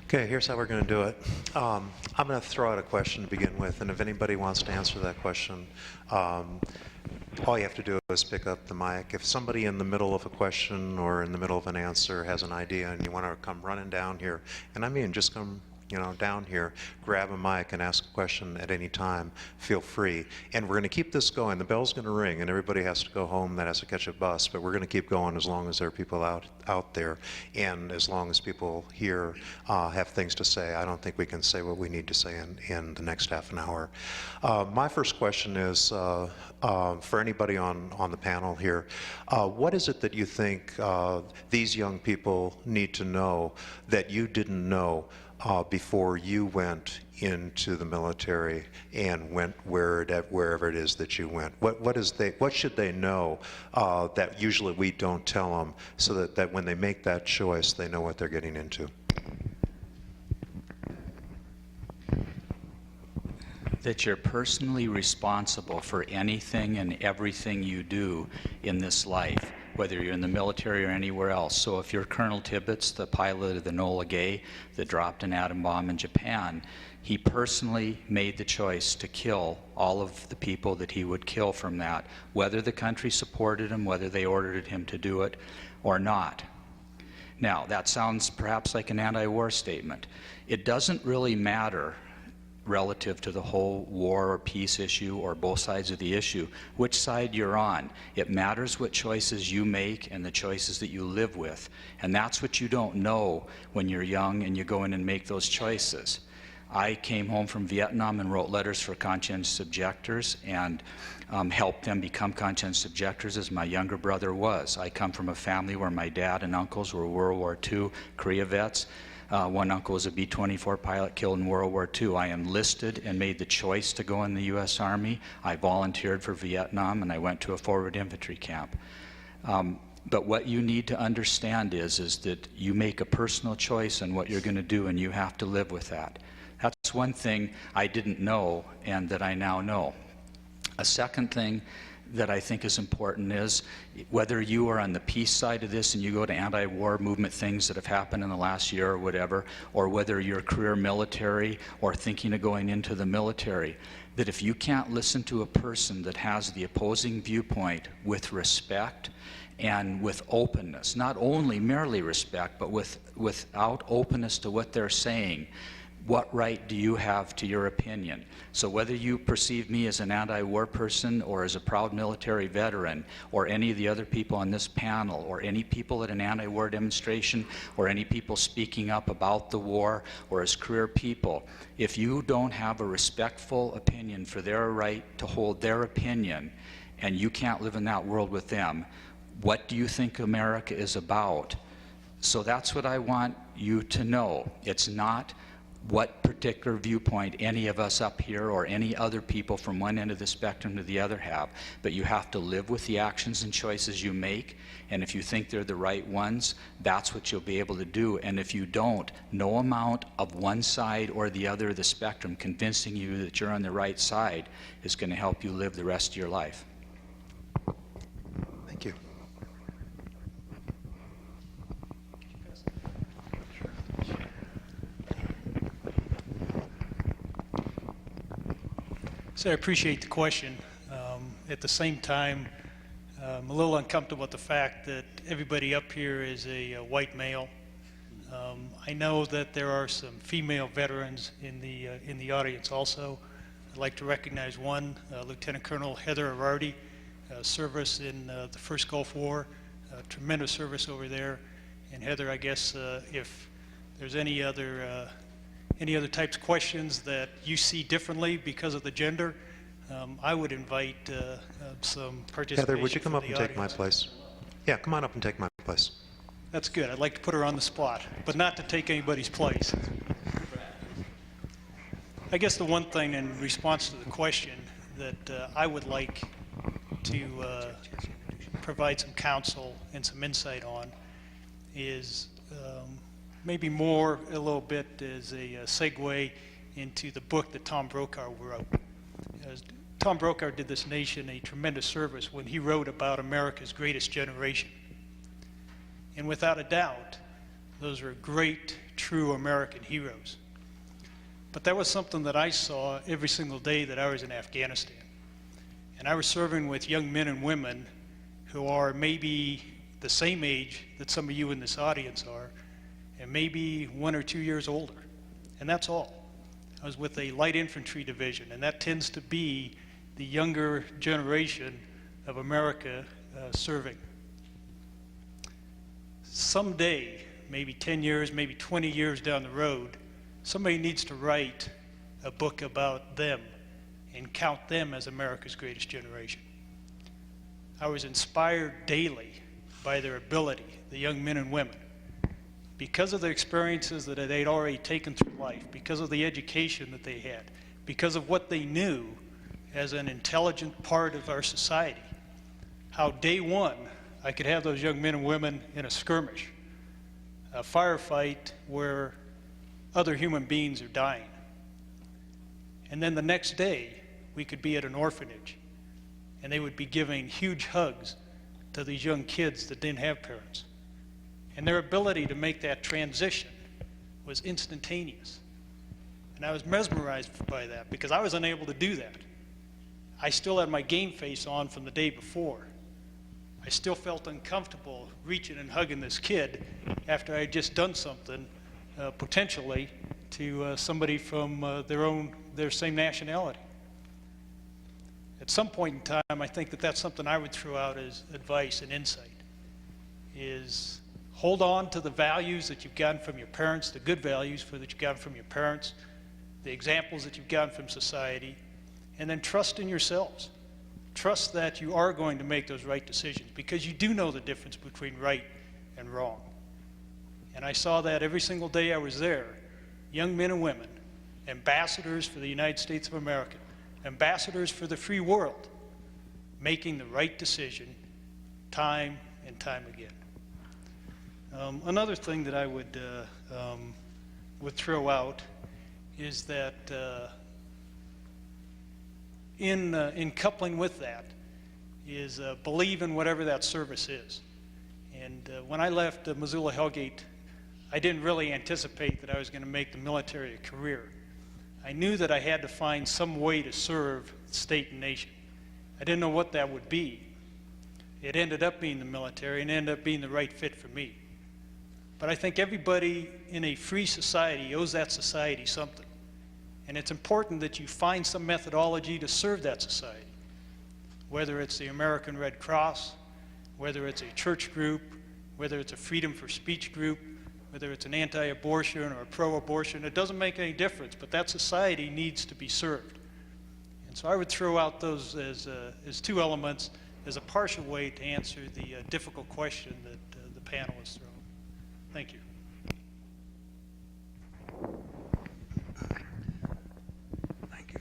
Okay, here's how we're going to do it. I'm going to throw out a question to begin with, and if anybody wants to answer that question, all you have to do is pick up the mic. If somebody in the middle of a question or in the middle of an answer has an idea and you want to come running down here, and I mean just come down here, grab a mic and ask a question at any time. Feel free. And we're going to keep this going. The bell's going to ring, and everybody has to go home that has to catch a bus, but we're going to keep going as long as there are people out there, and as long as people here have things to say. I don't think we can say what we need to say in the next half an hour. My first question is for anybody on the panel here. What is it that you think these young people need to know that you didn't know before you went into the military and went wherever it is that you went? What should they know that usually we don't tell them, so that when they make that choice, they know what they're getting into? That you're personally responsible for anything and everything you do in this life, whether you're in the military or anywhere else. So if you're Colonel Tibbets, the pilot of the Enola Gay that dropped an atom bomb in Japan, he personally made the choice to kill all of the people that he would kill from that, whether the country supported him, whether they ordered him to do it or not. Now, that sounds perhaps like an anti-war statement. It doesn't really matter relative to the whole war or peace issue or both sides of the issue, which side you're on. It matters what choices you make and the choices that you live with. And that's what you don't know when you're young and you go in and make those choices. I came home from Vietnam and wrote letters for conscientious objectors and helped them become conscientious objectors, as my younger brother was. I come from a family where my dad and uncles were World War II Korea vets. One uncle was a B-24 pilot killed in World War II. I enlisted and made the choice to go in the U.S. Army. I volunteered for Vietnam, and I went to a forward infantry camp. But what you need to understand is that you make a personal choice on what you're going to do, and you have to live with that. That's one thing I didn't know and that I now know. A second thing that I think is important is whether you are on the peace side of this and you go to anti-war movement things that have happened in the last year or whatever, or whether you're career military or thinking of going into the military, that if you can't listen to a person that has the opposing viewpoint with respect and with openness, not only merely respect, but without openness to what they're saying, what right do you have to your opinion? So whether you perceive me as an anti-war person or as a proud military veteran or any of the other people on this panel or any people at an anti-war demonstration or any people speaking up about the war or as career people, if you don't have a respectful opinion for their right to hold their opinion and you can't live in that world with them, what do you think America is about? So that's what I want you to know. It's not what particular viewpoint any of us up here or any other people from one end of the spectrum to the other have, but you have to live with the actions and choices you make, and if you think they're the right ones, that's what you'll be able to do. And if you don't, no amount of one side or the other of the spectrum convincing you that you're on the right side is going to help you live the rest of your life. Thank you. So I appreciate the question. At the same time, I'm a little uncomfortable with the fact that everybody up here is a white male. I know that there are some female veterans in the audience also. I'd like to recognize one, Lieutenant Colonel Heather Arardi, service in the first Gulf War, tremendous service over there. And Heather, I guess if there's any other types of questions that you see differently because of the gender, I would invite some participation. Heather, would you come from up the and take my audience. place? Yeah, come on up and take my place. That's good. I'd like to put her on the spot, but not to take anybody's place. I guess the one thing in response to the question that I would like to provide some counsel and some insight on is maybe more a little bit as a segue into the book that Tom Brokaw wrote. Tom Brokaw did this nation a tremendous service when he wrote about America's greatest generation. And without a doubt, those are great, true American heroes. But that was something that I saw every single day that I was in Afghanistan. And I was serving with young men and women who are maybe the same age that some of you in this audience are, and maybe 1 or 2 years older. and that's all. I was with a light infantry division, and that tends to be the younger generation of America serving. Someday, maybe 10 years, maybe 20 years down the road, somebody needs to write a book about them and count them as America's greatest generation. I was inspired daily by their ability, the young men and women, because of the experiences that they'd already taken through life, because of the education that they had, because of what they knew as an intelligent part of our society. How day one, I could have those young men and women in a skirmish, a firefight where other human beings are dying. And then the next day, we could be at an orphanage, and they would be giving huge hugs to these young kids that didn't have parents. And their ability to make that transition was instantaneous. And I was mesmerized by that because I was unable to do that. I still had my game face on from the day before. I still felt uncomfortable reaching and hugging this kid after I had just done something, potentially, to somebody from their same nationality. At some point in time, I think that that's something I would throw out as advice and insight, is hold on to the values that you've gotten from your parents, the good values that you've gotten from your parents, the examples that you've gotten from society, and then trust in yourselves. Trust that you are going to make those right decisions because you do know the difference between right and wrong. And I saw that every single day I was there. Young men and women, ambassadors for the United States of America, ambassadors for the free world, making the right decision time and time again. Another thing that I would throw out is that in coupling with that is believe in whatever that service is. And when I left Missoula Hellgate, I didn't really anticipate that I was going to make the military a career. I knew that I had to find some way to serve the state and nation. I didn't know what that would be. It ended up being the military and ended up being the right fit for me. But I think everybody in a free society owes that society something. And it's important that you find some methodology to serve that society, whether it's the American Red Cross, whether it's a church group, whether it's a freedom for speech group, whether it's an anti-abortion or a pro-abortion. It doesn't make any difference, but that society needs to be served. And so I would throw out those as two elements as a partial way to answer the difficult question that the panel has thrown. Thank you. Thank you.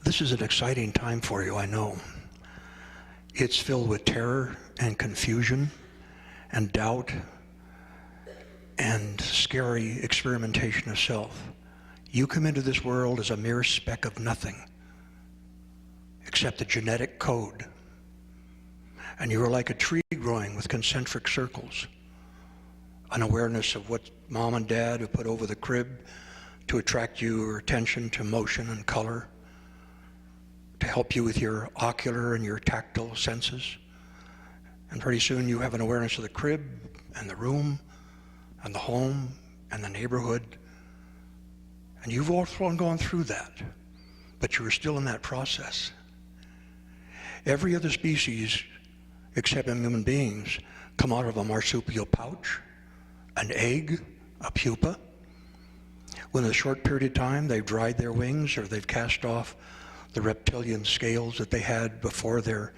This is an exciting time for you, I know. It's filled with terror and confusion and doubt and scary experimentation of self. You come into this world as a mere speck of nothing except the genetic code. And you are like a tree growing with concentric circles, an awareness of what mom and dad have put over the crib to attract your attention to motion and color, to help you with your ocular and your tactile senses. And pretty soon you have an awareness of the crib and the room and the home and the neighborhood. And you've all gone through that, but you're still in that process. Every other species, except human beings, come out of a marsupial pouch, an egg, a pupa. Within a short period of time, they've dried their wings or they've cast off the reptilian scales that they had before their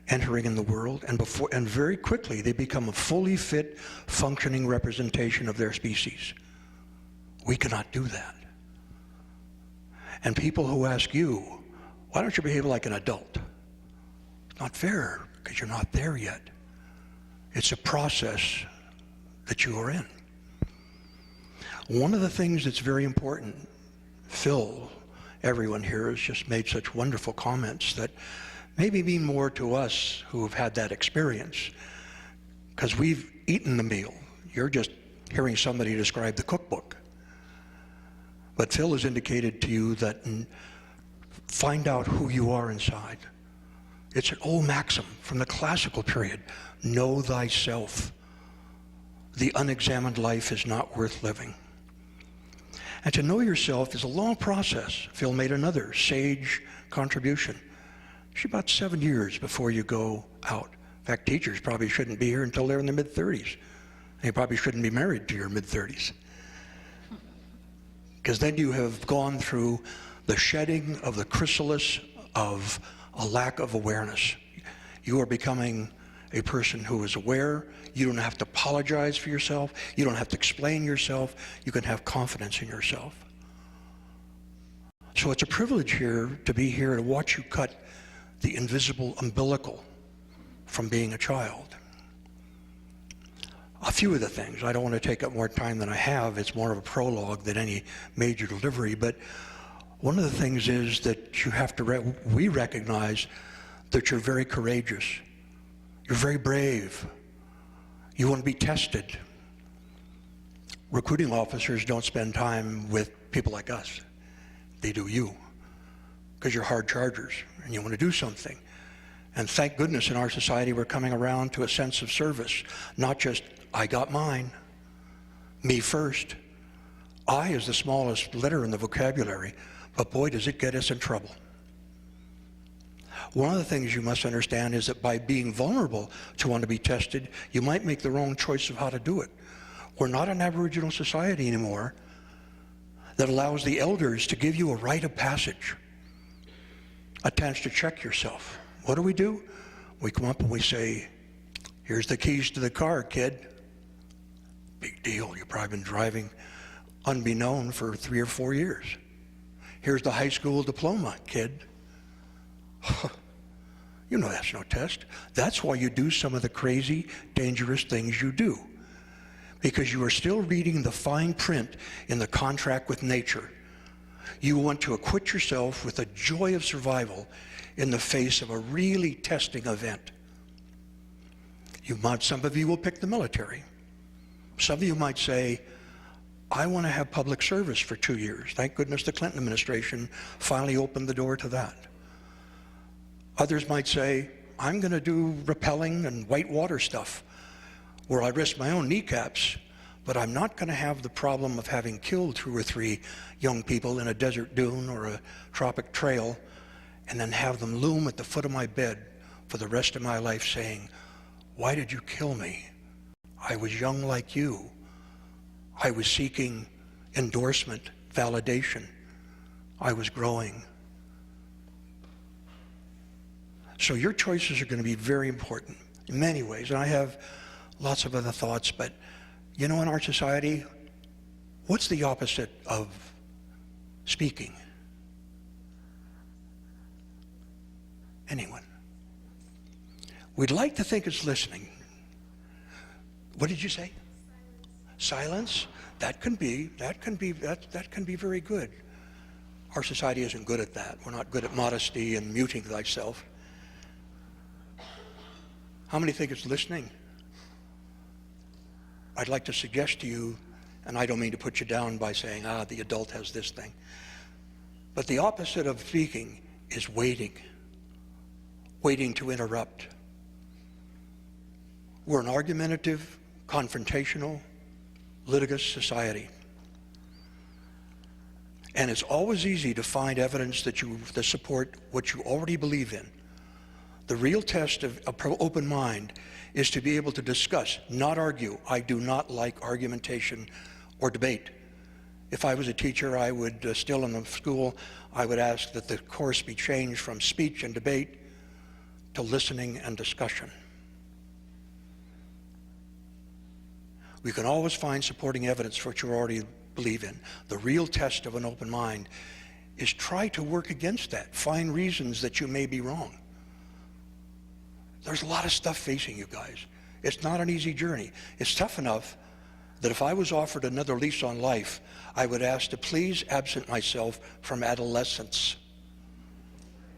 entering in the world, and very quickly they become a fully fit, functioning representation of their species. We cannot do that. And people who ask you, why don't you behave like an adult? It's not fair, because you're not there yet. It's a process that you are in. One of the things that's very important, Phil, everyone here has just made such wonderful comments that maybe mean more to us who have had that experience, because we've eaten the meal. You're just hearing somebody describe the cookbook. But Phil has indicated to you that find out who you are inside. It's an old maxim from the classical period, know thyself. the unexamined life is not worth living. And to know yourself is a long process. Phil made another sage contribution. It's about 7 years before you go out. In fact, teachers probably shouldn't be here until they're in their mid-30s. They probably shouldn't be married to your mid-30s. Because then you have gone through the shedding of the chrysalis of a lack of awareness. You are becoming a person who is aware. You don't have to apologize for yourself. You don't have to explain yourself. You can have confidence in yourself. So it's a privilege here to be here to watch you cut the invisible umbilical from being a child. A few of the things, I don't want to take up more time than I have. It's more of a prologue than any major delivery, but one of the things is that you have to, we recognize that you're very courageous. You're very brave. You want to be tested. Recruiting officers don't spend time with people like us. They do you, because you're hard chargers and you want to do something. And thank goodness in our society we're coming around to a sense of service, not just, I got mine, me first. I is the smallest letter in the vocabulary, but boy, does it get us in trouble. One of the things you must understand is that by being vulnerable to want to be tested, you might make the wrong choice of how to do it. We're not an Aboriginal society anymore that allows the elders to give you a rite of passage, a chance to check yourself. What do? We come up and we say, here's the keys to the car, kid. Big deal. You've probably been driving unbeknown for 3 or 4 years. Here's the high school diploma, kid. You know that's no test. That's why you do some of the crazy, dangerous things you do. Because you are still reading the fine print in the contract with nature. You want to acquit yourself with the joy of survival in the face of a really testing event. Some of you will pick the military. Some of you might say, I want to have public service for 2 years. Thank goodness the Clinton administration finally opened the door to that. Others might say, I'm going to do rappelling and whitewater stuff where I risk my own kneecaps, but I'm not going to have the problem of having killed 2 or 3 young people in a desert dune or a tropic trail and then have them loom at the foot of my bed for the rest of my life saying, why did you kill me? I was young like you. I was seeking endorsement, validation. I was growing. So your choices are going to be very important in many ways. And I have lots of other thoughts, but you know, in our society, what's the opposite of speaking? Anyone? We'd like to think it's listening. What did you say? Silence? That can be very good. Our society isn't good at that. We're not good at modesty and muting thyself. How many think it's listening? I'd like to suggest to you, and I don't mean to put you down by saying, the adult has this thing, but the opposite of speaking is waiting to interrupt. We're an argumentative, confrontational, litigious society. And it's always easy to find evidence that support what you already believe in. The real test of an open mind is to be able to discuss, not argue. I do not like argumentation or debate. If I was a teacher, I would, still in the school, I would ask that the course be changed from speech and debate to listening and discussion. We can always find supporting evidence for what you already believe in. The real test of an open mind is try to work against that. Find reasons that you may be wrong. There's a lot of stuff facing you guys. It's not an easy journey. It's tough enough that if I was offered another lease on life, I would ask to please absent myself from adolescence.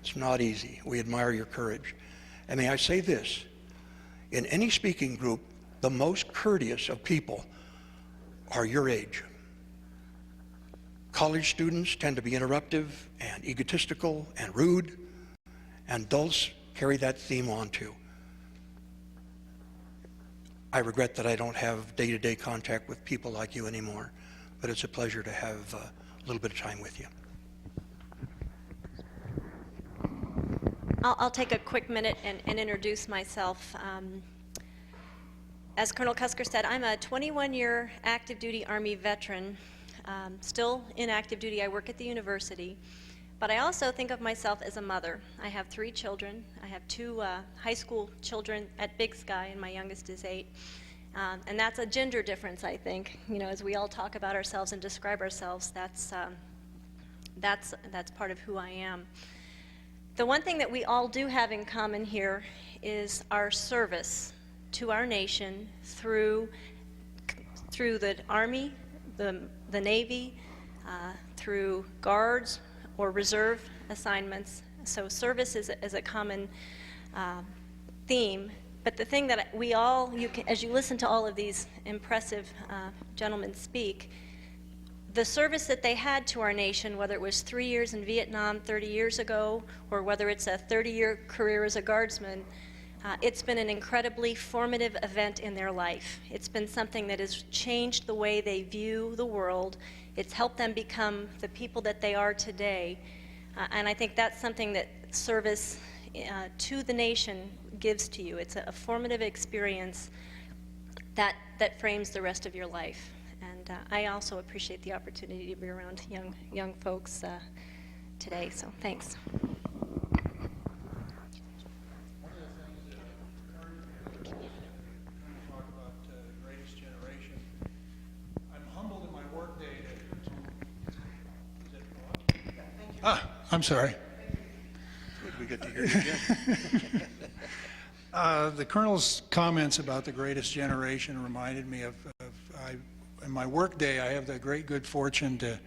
It's not easy. We admire your courage. And may I say this, in any speaking group, the most courteous of people are your age. College students tend to be interruptive and egotistical and rude, and adults carry that theme on too. I regret that I don't have day-to-day contact with people like you anymore, but it's a pleasure to have a little bit of time with you. I'll take a quick minute and introduce myself. As Colonel Cusker said, I'm a 21-year active duty Army veteran, still in active duty. I work at the university, but I also think of myself as a mother. I have 3 children. I have 2 high school children at Big Sky, and my youngest is 8. And that's a gender difference, I think. You know, as we all talk about ourselves and describe ourselves, that's part of who I am. The one thing that we all do have in common here is our service to our nation through the Army, the Navy, through guards or reserve assignments. So service is a common theme. But the thing that we all, as you listen to all of these impressive gentlemen speak, the service that they had to our nation, whether it was 3 years in Vietnam 30 years ago, or whether it's a 30-year career as a guardsman, it's been an incredibly formative event in their life. It's been something that has changed the way they view the world. It's helped them become the people that they are today. And I think that's something that service to the nation gives to you. It's a formative experience that frames the rest of your life. And I also appreciate the opportunity to be around young folks today, so thanks. One of the things that occurred to me when we talk about the greatest generation, I'm humbled in my workday to I'm sorry. We get to hear you again. The Colonel's comments about the greatest generation reminded me of in my work day, I have the great good fortune to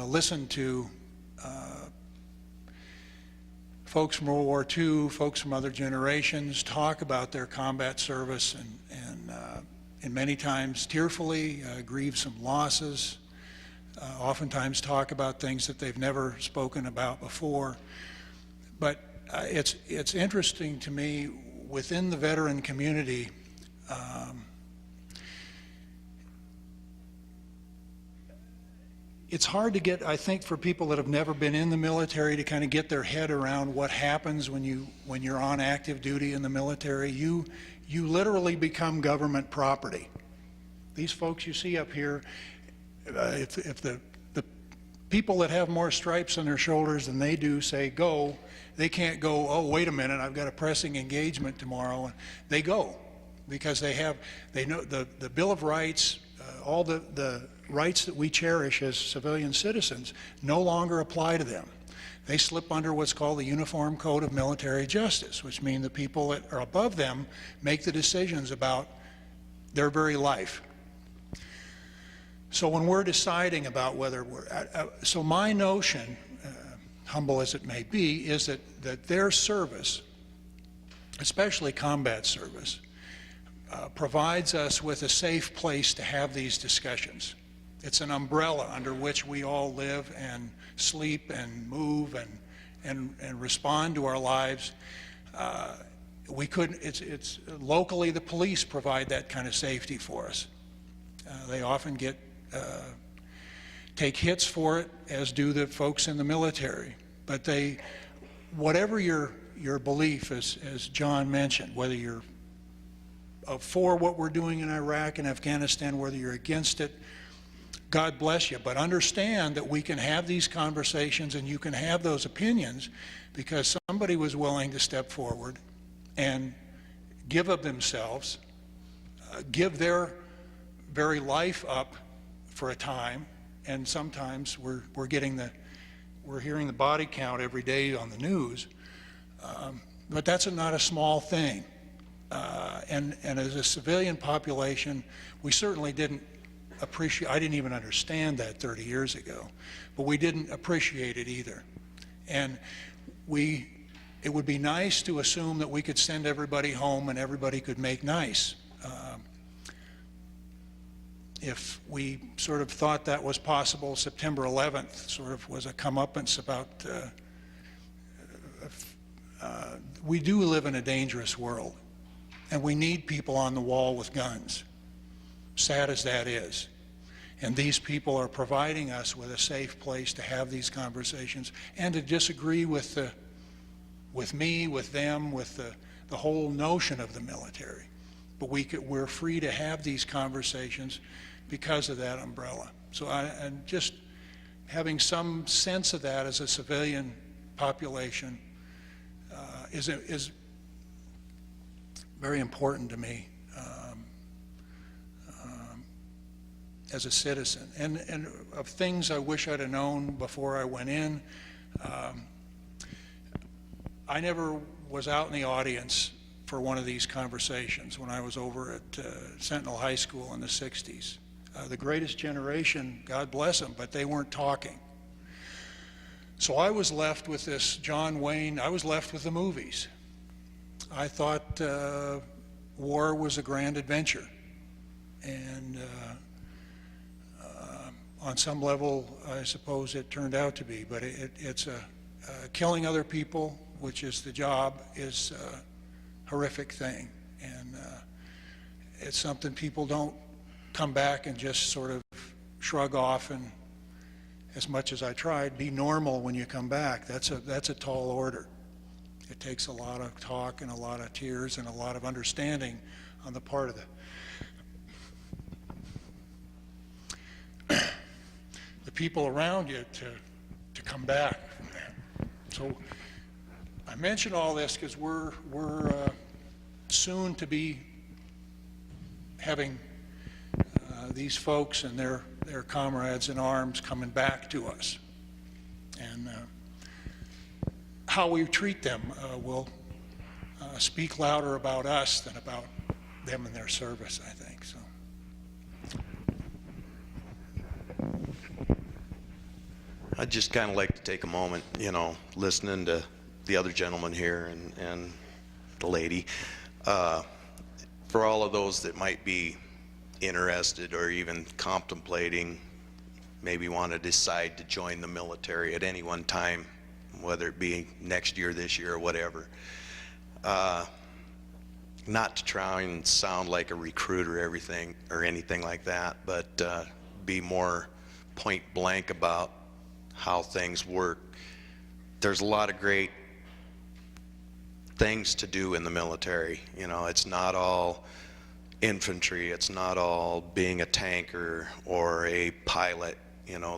listen to folks from World War II, folks from other generations talk about their combat service and many times tearfully grieve some losses, oftentimes talk about things that they've never spoken about before. But it's interesting to me within the veteran community. It's hard to get, I think, for people that have never been in the military to kind of get their head around what happens when you're on active duty in the military. You literally become government property. These folks you see up here, if the people that have more stripes on their shoulders than they do say go, they can't go, oh, wait a minute, I've got a pressing engagement tomorrow. They go because they know the Bill of Rights, all the rights that we cherish as civilian citizens no longer apply to them. They slip under what's called the Uniform Code of Military Justice, which means the people that are above them make the decisions about their very life. So when we're deciding about whether so my notion, humble as it may be, is that their service, especially combat service, provides us with a safe place to have these discussions. It's an umbrella under which we all live and sleep and move and respond to our lives. We couldn't. It's locally the police provide that kind of safety for us. They often take hits for it, as do the folks in the military. But whatever your belief, as John mentioned, whether you're for what we're doing in Iraq and Afghanistan, whether you're against it, God bless you. But understand that we can have these conversations and you can have those opinions because somebody was willing to step forward and give of themselves, give their very life up for a time. And sometimes we're hearing the body count every day on the news. But that's not a small thing. And as a civilian population, we certainly didn't appreciate, I didn't even understand that 30 years ago, but we didn't appreciate it either. And it would be nice to assume that we could send everybody home and everybody could make nice. If we sort of thought that was possible, September 11th sort of was a comeuppance about, we do live in a dangerous world. And we need people on the wall with guns, sad as that is. And these people are providing us with a safe place to have these conversations and to disagree with me, with them, with the whole notion of the military. But we're free to have these conversations because of that umbrella. So and just having some sense of that as a civilian population is very important to me as a citizen. And of things I wish I'd have known before I went in, I never was out in the audience for one of these conversations when I was over at Sentinel High School in the 60s. The greatest generation, God bless them, but they weren't talking. So I was left with this John Wayne, I was left with the movies. I thought war was a grand adventure. And on some level, I suppose it turned out to be, but it's killing other people, which is the job, is a horrific thing. And it's something people don't come back and just sort of shrug off and, as much as I tried, be normal when you come back. That's a tall order. It takes a lot of talk and a lot of tears and a lot of understanding on the part of the people around you to come back from that. So I mention all this because we're soon to be having these folks and their comrades in arms coming back to us. And how we treat them will speak louder about us than about them and their service, I think. So. I'd just kind of like to take a moment, listening to the other gentleman here and the lady. For all of those that might be interested or even contemplating, maybe want to decide to join the military at any one time, whether it be next year, this year, or whatever. Not to try and sound like a recruiter or anything like that, but be more point blank about how things work. There's a lot of great things to do in the military. It's not all infantry, it's not all being a tanker or a pilot.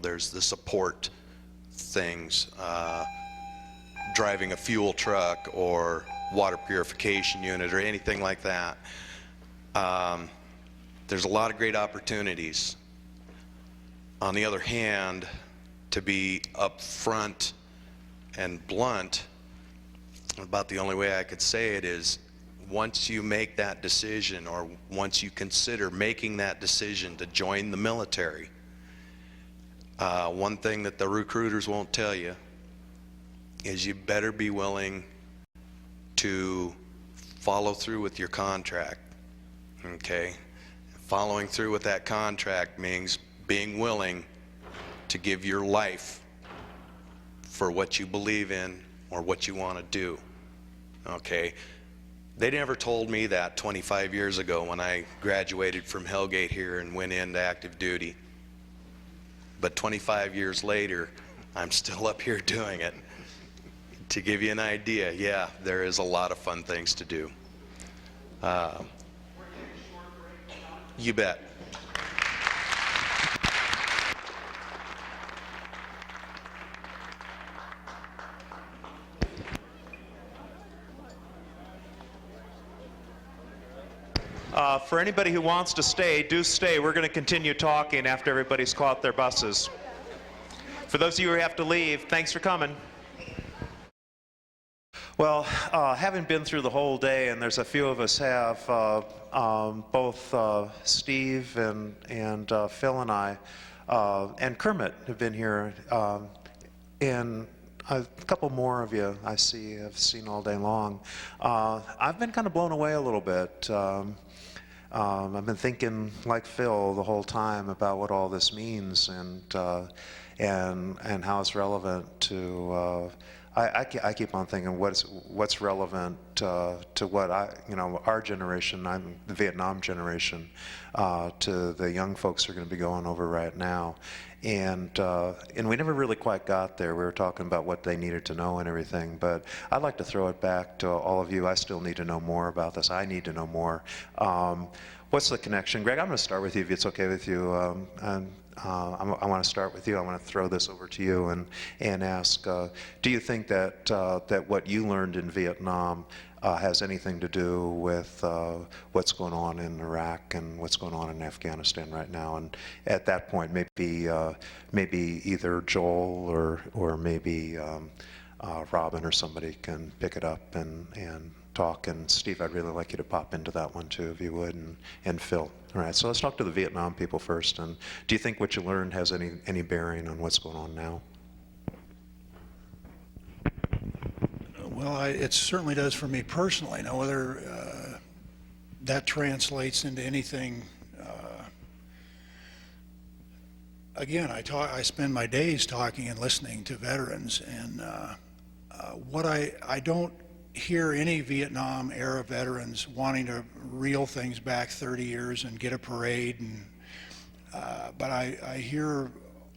There's the support things, driving a fuel truck or water purification unit or anything like that. There's a lot of great opportunities. On the other hand, to be upfront and blunt, about the only way I could say it is, once you make that decision, or once you consider making that decision to join the military, one thing that the recruiters won't tell you is you better be willing to follow through with your contract. Okay? Following through with that contract means being willing to give your life for what you believe in or what you want to do. Okay? They never told me that 25 years ago when I graduated from Hellgate here and went into active duty. But 25 years later, I'm still up here doing it. To give you an idea, yeah, there is a lot of fun things to do. You bet. For anybody who wants to stay, do stay. We're going to continue talking after everybody's caught their buses. For those of you who have to leave, thanks for coming. Well, having been through the whole day, and there's a few of us have, both Steve and Phil and I, and Kermit have been here, and a couple more of you I see have seen all day long. I've been kind of blown away a little bit. I've been thinking, like Phil, the whole time about what all this means and how it's relevant to I keep on thinking what's relevant to what our generation, I'm the Vietnam generation, to the young folks who are going to be going over right now, and we never really quite got there. We were talking about what they needed to know and everything, but I'd like to throw it back to all of you. I still need to know more about this. I need to know more. What's the connection, Greg? I'm going to start with you if it's okay with you. I want to start with you. I want to throw this over to you and ask, do you think that that what you learned in Vietnam has anything to do with what's going on in Iraq and what's going on in Afghanistan right now? And at that point, maybe either Joel or maybe Robin or somebody can pick it up and talk. And Steve, I'd really like you to pop into that one too, if you would, and Phil. All right, so let's talk to the Vietnam people first. And do you think what you learned has any bearing on what's going on now? Well, it certainly does for me personally. Now, whether that translates into anything, again, I spend my days talking and listening to veterans, and what I don't hear any Vietnam era veterans wanting to reel things back 30 years and get a parade, and but I hear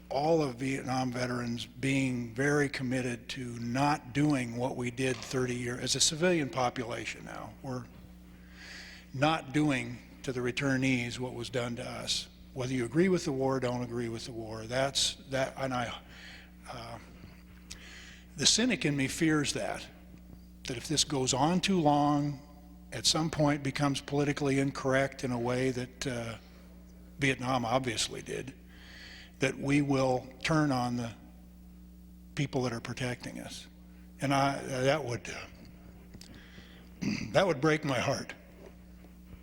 all of Vietnam veterans being very committed to not doing what we did 30 years as a civilian population. Now we're not doing to the returnees what was done to us. Whether you agree with the war or don't agree with the war, that's that. And the cynic in me fears that if this goes on too long, at some point becomes politically incorrect in a way that Vietnam obviously did, that we will turn on the people that are protecting us. And that would break my heart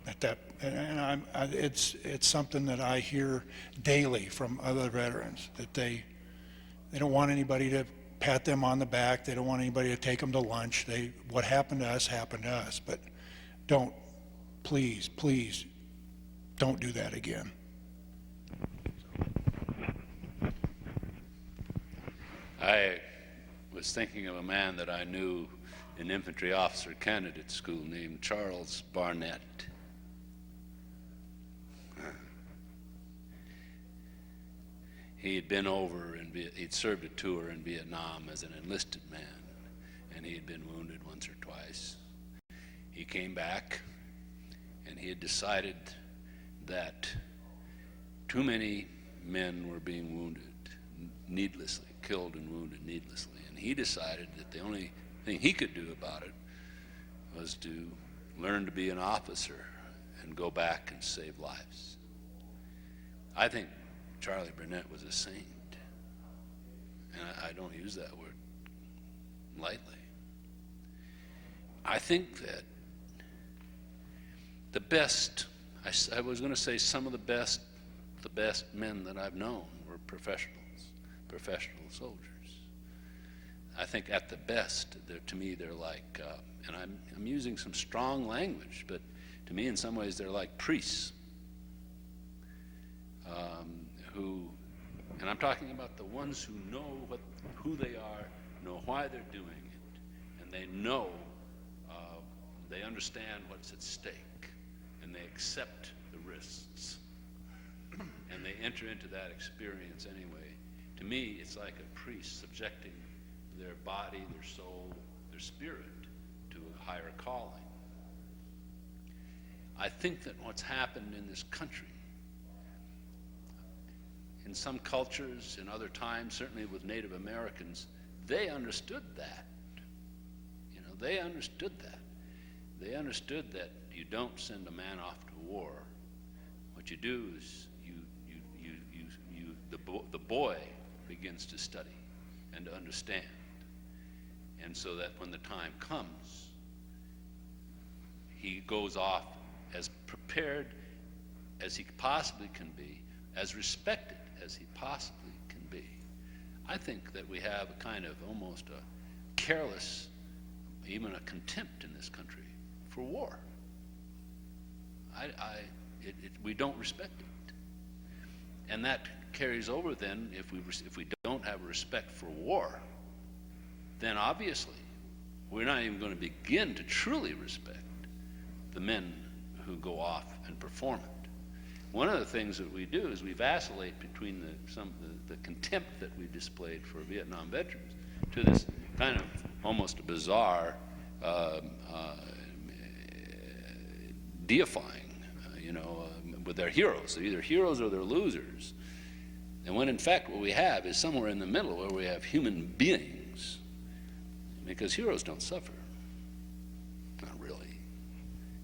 at that. And it's something that I hear daily from other veterans, that they don't want anybody to pat them on the back. They don't want anybody to take them to lunch. What happened to us, but please don't do that again. I was thinking of a man that I knew in infantry officer candidate school named Charles Barnett. He had been over he'd served a tour in Vietnam as an enlisted man, and he had been wounded once or twice. He came back, and he had decided that too many men were being wounded needlessly, killed and wounded needlessly, and he decided that the only thing he could do about it was to learn to be an officer and go back and save lives. I think Charlie Burnett was a saint, and I don't use that word lightly. I think that the best, I was going to say some of the best men that I've known were professional soldiers. I think at the best, to me, they're like, and I'm using some strong language, but to me, in some ways, they're like priests. And I'm talking about the ones who know who they are, know why they're doing it, and they know, they understand what's at stake, and they accept the risks, and they enter into that experience anyway. To me, it's like a priest subjecting their body, their soul, their spirit to a higher calling. I think that what's happened in this country, in some cultures, in other times, certainly with Native Americans, they understood that. They understood that. They understood that you don't send a man off to war. What you do is the boy begins to study and to understand. And so that when the time comes, he goes off as prepared as he possibly can be, as respected as he possibly can be. I think that we have a kind of almost a careless, even a contempt in this country for war. We don't respect it. And that carries over then, if we don't have a respect for war, then obviously we're not even going to begin to truly respect the men who go off and perform it. One of the things that we do is we vacillate between the contempt that we displayed for Vietnam veterans to this kind of almost bizarre deifying, with their heroes. They're either heroes or they're losers. And when in fact what we have is somewhere in the middle where we have human beings, because heroes don't suffer. Not really.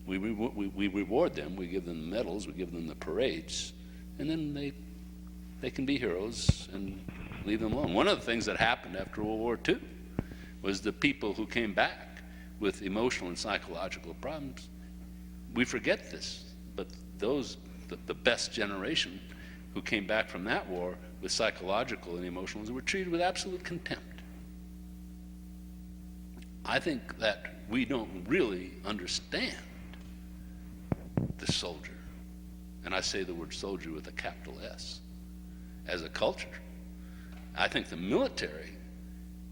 We reward them, we give them medals, we give them the parades, and then they can be heroes and leave them alone. One of the things that happened after World War II was the people who came back with emotional and psychological problems. We forget this, but the best generation who came back from that war with psychological and emotional were treated with absolute contempt. I think that we don't really understand the soldier, and I say the word soldier with a capital S, as a culture. I think the military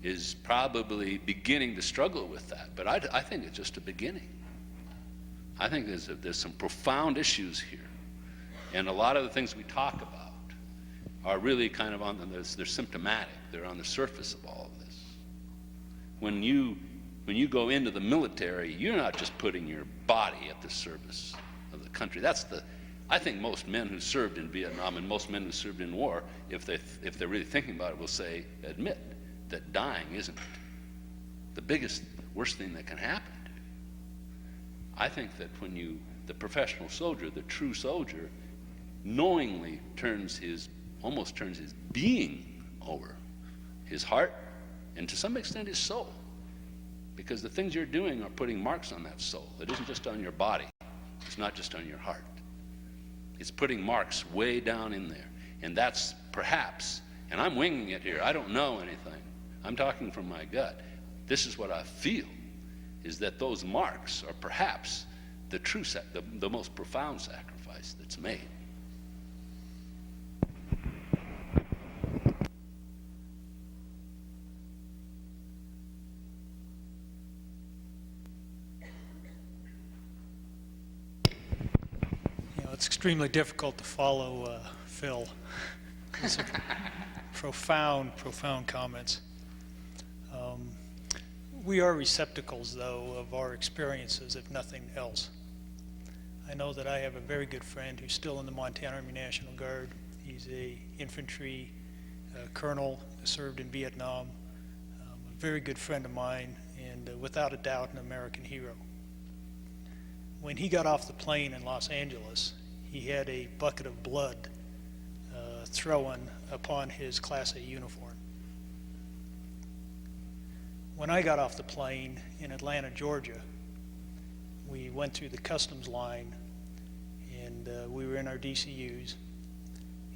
is probably beginning to struggle with that, but I think it's just a beginning. I think there's some profound issues here, and a lot of the things we talk about are really kind of they're symptomatic. They're on the surface of all of this. When you go into the military, you're not just putting your body at the service of the country. I think most men who served in Vietnam and most men who served in war, if they're really thinking about it, will admit that dying isn't the worst thing that can happen to you. I think that when the professional soldier, the true soldier, knowingly almost turns his being over, his heart, and to some extent his soul. Because the things you're doing are putting marks on that soul. It isn't just on your body. It's not just on your heart. It's putting marks way down in there. And that's perhaps, and I'm winging it here, I don't know anything. I'm talking from my gut. This is what I feel, is that those marks are perhaps the most profound sacrifice that's made. It's extremely difficult to follow Phil. These are profound comments. We are receptacles, though, of our experiences, if nothing else. I know that I have a very good friend who's still in the Montana Army National Guard. He's a infantry colonel, served in Vietnam, a very good friend of mine, and without a doubt an American hero. When he got off the plane in Los Angeles, he had a bucket of blood thrown upon his Class A uniform. When I got off the plane in Atlanta, Georgia, we went through the customs line, and we were in our DCUs,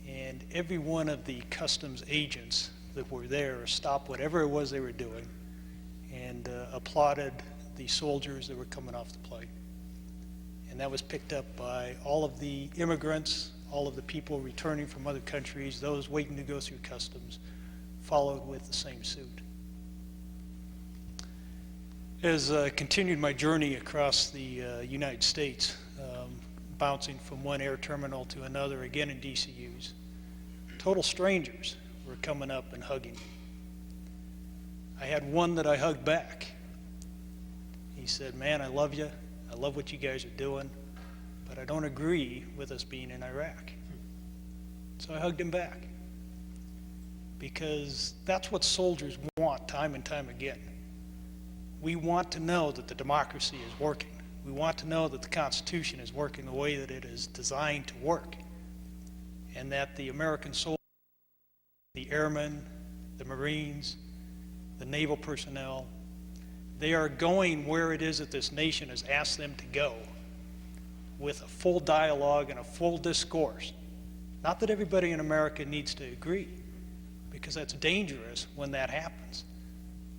and every one of the customs agents that were there stopped whatever it was they were doing and applauded the soldiers that were coming off the plane. And that was picked up by all of the immigrants, all of the people returning from other countries, those waiting to go through customs, followed with the same suit. As I continued my journey across the United States, bouncing from one air terminal to another, again in DCUs, total strangers were coming up and hugging me. I had one that I hugged back. He said, "Man, I love you. I love what you guys are doing, but I don't agree with us being in Iraq." So I hugged him back, because that's what soldiers want time and time again. We want to know that the democracy is working. We want to know that the Constitution is working the way that it is designed to work, and that the American soldiers, the airmen, the Marines, the naval personnel, they are going where it is that this nation has asked them to go, with a full dialogue and a full discourse. Not that everybody in America needs to agree, because that's dangerous when that happens.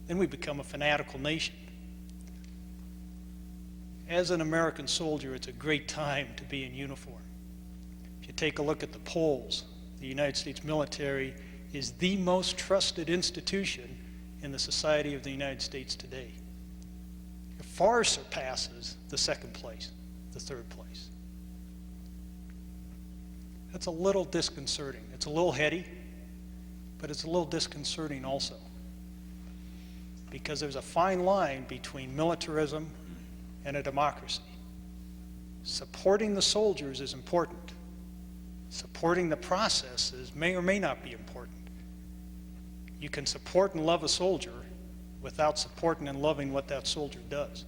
Then we become a fanatical nation. As an American soldier, it's a great time to be in uniform. If you take a look at the polls, the United States military is the most trusted institution in the society of the United States today. It far surpasses the second place, the third place. That's a little disconcerting. It's a little heady, but it's a little disconcerting also. Because there's a fine line between militarism and a democracy. Supporting the soldiers is important. Supporting the processes may or may not be important. You can support and love a soldier without supporting and loving what that soldier does.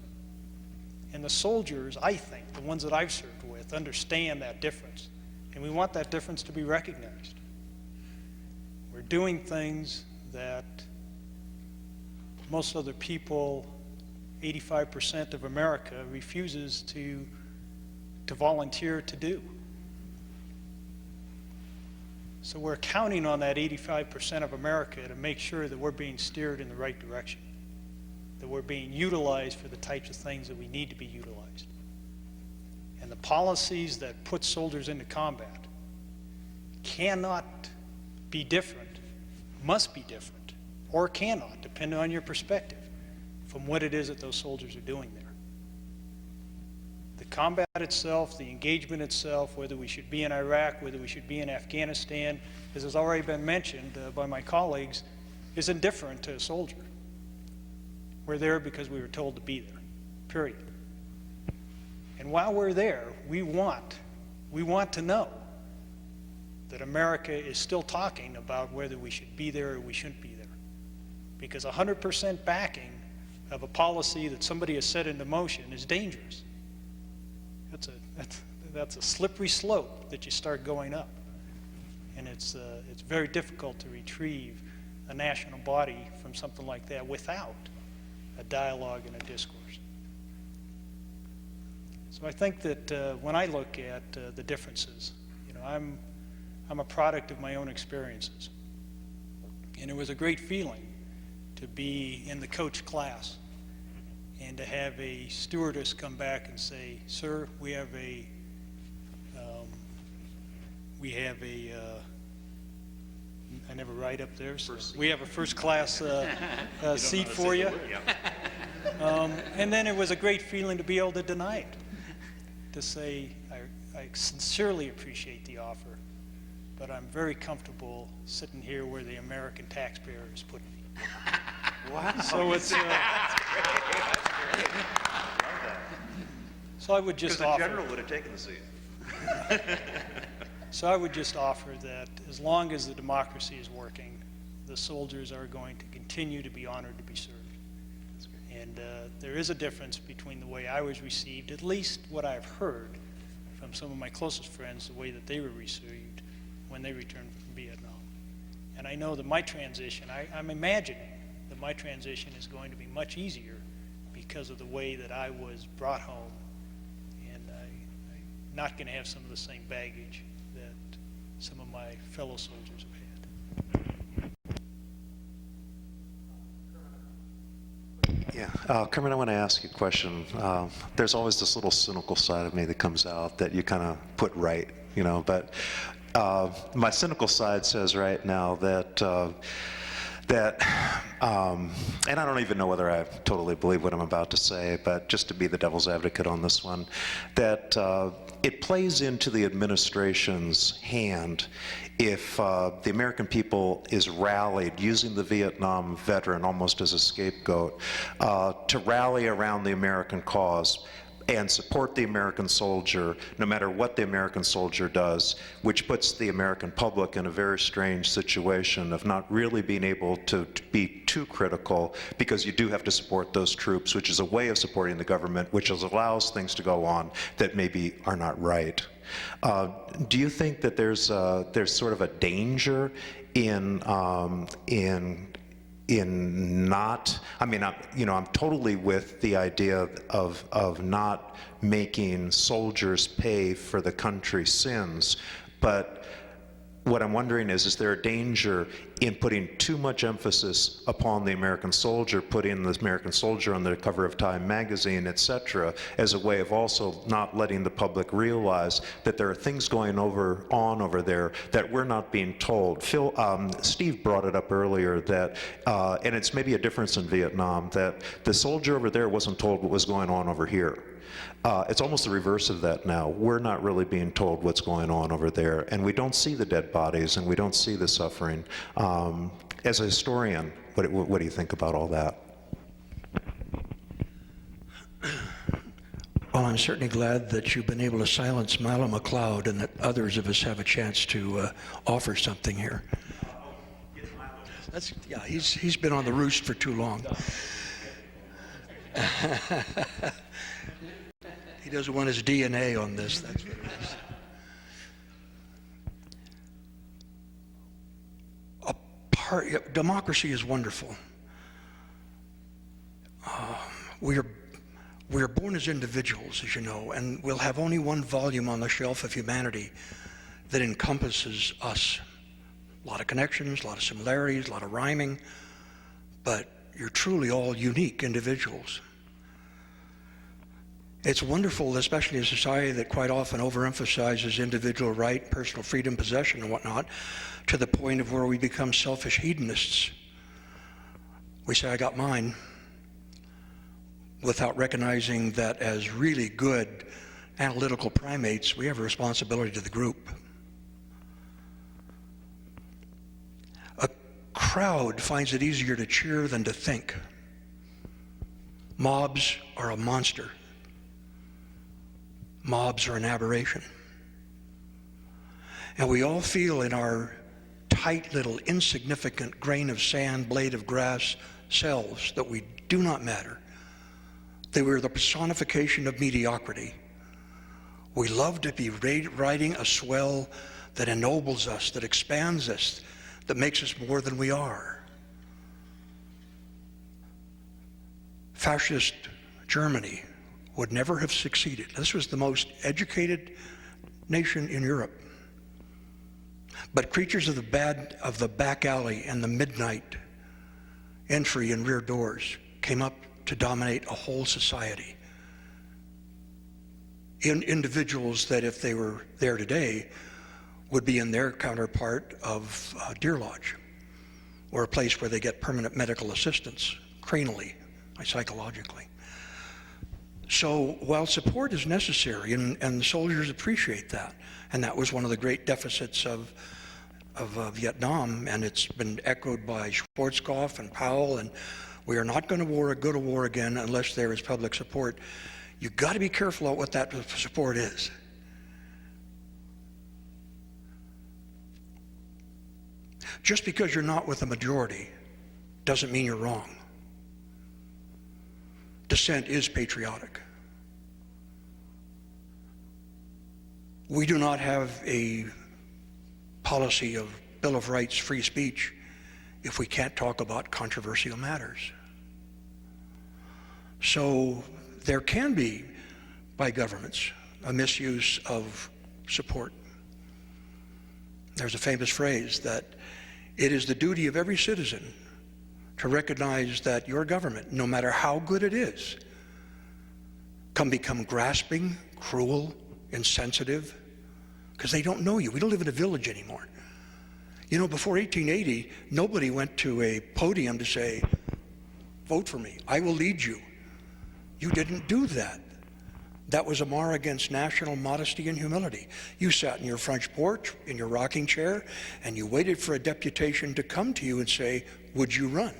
And the soldiers, I think, the ones that I've served with, understand that difference. And we want that difference to be recognized. We're doing things that most other people, 85% of America, refuses to volunteer to do. So we're counting on that 85% of America to make sure that we're being steered in the right direction, that we're being utilized for the types of things that we need to be utilized. And the policies that put soldiers into combat cannot be different, must be different, or cannot, depending on your perspective, from what it is that those soldiers are doing there. The combat itself, the engagement itself, whether we should be in Iraq, whether we should be in Afghanistan, as has already been mentioned by my colleagues, is indifferent to a soldier. We're there because we were told to be there, period. And while we're there, we want to know that America is still talking about whether we should be there or we shouldn't be there. Because 100% backing of a policy that somebody has set into motion is dangerous. That's a slippery slope that you start going up. And it's very difficult to retrieve a national body from something like that without a dialogue and a discourse. So I think that when I look at the differences, you know, I'm a product of my own experiences. And it was a great feeling to be in the coach class and to have a stewardess come back and say, "Sir, we have a I never write up there, so we have a first class seat for you." And then it was a great feeling to be able to deny it, to say, I sincerely appreciate the offer, but I'm very comfortable sitting here where the American taxpayer is putting me. Wow. So it's That's great. That's great. Love that. So I would just offer. Because the general would have taken the seat. So I would just offer that as long as the democracy is working, the soldiers are going to continue to be honored to be served. And there is a difference between the way I was received, at least what I've heard from some of my closest friends, the way that they were received when they returned from Vietnam. And I know that my transition, I'm imagining that my transition is going to be much easier because of the way that I was brought home, and I'm not going to have some of the same baggage that some of my fellow soldiers have had. Yeah, Kermit, I want to ask you a question. There's always this little cynical side of me that comes out that you kind of put right, you know, but my cynical side says right now that and I don't even know whether I totally believe what I'm about to say, but just to be the devil's advocate on this one, that it plays into the administration's hand if the American people is rallied, using the Vietnam veteran almost as a scapegoat, to rally around the American cause and support the American soldier, no matter what the American soldier does, which puts the American public in a very strange situation of not really being able to be too critical, because you do have to support those troops, which is a way of supporting the government, which allows things to go on that maybe are not right. Do you think that there's sort of a danger in not, I mean, I'm totally with the idea of not making soldiers pay for the country's sins, but what I'm wondering is there a danger in putting too much emphasis upon the American soldier, putting the American soldier on the cover of Time magazine, etc., as a way of also not letting the public realize that there are things going on over there that we're not being told? Steve brought it up earlier that, and it's maybe a difference in Vietnam, that the soldier over there wasn't told what was going on over here. It's almost the reverse of that now. We're not really being told what's going on over there, and we don't see the dead bodies, and we don't see the suffering. As a historian, what do you think about all that? Well, I'm certainly glad that you've been able to silence Milo McLeod and that others of us have a chance to offer something here. Yeah, he's been on the roost for too long. He doesn't want his DNA on this. That's what it is. Democracy is wonderful. We are born as individuals, as you know, and we'll have only one volume on the shelf of humanity that encompasses us. A lot of connections, a lot of similarities, a lot of rhyming, but you're truly all unique individuals. It's wonderful, especially in a society that quite often overemphasizes individual right, personal freedom, possession, and whatnot, to the point of where we become selfish hedonists. We say, I got mine, without recognizing that as really good analytical primates, we have a responsibility to the group. A crowd finds it easier to cheer than to think. Mobs are a monster. Mobs are an aberration. And we all feel in our tight little insignificant grain of sand, blade of grass selves that we do not matter. That we're the personification of mediocrity. We love to be riding a swell that ennobles us, that expands us, that makes us more than we are. Fascist Germany would never have succeeded. This was the most educated nation in Europe. But creatures of the back alley and the midnight entry and rear doors came up to dominate a whole society. Individuals that, if they were there today, would be in their counterpart of Deer Lodge, or a place where they get permanent medical assistance, cranially, psychologically. So while support is necessary, and the soldiers appreciate that, and that was one of the great deficits of Vietnam, and it's been echoed by Schwarzkopf and Powell, and we are not going to go to war again unless there is public support. You've got to be careful about what that support is. Just because you're not with the majority doesn't mean you're wrong. Dissent is patriotic. We do not have a policy of Bill of Rights, free speech, if we can't talk about controversial matters. So there can be, by governments, a misuse of support. There's a famous phrase that it is the duty of every citizen to recognize that your government, no matter how good it is, can become grasping, cruel, insensitive, because they don't know you. We don't live in a village anymore. You know, before 1880, nobody went to a podium to say, vote for me, I will lead you. You didn't do that. That was a mar against national modesty and humility. You sat in your front porch, in your rocking chair, and you waited for a deputation to come to you and say, would you run?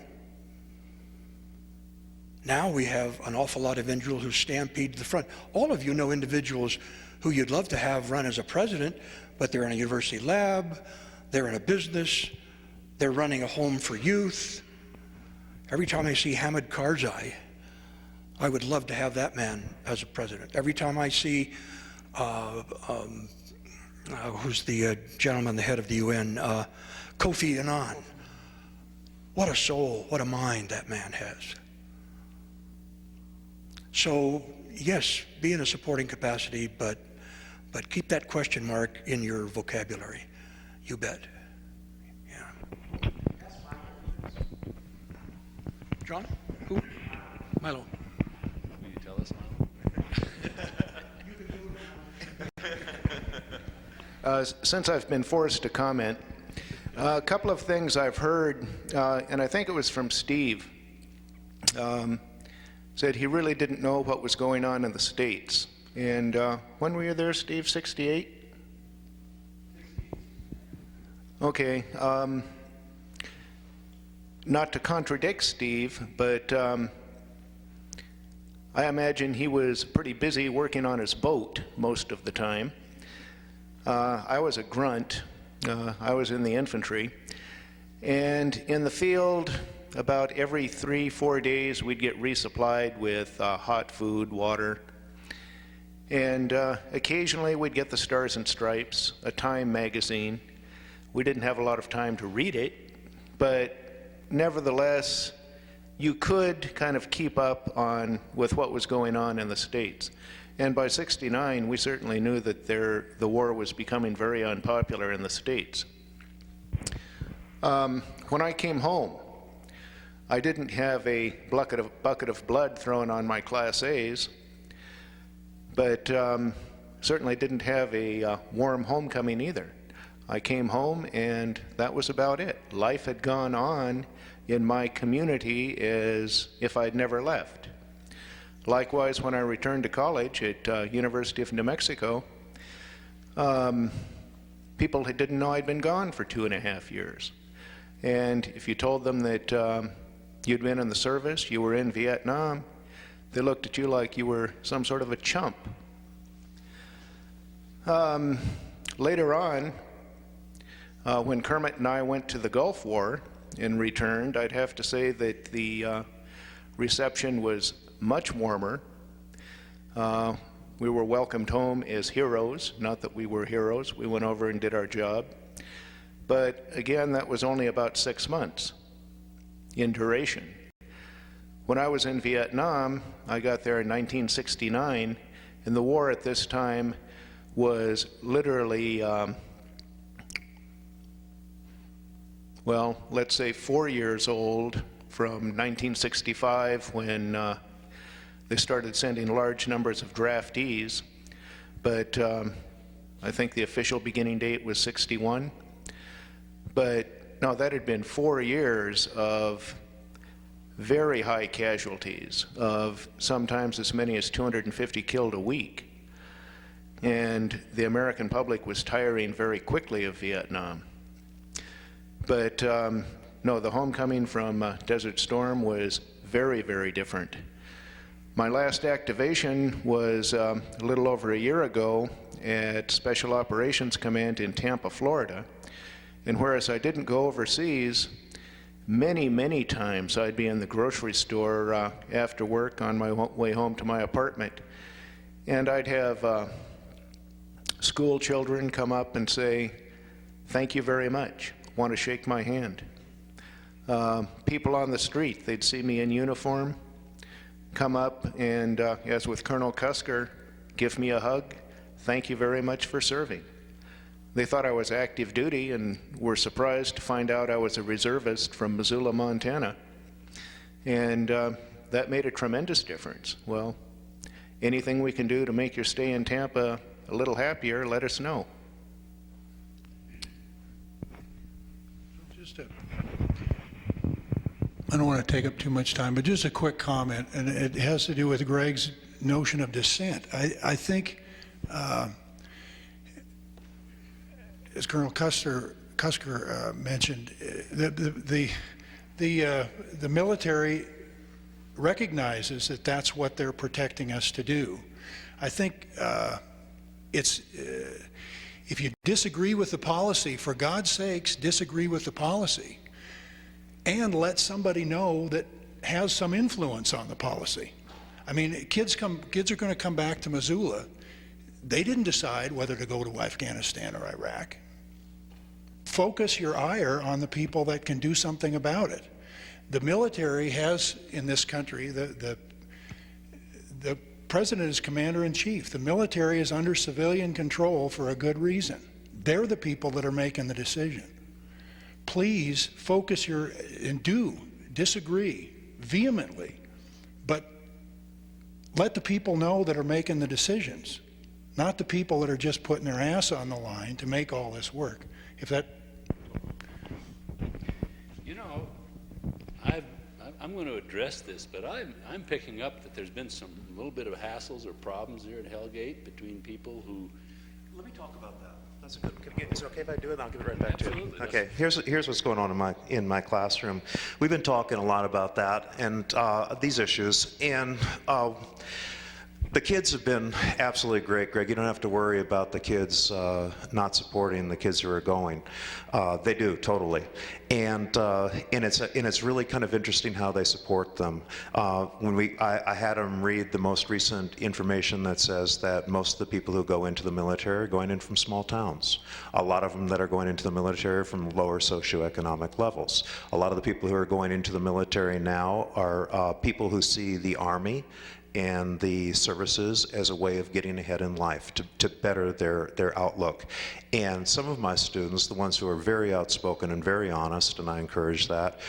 Now we have an awful lot of individuals who stampede to the front. All of you know individuals who you'd love to have run as a president, but they're in a university lab, they're in a business, they're running a home for youth. Every time I see Hamid Karzai, I would love to have that man as a president. Every time I see, who's the gentleman, the head of the UN, Kofi Annan, what a soul, what a mind that man has. So, yes, be in a supporting capacity, but keep that question mark in your vocabulary. You bet. Yeah. John? Who? Milo. Will you tell us, Milo? Since I've been forced to comment, a couple of things I've heard, and I think it was from Steve, said he really didn't know what was going on in the States. And when were you there, Steve? 68? Okay. Not to contradict Steve, but I imagine he was pretty busy working on his boat most of the time. I was a grunt. I was in the infantry. And in the field, about every 3-4 days, we'd get resupplied with hot food, water. And occasionally we'd get the Stars and Stripes, a Time magazine. We didn't have a lot of time to read it, but nevertheless, you could kind of keep up with what was going on in the States. And by '69, we certainly knew that the war was becoming very unpopular in the States. When I came home, I didn't have a bucket of blood thrown on my Class A's, but certainly didn't have a warm homecoming either. I came home and that was about it. Life had gone on in my community as if I'd never left. Likewise, when I returned to college at University of New Mexico, people didn't know I'd been gone for 2.5 years. And if you told them that you'd been in the service, you were in Vietnam, they looked at you like you were some sort of a chump. Later on, when Kermit and I went to the Gulf War and returned, I'd have to say that the reception was much warmer. We were welcomed home as heroes, not that we were heroes. We went over and did our job. But again, that was only about 6 months in duration. When I was in Vietnam, I got there in 1969, and the war at this time was literally, well, let's say 4 years old from 1965 when they started sending large numbers of draftees. But I think the official beginning date was '61. But no, that had been 4 years of very high casualties, of sometimes as many as 250 killed a week. And the American public was tiring very quickly of Vietnam. But no, the homecoming from Desert Storm was very, very different. My last activation was a little over a year ago at Special Operations Command in Tampa, Florida. And whereas I didn't go overseas, many, many times I'd be in the grocery store after work on my way home to my apartment, and I'd have school children come up and say, "Thank you very much, want to shake my hand." People on the street, they'd see me in uniform, come up and, as with Colonel Cusker, give me a hug, "Thank you very much for serving." They thought I was active duty and were surprised to find out I was a reservist from Missoula, Montana. And that made a tremendous difference. Well, anything we can do to make your stay in Tampa a little happier, let us know. I don't want to take up too much time, but just a quick comment, and it has to do with Greg's notion of dissent. I think, as Colonel Cusker mentioned, the military recognizes that that's what they're protecting us to do. I think if you disagree with the policy, for God's sakes, disagree with the policy, and let somebody know that has some influence on the policy. I mean, kids are going to come back to Missoula. They didn't decide whether to go to Afghanistan or Iraq. Focus your ire on the people that can do something about it. The military has, in this country, the president is commander-in-chief. The military is under civilian control for a good reason. They're the people that are making the decision. Please focus and disagree vehemently, but let the people know that are making the decisions, not the people that are just putting their ass on the line to make all this work. If that... You know, I'm going to address this, but I'm picking up that there's been some little bit of hassles or problems here at Hellgate between people who... Let me talk about that. That's a good. Is it okay if I do it? I'll give it right back to you. Absolutely. Okay. Here's what's going on in my classroom. We've been talking a lot about that and these issues, and the kids have been absolutely great, Greg. You don't have to worry about the kids not supporting the kids who are going. They do, totally. And it's really kind of interesting how they support them. I had them read the most recent information that says that most of the people who go into the military are going in from small towns. A lot of them that are going into the military are from lower socioeconomic levels. A lot of the people who are going into the military now are people who see the Army and the services as a way of getting ahead in life, to better their outlook. And some of my students, the ones who are very outspoken and very honest, and I encourage that,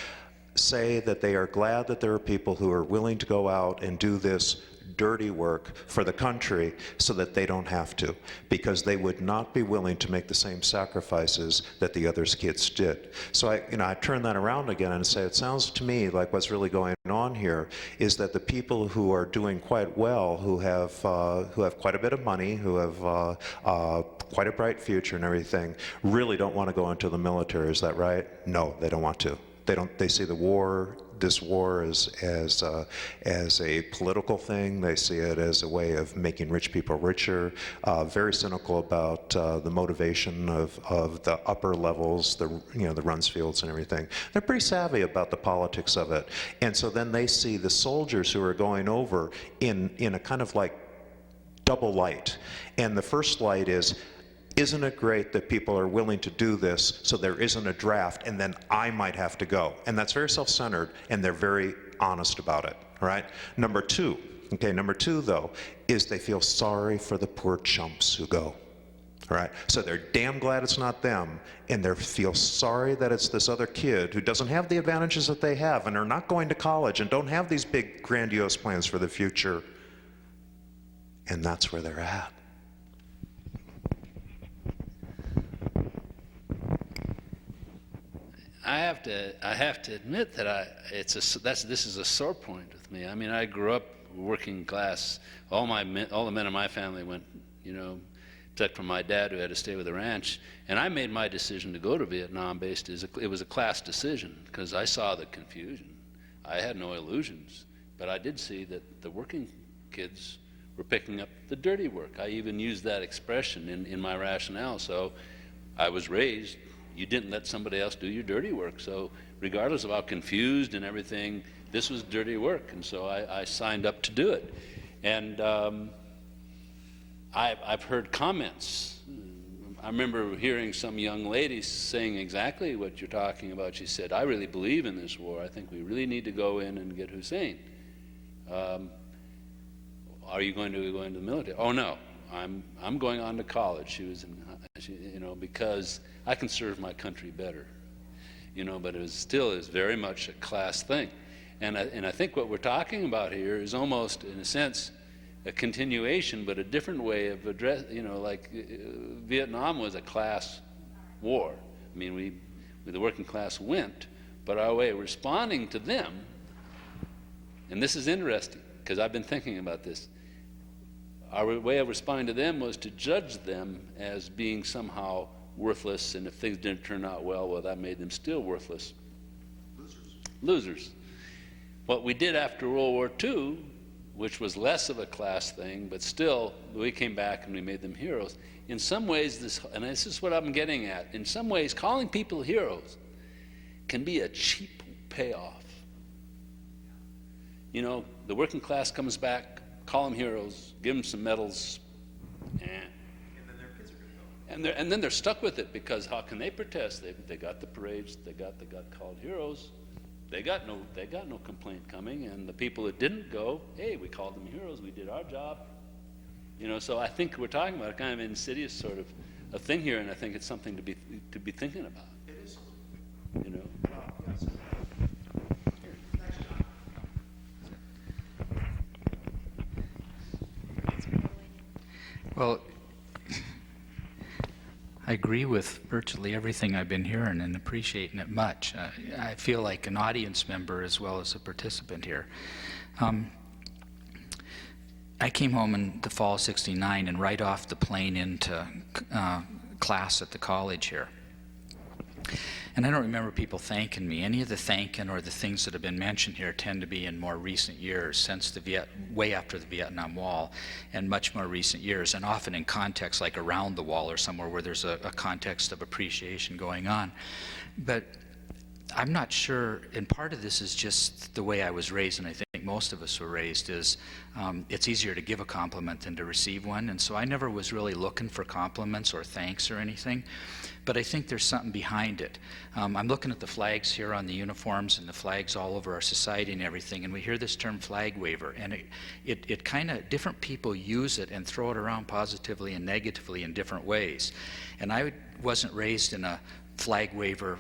say that they are glad that there are people who are willing to go out and do this dirty work for the country so that they don't have to, because they would not be willing to make the same sacrifices that the other kids did. So I turn that around again and say, it sounds to me like what's really going on here is that the people who are doing quite well, who have quite a bit of money, who have quite a bright future and everything, really don't want to go into the military. Is that right? No, they don't want to. They see this war as a political thing. They see it as a way of making rich people richer. Very cynical about the motivation of the upper levels, the Rumsfelds and everything. They're pretty savvy about the politics of it. And so then they see the soldiers who are going over in a kind of like double light. And the first light is, isn't it great that people are willing to do this so there isn't a draft and then I might have to go? And that's very self-centered, and they're very honest about it, right? Number two though, is they feel sorry for the poor chumps who go, right? So they're damn glad it's not them, and they feel sorry that it's this other kid who doesn't have the advantages that they have and are not going to college and don't have these big grandiose plans for the future. And that's where they're at. I have to admit that this is a sore point with me. I mean, I grew up working class. All the men in my family went, except for my dad, who had to stay with the ranch. And I made my decision to go to Vietnam it was a class decision, because I saw the confusion. I had no illusions, but I did see that the working kids were picking up the dirty work. I even used that expression in my rationale. So I was raised, you didn't let somebody else do your dirty work. So regardless of how confused and everything, this was dirty work. And so I signed up to do it. And I've heard comments. I remember hearing some young lady saying exactly what you're talking about. She said, I really believe in this war. I think we really need to go in and get Hussein. Are you going to go into the military? Oh, no. I'm going on to college. She was because I can serve my country better, but it is very much a class thing. And I think what we're talking about here is almost, in a sense, a continuation, but a different way of Vietnam was a class war. I mean, the working class went, but our way of responding to them, and this is interesting, because I've been thinking about this, our way of responding to them was to judge them as being somehow worthless, and if things didn't turn out well, that made them still worthless. Losers. What we did after World War II, which was less of a class thing, but still, we came back and we made them heroes. In some ways, this is what I'm getting at, in some ways, calling people heroes can be a cheap payoff. The working class comes back, call them heroes, give them some medals, and then their kids are going to go. And then they're stuck with it, because how can they protest? They got the parades, they got called heroes. They got no complaint coming, and the people that didn't go, hey, we called them heroes, we did our job. So I think we're talking about a kind of insidious sort a thing here, and I think it's something to be thinking about. It is. You know. Yes. Well, I agree with virtually everything I've been hearing and appreciating it much. I feel like an audience member as well as a participant here. I came home in the fall of '69 and right off the plane into class at the college here. And I don't remember people thanking me. Any of the thanking or the things that have been mentioned here tend to be in more recent years, since way after the Vietnam Wall, and much more recent years, and often in context like around the wall or somewhere where there's a context of appreciation going on. But I'm not sure, and part of this is just the way I was raised, and I think most of us were raised, is it's easier to give a compliment than to receive one, and so I never was really looking for compliments or thanks or anything, but I think there's something behind it. I'm looking at the flags here on the uniforms and the flags all over our society and everything, and we hear this term flag waver, and it kind of, different people use it and throw it around positively and negatively in different ways. And I wasn't raised in a flag waver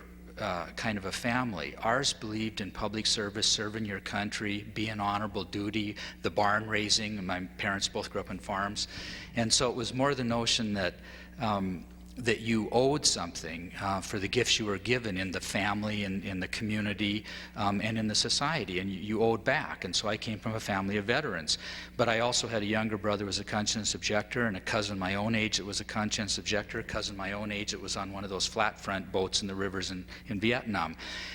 kind of a family. Ours believed in public service, serving your country, being honorable duty, the barn raising. My parents both grew up on farms. And so it was more the notion that that you owed something for the gifts you were given in the family and in the community and in the society, and you owed back. And so I came from a family of veterans. But I also had a younger brother who was a conscientious objector, and a cousin my own age that was a conscientious objector, a cousin my own age that was on one of those flat front boats in the rivers in Vietnam.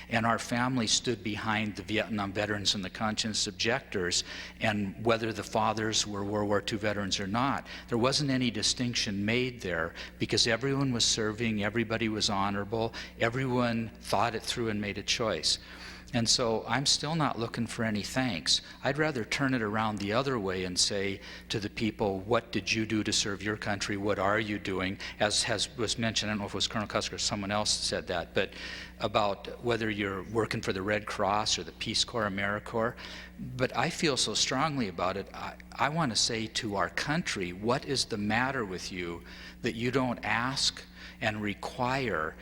And our family stood behind the Vietnam veterans and the conscientious objectors, and whether the fathers were World War II veterans or not, there wasn't any distinction made there, because everyone was serving, everybody was honorable, everyone thought it through and made a choice. And so I'm still not looking for any thanks. I'd rather turn it around the other way and say to the people, what did you do to serve your country? What are you doing? As was mentioned, I don't know if it was Colonel Cusker or someone else said that, but about whether you're working for the Red Cross or the Peace Corps or AmeriCorps. But I feel so strongly about it, I want to say to our country, what is the matter with you that you don't ask and require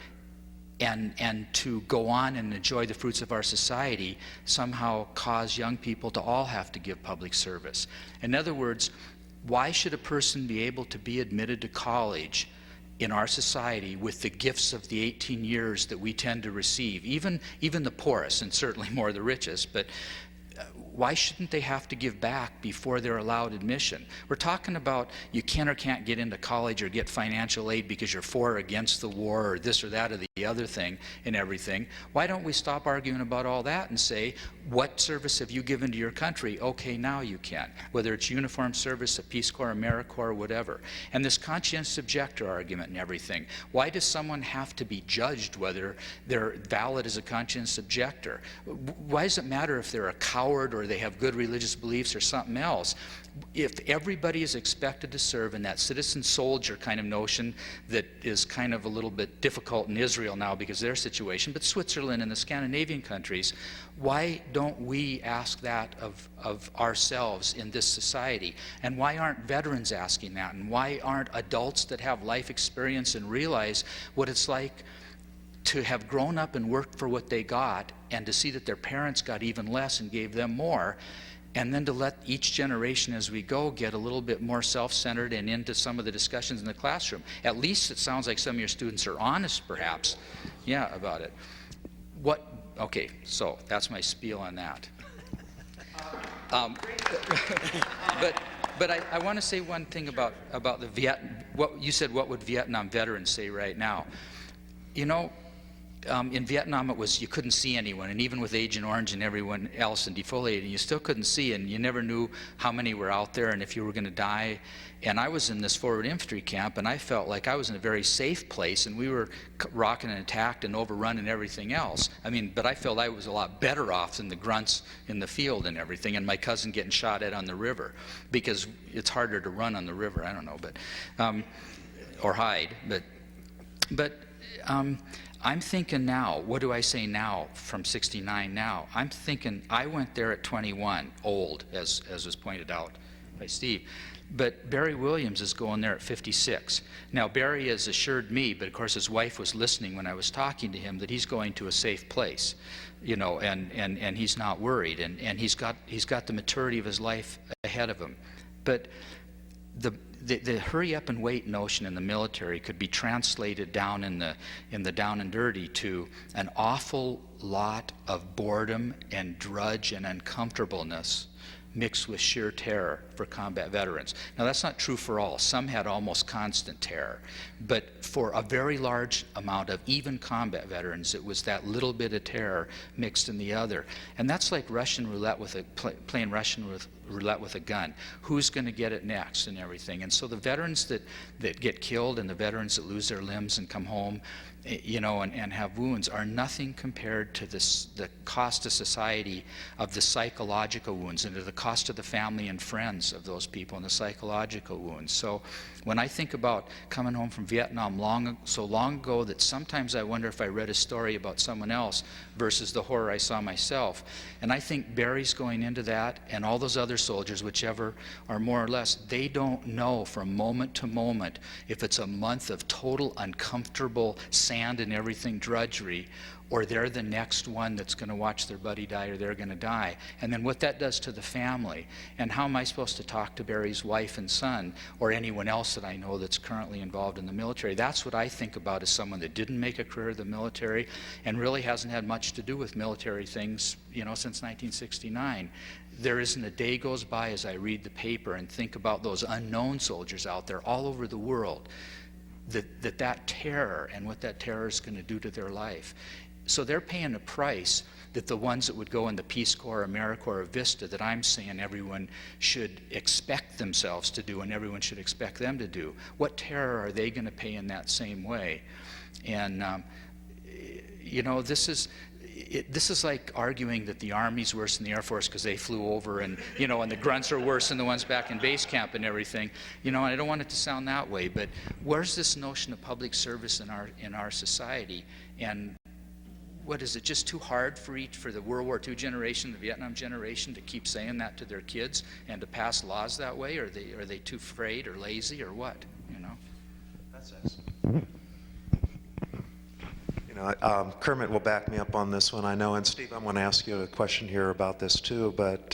and to go on and enjoy the fruits of our society, somehow cause young people to all have to give public service? In other words, why should a person be able to be admitted to college in our society with the gifts of the 18 years that we tend to receive, even the poorest and certainly more the richest, but why shouldn't they have to give back before they're allowed admission? We're talking about you can or can't get into college or get financial aid because you're for or against the war or this or that or the other thing and everything. Why don't we stop arguing about all that and say, what service have you given to your country? Okay, now you can. Whether it's uniform service, a Peace Corps, AmeriCorps, whatever. And this conscientious objector argument and everything. Why does someone have to be judged whether they're valid as a conscientious objector? Why does it matter if they're a coward or they have good religious beliefs or something else? If everybody is expected to serve in that citizen soldier kind of notion that is kind of a little bit difficult in Israel now because of their situation, but Switzerland and the Scandinavian countries, why don't we ask that of ourselves in this society? And why aren't veterans asking that? And why aren't adults that have life experience and realize what it's like to have grown up and worked for what they got, and to see that their parents got even less and gave them more, and then to let each generation as we go get a little bit more self-centered and into some of the discussions in the classroom? At least it sounds like some of your students are honest, perhaps, yeah, about it. Okay, so that's my spiel on that. But I want to say one thing about the what you said, what would Vietnam veterans say right now? You know, in Vietnam, it was you couldn't see anyone, and even with Agent Orange and everyone else and defoliating, you still couldn't see, and you never knew how many were out there and if you were going to die. And I was in this forward infantry camp, and I felt like I was in a very safe place, and we were rocking and attacked and overrun and everything else. I mean, but I felt I was a lot better off than the grunts in the field and everything, and my cousin getting shot at on the river, because it's harder to run on the river. I don't know, but or hide, but. I'm thinking now, what do I say now from 69 now? I'm thinking I went there at 21, old, as was pointed out, Steve. But Barry Williams is going there at 56. Now, Barry has assured me, but of course his wife was listening when I was talking to him, that he's going to a safe place, you know, and he's not worried, and he's got the maturity of his life ahead of him. But the hurry up and wait notion in the military could be translated down in the down and dirty to an awful lot of boredom and drudge and uncomfortableness mixed with sheer terror for combat veterans. Now, that's not true for all. Some had almost constant terror. But for a very large amount of even combat veterans, it was that little bit of terror mixed in the other. And that's like Russian roulette playing Russian roulette with a gun. Who's going to get it next and everything? And so the veterans that get killed and the veterans that lose their limbs and come home, you know, and have wounds are nothing compared to the cost to society of the psychological wounds and to the cost to the family and friends of those people and the psychological wounds. So when I think about coming home from Vietnam so long ago that sometimes I wonder if I read a story about someone else versus the horror I saw myself. And I think Barry's going into that, and all those other soldiers, whichever are more or less, they don't know from moment to moment if it's a month of total uncomfortable sand and everything drudgery, or they're the next one that's going to watch their buddy die, or they're going to die. And then what that does to the family. And how am I supposed to talk to Barry's wife and son, or anyone else that I know that's currently involved in the military? That's what I think about as someone that didn't make a career in the military and really hasn't had much to do with military things, you know, since 1969. There isn't a day goes by as I read the paper and think about those unknown soldiers out there all over the world, that terror and what that terror is going to do to their life. So they're paying a price that the ones that would go in the Peace Corps, AmeriCorps, or Vista that I'm saying everyone should expect themselves to do and everyone should expect them to do. What terror are they going to pay in that same way? And, you know, this is like arguing that the Army's worse than the Air Force because they flew over, and, you know, and the grunts are worse than the ones back in base camp and everything. You know, and I don't want it to sound that way, but where's this notion of public service in our society? And what is it, just too hard for the World War II generation, the Vietnam generation, to keep saying that to their kids and to pass laws that way? Are they too afraid or lazy or what? You know. That's excellent. You know, Kermit will back me up on this one, I know. And Steve, I'm going to ask you a question here about this too. But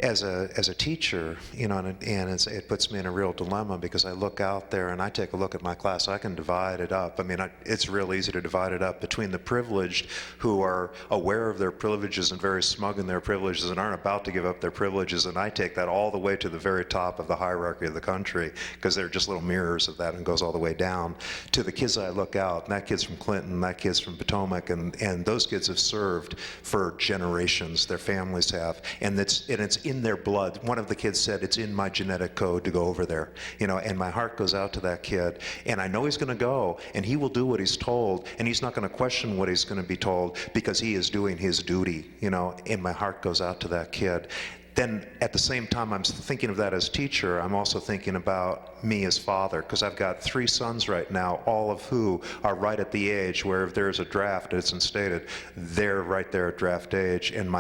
as a teacher, you know, and it puts me in a real dilemma because I look out there and I take a look at my class. I can divide it up. I mean, it's real easy to divide it up between the privileged who are aware of their privileges and very smug in their privileges and aren't about to give up their privileges. And I take that all the way to the very top of the hierarchy of the country because they're just little mirrors of that and goes all the way down to the kids I look out. And that kid's from Clinton, that kid's from Potomac, and those kids have served for generations. Their families have, and it's in their blood. One of the kids said, "It's in my genetic code to go over there." You know, and my heart goes out to that kid, and I know he's going to go, and he will do what he's told, and he's not going to question what he's going to be told because he is doing his duty. You know, and my heart goes out to that kid. Then at the same time I'm thinking of that as teacher, I'm also thinking about me as father, because I've got 3 sons right now, all of who are right at the age where if there's a draft it's instated, they're right there at draft age. And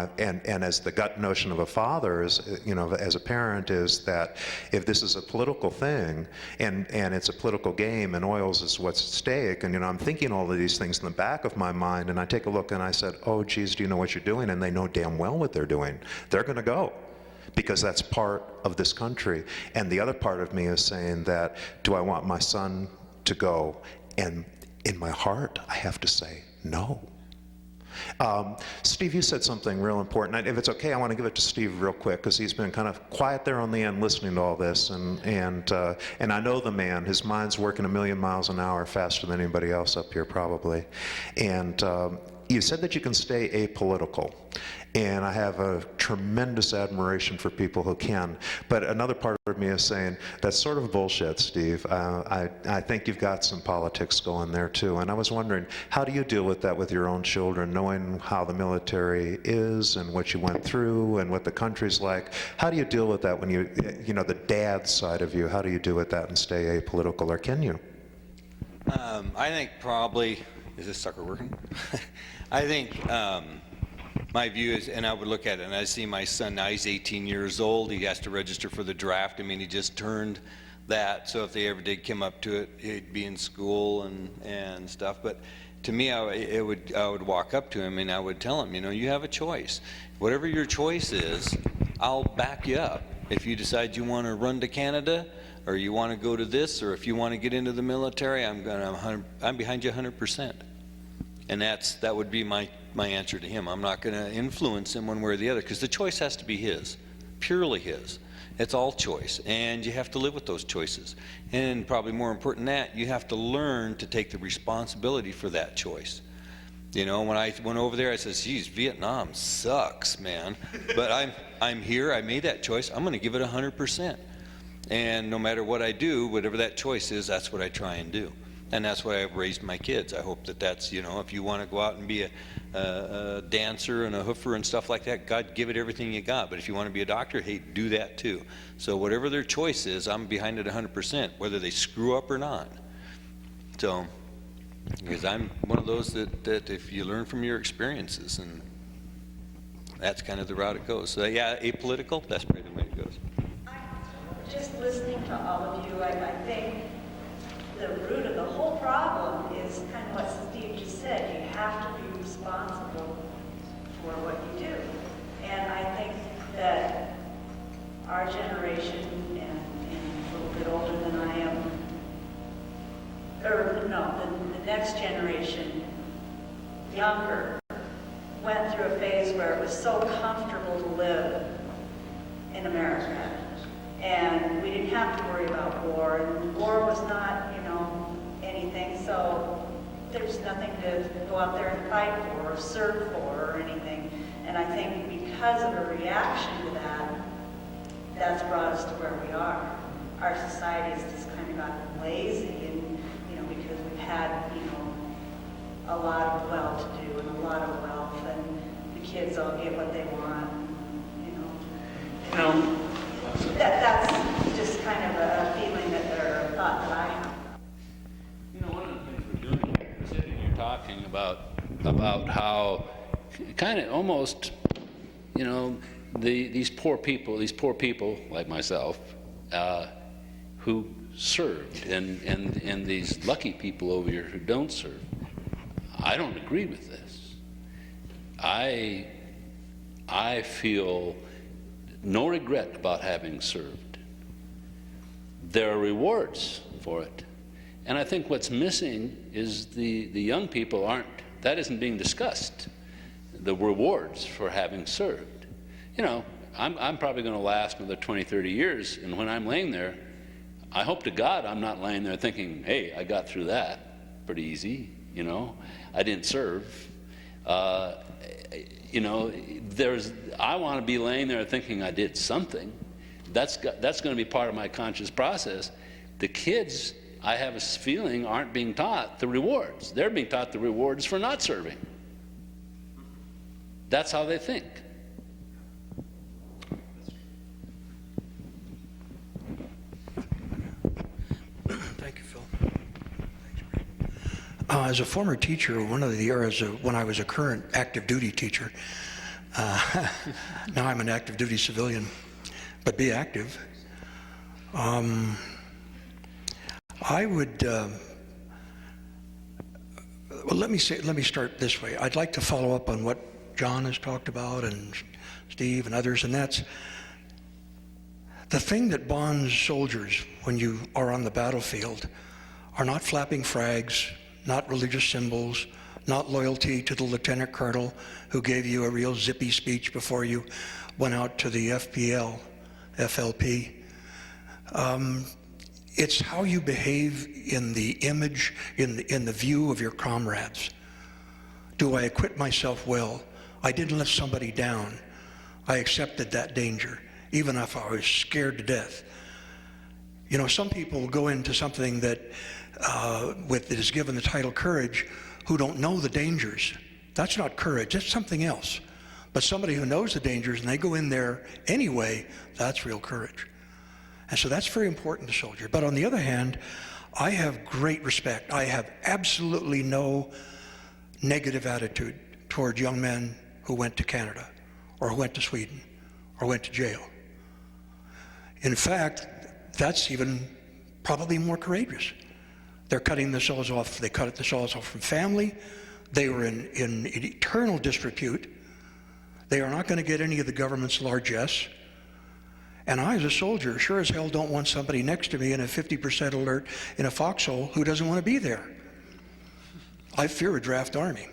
as the gut notion of a father is, you know, as a parent, is that if this is a political thing and it's a political game and oils is what's at stake, and, you know, I'm thinking all of these things in the back of my mind, and I take a look and I said, oh geez, do you know what you're doing? And they know damn well what they're doing. They're going to go, because that's part of this country. And the other part of me is saying that, do I want my son to go? And in my heart, I have to say no. Steve, you said something real important. If it's okay, I want to give it to Steve real quick, because he's been kind of quiet there on the end listening to all this. And I know the man. His mind's working 1,000,000 miles an hour faster than anybody else up here, probably. And you said that you can stay apolitical. And I have a tremendous admiration for people who can. But another part of me is saying, that's sort of bullshit, Steve. I think you've got some politics going there too. And I was wondering, how do you deal with that with your own children, knowing how the military is and what you went through and what the country's like? How do you deal with that when you know, the dad side of you, how do you deal with that and stay apolitical, or can you? I think probably, is this sucker working? I think my view is, and I would look at it, and I see my son now, he's 18 years old, he has to register for the draft. I mean, he just turned that, so if they ever did come up to it, he'd be in school and stuff. But to me, I would walk up to him and I would tell him, you know, you have a choice. Whatever your choice is, I'll back you up. If you decide you want to run to Canada, or you want to go to this, or if you want to get into the military, I'm behind you 100%. And that would be my answer to him. I'm not going to influence him one way or the other, because the choice has to be his, purely his. It's all choice, and you have to live with those choices. And probably more important than that, you have to learn to take the responsibility for that choice. You know, when I went over there, I said, geez, Vietnam sucks, man. But I'm here, I made that choice, I'm going to give it 100%. And no matter what I do, whatever that choice is, that's what I try and do. And that's why I've raised my kids. I hope that's, you know, if you want to go out and be a dancer and a hoofer and stuff like that, God, give it everything you got. But if you want to be a doctor, hey, do that too. So whatever their choice is, I'm behind it 100%, whether they screw up or not. So, because I'm one of those that if you learn from your experiences, and that's kind of the route it goes. So yeah, apolitical, that's probably the way it goes. Just listening to all of you, I think the root of the whole problem is kind of what Steve just said. You have to be responsible for what you do. And I think that our generation, and a little bit older than I am, or no, the next generation, younger, went through a phase where it was so comfortable to live in America. And we didn't have to worry about war, and war was not, you know, anything, so there's nothing to go out there and fight for or serve for or anything. And I think because of a reaction to that, that's brought us to where we are. Our society has just kind of gotten lazy, and, you know, because we've had, you know, a lot of well-to-do and a lot of wealth, and the kids all get what they want, you know. That's just kind of a feeling or a thought that I have. You know, one of the things we're doing here is sitting here talking about how kind of almost, you know, these poor people like myself, who served, and these lucky people over here who don't serve. I don't agree with this. I feel no regret about having served. There are rewards for it. And I think what's missing is the young people that isn't being discussed, the rewards for having served. You know, I'm probably going to last another 20, 30 years, and when I'm laying there, I hope to God I'm not laying there thinking, hey, I got through that pretty easy, you know, I didn't serve. You know, I want to be laying there thinking I did something. That's going to be part of my conscious process. The kids, I have a feeling, aren't being taught the rewards. They're being taught the rewards for not serving. That's how they think. Thank you, Phil. As a former teacher, one of the eras when I was a current active duty teacher, now I'm an active duty civilian, but be active. I would, well, let me start this way. I'd like to follow up on what John has talked about, and Steve and others, and that's the thing that bonds soldiers when you are on the battlefield are not flapping flags, not religious symbols, not loyalty to the lieutenant colonel who gave you a real zippy speech before you went out to the FLP. It's how you behave in the image, in the view of your comrades. Do I acquit myself well? I didn't let somebody down. I accepted that danger, even if I was scared to death. You know, some people go into something that is given the title courage, who don't know the dangers. That's not courage, that's something else. But somebody who knows the dangers and they go in there anyway, that's real courage. And so that's very important to soldier. But on the other hand, I have great respect. I have absolutely no negative attitude toward young men who went to Canada, or who went to Sweden, or went to jail. In fact, that's even probably more courageous. They're cutting themselves off. They cut themselves off from family. They were in eternal disrepute. They are not going to get any of the government's largesse. And I, as a soldier, sure as hell don't want somebody next to me in a 50% alert in a foxhole who doesn't want to be there. I fear a draft army.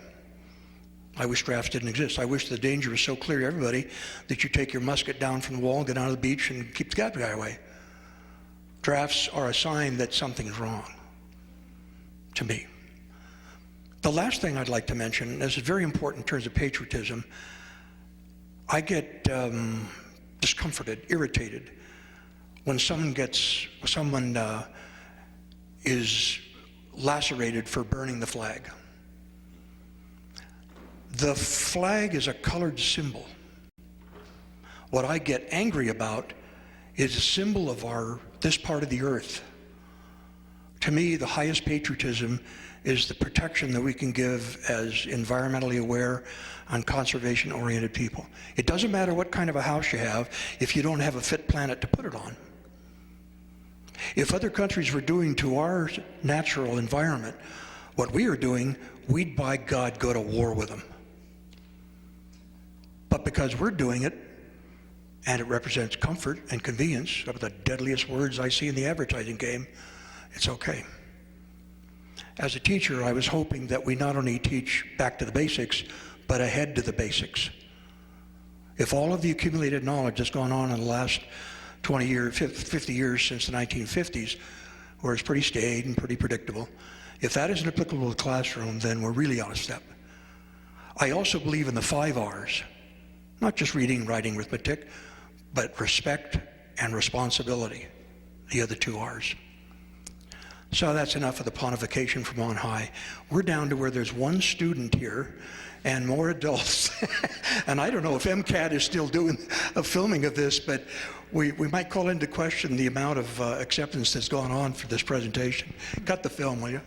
I wish drafts didn't exist. I wish the danger was so clear to everybody that you take your musket down from the wall, get out of the beach, and keep the bad guy away. Drafts are a sign that something's wrong, to me. The last thing I'd like to mention, and this is very important in terms of patriotism, I get discomforted, irritated when someone is lacerated for burning the flag. The flag is a colored symbol. What I get angry about is a symbol of this part of the earth. To me, the highest patriotism is the protection that we can give as environmentally aware and conservation-oriented people. It doesn't matter what kind of a house you have if you don't have a fit planet to put it on. If other countries were doing to our natural environment what we are doing, we'd, by God, go to war with them. But because we're doing it, and it represents comfort and convenience, some of the deadliest words I see in the advertising game, it's okay. As a teacher, I was hoping that we not only teach back to the basics, but ahead to the basics. If all of the accumulated knowledge that's gone on in the last 20 years, 50 years since the 1950s, where it's pretty staid and pretty predictable, if that isn't applicable to the classroom, then we're really on a step. I also believe in the 5 R's, not just reading, writing, arithmetic, but respect and responsibility, the other 2 R's. So that's enough of the pontification from on high. We're down to where there's 1 student here and more adults. And I don't know if MCAT is still doing a filming of this, but we might call into question the amount of acceptance that's gone on for this presentation. Cut the film, will you?